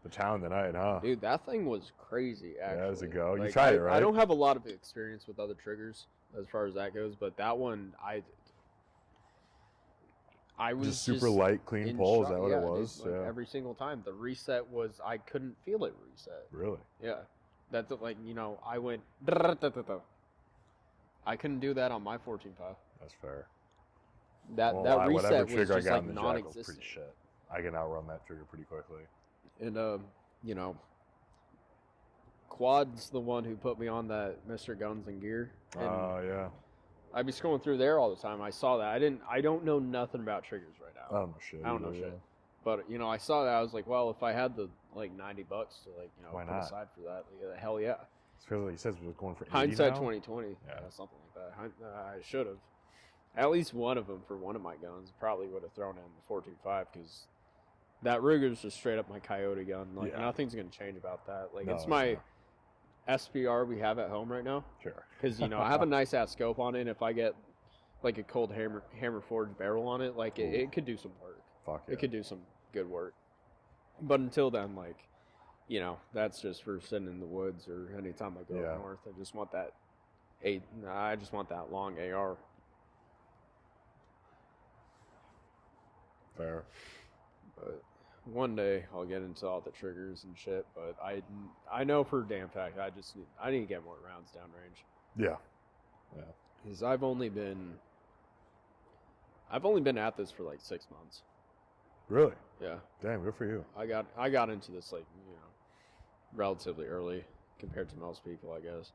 town tonight, huh? Dude, that thing was crazy, actually. Yeah, how's it go? You Like, tried it, right? I don't have a lot of experience with other triggers as far as that goes, but that one, I was just super light, clean pull. Is that what it was? Dude, like, every single time. The reset was, I couldn't feel it reset. Really? Yeah. That's like, I went, I couldn't do that on my 14.5. That's fair. That whatever reset was trigger just I got like in the Jackal's non-existent. pretty shit. I can outrun that trigger pretty quickly. And, Quad's the one who put me on that Mr. Guns and Gear. Oh, yeah. I'd be scrolling through there all the time. I saw that. I don't know nothing about triggers right now. I don't know shit. I don't know either, shit. But, I saw that. I was like, well, if I had the, $90 to, Why put not? aside for that, hell yeah. He says we're going for 80 Hindsight now? 2020. Yeah. Something like that. I should have. At least one of them for one of my guns. Probably would have thrown in the 14.5 because that Ruger's just straight up my Coyote gun. Like, nothing's going to change about that. Like, it's my SPR we have at home right now. Sure. Because, I have a nice ass scope on it. And if I get, like, a cold hammer forged barrel on it, like, it could do some work. Fuck yeah. It could do some good work. But until then, like, that's just for sitting in the woods or anytime I go up north. I just want that long AR. Fair. But one day I'll get into all the triggers and shit. But I know for a damn fact I need to get more rounds downrange. Yeah. Yeah. Because I've only been at this for like 6 months. Really? Yeah. Damn, good for you. I got into this like relatively early compared to most people, I guess.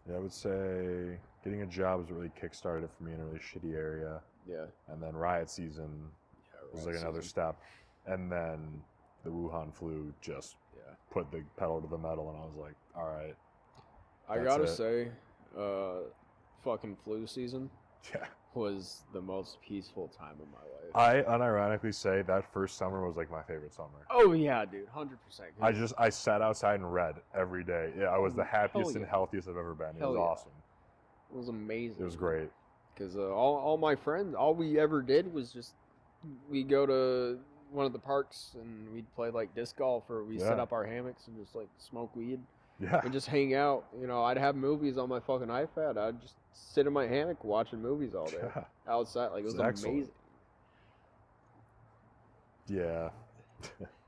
Yeah, I would say getting a job was what really kickstarted it for me in a really shitty area. Yeah. And then riot season was like another step. And then the Wuhan flu just put the pedal to the metal, and I was like, all right. I gotta say, fucking flu season was the most peaceful time of my life. I unironically say that first summer was like my favorite summer. Oh yeah, dude, 100%. I sat outside and read every day. Yeah, I was the happiest and healthiest I've ever been. It was awesome. It was amazing. It was great. Because all my friends, all we ever did was just we go to one of the parks and we'd play like disc golf, or we set up our hammocks and just like smoke weed. Yeah. And just hang out. You know, I'd have movies on my fucking iPad. I'd just sit in my hammock watching movies all day outside. Like, it was amazing. Yeah.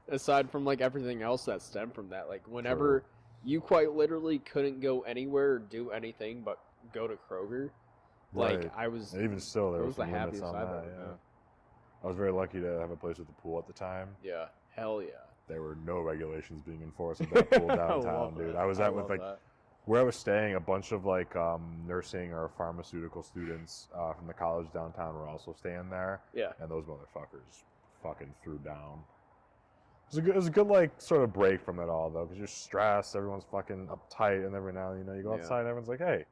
Aside from like everything else that stemmed from that, like whenever you quite literally couldn't go anywhere or do anything but go to Kroger, like I was. And even still, there was the some limits happiest on I've that. ever been. I was very lucky to have a place with a pool at the time. Yeah, hell yeah. There were no regulations being enforced at that pool downtown, dude. I was at with like where I was staying, a bunch of like nursing or pharmaceutical students from the college downtown were also staying there. Yeah. And those motherfuckers fucking threw down. It was a good like sort of break from it all though, because you're stressed, everyone's fucking uptight, and every now and then you go outside, and everyone's like, hey,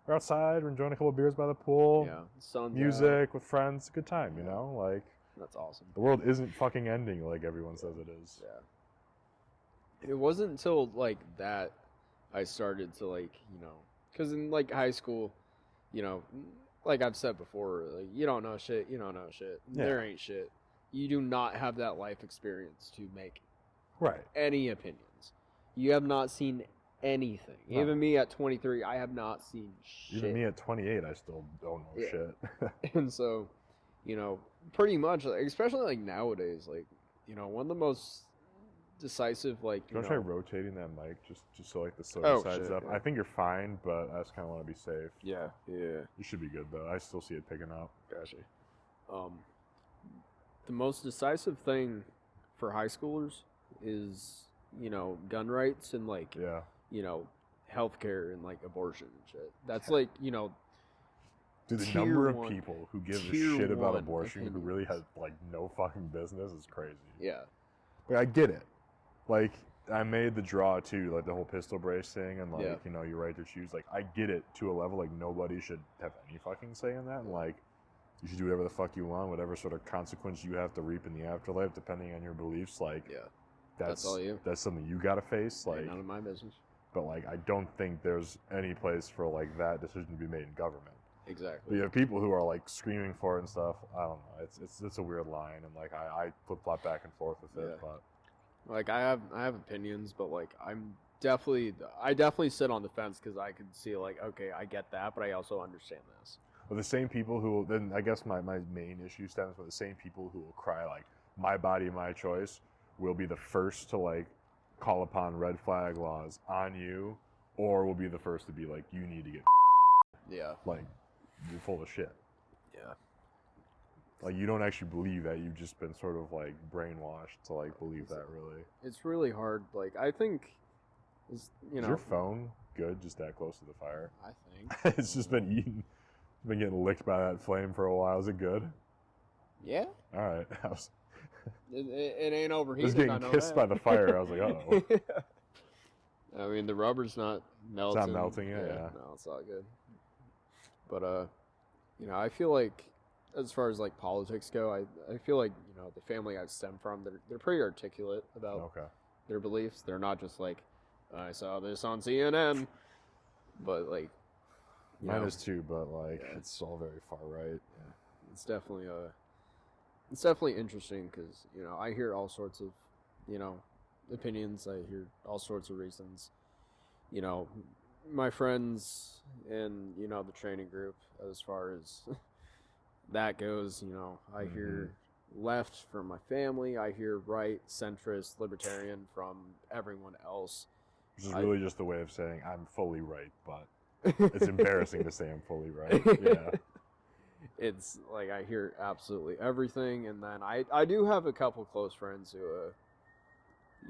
we're outside, we're enjoying a couple of beers by the pool, sun's music out. With friends, good time, you know, like. That's awesome. The world isn't fucking ending like everyone says it is. Yeah. It wasn't until like that I started to like, you know, because in like high school, you know, like I've said before, like you don't know shit, you don't know shit. Yeah. There ain't shit. You do not have that life experience to make Right. any opinions. You have not seen anything. No. Even me at 23, I have not seen shit. Even me at 28, I still don't know shit. And so, you know, pretty much, like, especially like nowadays, like, you know, one of the most decisive, like, Do you want to try rotating that mic just so like the soda side's up? Yeah. I think you're fine, but I just kind of want to be safe. Yeah. You should be good though. I still see it picking up. Gotcha. The most decisive thing for high schoolers is, you know, gun rights and like, you know, healthcare and like abortion and shit. That's like, you know, dude, the number of people who give a shit about abortion who really has like no fucking business is crazy. Yeah. But I get it. Like, I made the draw too, like the whole pistol brace thing, and like, you know, your right to choose. Like, I get it to a level, like, nobody should have any fucking say in that. And like, you should do whatever the fuck you want, whatever sort of consequence you have to reap in the afterlife, depending on your beliefs. Like, that's all you. That's something you gotta face. Like, none of my business. But like, I don't think there's any place for like that decision to be made in government. Exactly. But you have people who are like screaming for it and stuff. I don't know. It's a weird line, and like I flip flop back and forth with it. But like I have opinions, but like I definitely sit on the fence because I can see like, okay, I get that, but I also understand this. But the same people who then I guess my main issue stems from the same people who will cry like, my body, my choice, will be the first to like call upon red flag laws on you, or will be the first to be like, you need to get like, you're full of shit. Like, you don't actually believe that. You've just been sort of like brainwashed to like believe that. Really, it's really hard. Like, I think is your phone good just that close to the fire? I think it's just been eaten. Been getting licked by that flame for a while. Is it good? Yeah. All right. It ain't overheated. It was getting kissed by the fire. I was like, oh. I mean, the rubber's not melting. It's not melting yet. Yeah. No, it's not good. But you know, I feel like as far as like politics go, I feel like, you know, the family I stem from, they're pretty articulate about their beliefs. They're not just like, I saw this on CNN, but like. Mine is too, but like it's all very far right. Yeah. It's definitely interesting because, you know, I hear all sorts of, you know, opinions. I hear all sorts of reasons. You know, my friends and, you know, the training group, as far as that goes, you know, I hear left from my family. I hear right, centrist, libertarian from everyone else. Which is really just a way of saying I'm fully right, but it's embarrassing to say I'm fully right. Yeah. It's like I hear absolutely everything, and then I do have a couple close friends who,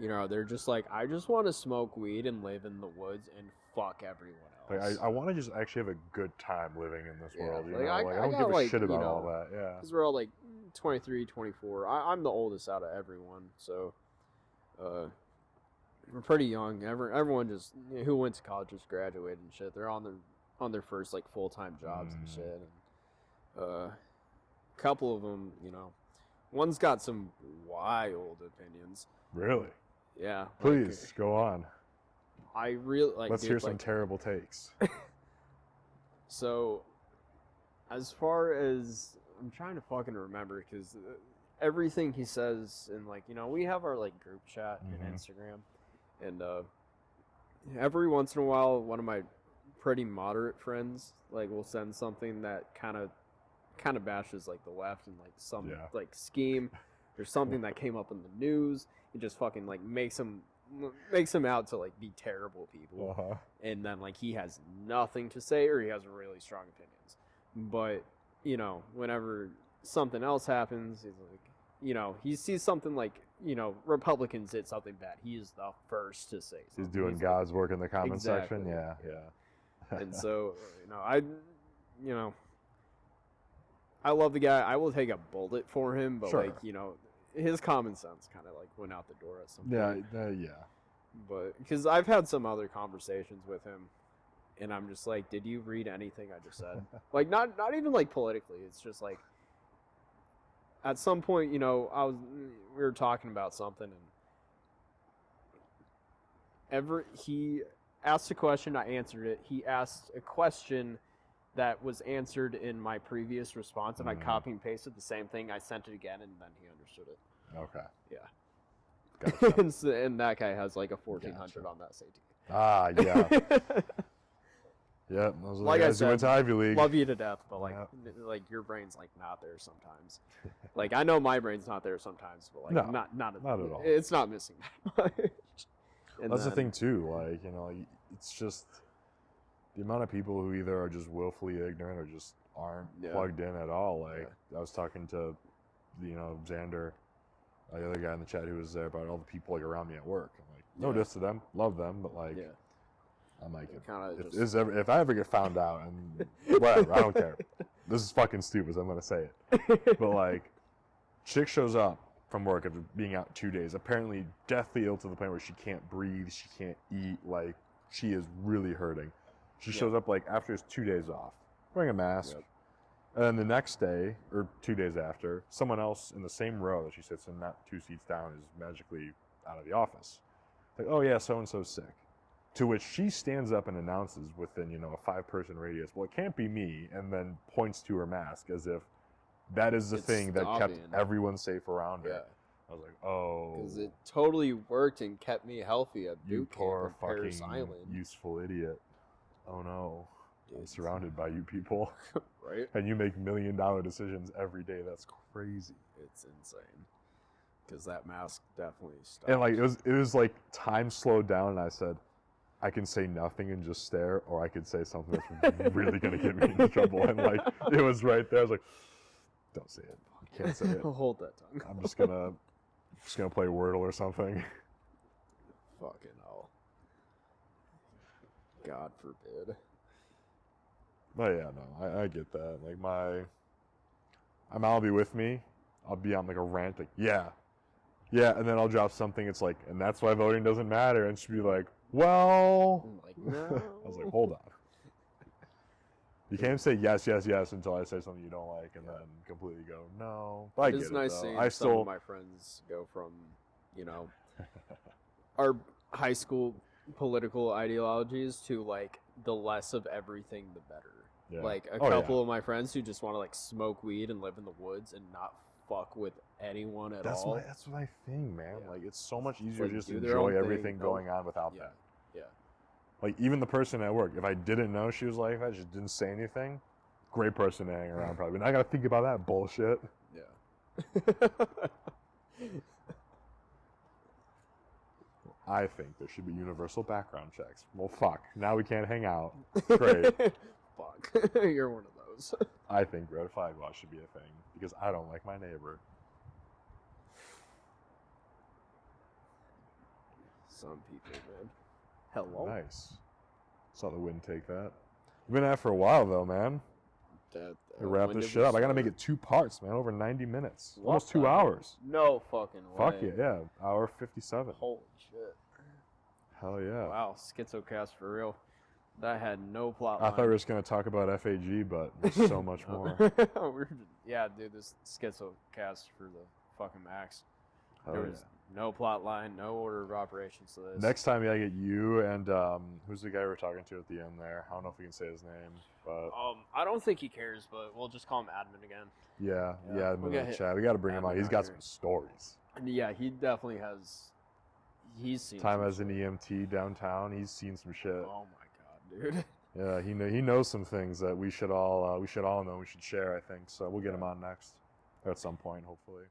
you know, they're just like, I just want to smoke weed and live in the woods and fuck everyone else. Like I want to just actually have a good time living in this world. You like, know? I don't give a shit about all that. Yeah. Because we're all like 23, 24. I'm the oldest out of everyone, so we're pretty young. Everyone just who went to college just graduated and shit. They're on their first like full-time jobs and shit. And a couple of them, you know, one's got some wild opinions. Really? Yeah. Please like, go on. I really like. Let's hear some terrible takes. So, as far as I'm trying to fucking remember, because everything he says, and like, you know, we have our like group chat and Instagram, and every once in a while, one of my pretty moderate friends like will send something that kind of bashes like the left and like some like scheme or something that came up in the news. It just fucking like makes them out to like be terrible people, and then like he has nothing to say or he has really strong opinions. But you know, whenever something else happens, he's like, you know, he sees something like, you know, Republicans did something bad, he is the first to say something. He's doing God's work in the comment section. Yeah. And so, you know, I love the guy. I will take a bullet for him, but like, you know, his common sense kind of like went out the door at some point. Yeah. But because I've had some other conversations with him, and I'm just like, did you read anything I just said? Like, not even like politically. It's just like, at some point, you know, we were talking about something, and he asked a question, I answered it. He asked a question that was answered in my previous response, and I copy and pasted the same thing. I sent it again, and then he understood it. Okay. Yeah. Gotcha. and that guy has like a 1400 on that safety. Ah, yeah. Yeah, those are the guys who went to Ivy League. Love you to death, but like, like your brain's like not there sometimes. Like I know my brain's not there sometimes, but like not at all. It's not missing that much. That's the thing too. Like, you know, it's just the amount of people who either are just willfully ignorant or just aren't plugged in at all. Like I was talking to, you know, Xander, the other guy in the chat who was there, about all the people like around me at work. I'm like, no diss to them, love them, but like, I'm like, if I ever get found out and whatever, I don't care. This is fucking stupid, so I'm gonna say it. But like, chick shows up from work after being out 2 days, apparently deathly ill to the point where she can't breathe, she can't eat, like she is really hurting. She shows up like after his 2 days off, wearing a mask. And then the next day, or 2 days after, someone else in the same row that she sits in, not 2 seats down, is magically out of the office. Like, oh yeah, so-and-so's sick. To which she stands up and announces within, you know, a 5-person radius, well, it can't be me, and then points to her mask as if that is the thing that kept everyone safe around her. I was like, oh. Because it totally worked and kept me healthy at boot camp poor on Paris fucking Island. useful idiot. Oh no. I'm surrounded by you people. Right? And you make $1 million decisions every day. That's crazy. It's insane. Because that mask definitely stopped. And like it was like time slowed down, and I said, I can say nothing and just stare, or I could say something that's really gonna get me into trouble. And like it was right there. I was like, don't say it. You can't say it. Hold that tongue. I'm just gonna play Wordle or something. Fucking hell. God forbid. But yeah, no, I get that. Like my mom will be with me. I'll be on like a rant, like, yeah, and then I'll drop something. It's like, and that's why voting doesn't matter. And she'll be like, well, I'm like, no. I was like, hold on. You can't say yes until I say something you don't like, and then completely go no. But I get it. It's nice seeing some of my friends go from, you know, our high school political ideologies to like the less of everything, the better. Yeah. Like a couple of my friends who just want to like smoke weed and live in the woods and not fuck with anyone at all. That's my thing, man. Yeah. Like it's so much easier to just enjoy everything going on without that. Yeah. Like even the person at work, if I didn't know she was like that, just didn't say anything, great person to hang around probably. But I gotta think about that bullshit. Yeah. I think there should be universal background checks. Well, fuck. Now we can't hang out. Great. Fuck. You're one of those. I think red flag law should be a thing because I don't like my neighbor. Some people, man. Hello. Nice. Saw the wind take that. We've been at it for a while though, man. We wrap this shit up. I gotta make it 2 parts, man. Over 90 minutes. Almost 2 hours. No fucking way. Fuck yeah. Hour 57. Holy shit. Hell yeah. Wow, Schizocast for real. That had no plot line. I thought we were just gonna talk about FAG, but there's so much more. Yeah, dude, this Schizocast for the fucking max. Oh, There was no plot line, no order of operations to this. Next time, yeah, I get you and who's the guy we were talking to at the end there? I don't know if we can say his name, but I don't think he cares, but we'll just call him Admin again. yeah, we'll admin in the chat. We got to bring him on. Admin He's out got here. some stories. And yeah, he definitely has. He's seen Time some as an shit. EMT downtown, he's seen some shit. Oh my god, dude. Yeah, he knows some things that we should all know. We should share, I think. So we'll get him on next, or at some point, hopefully.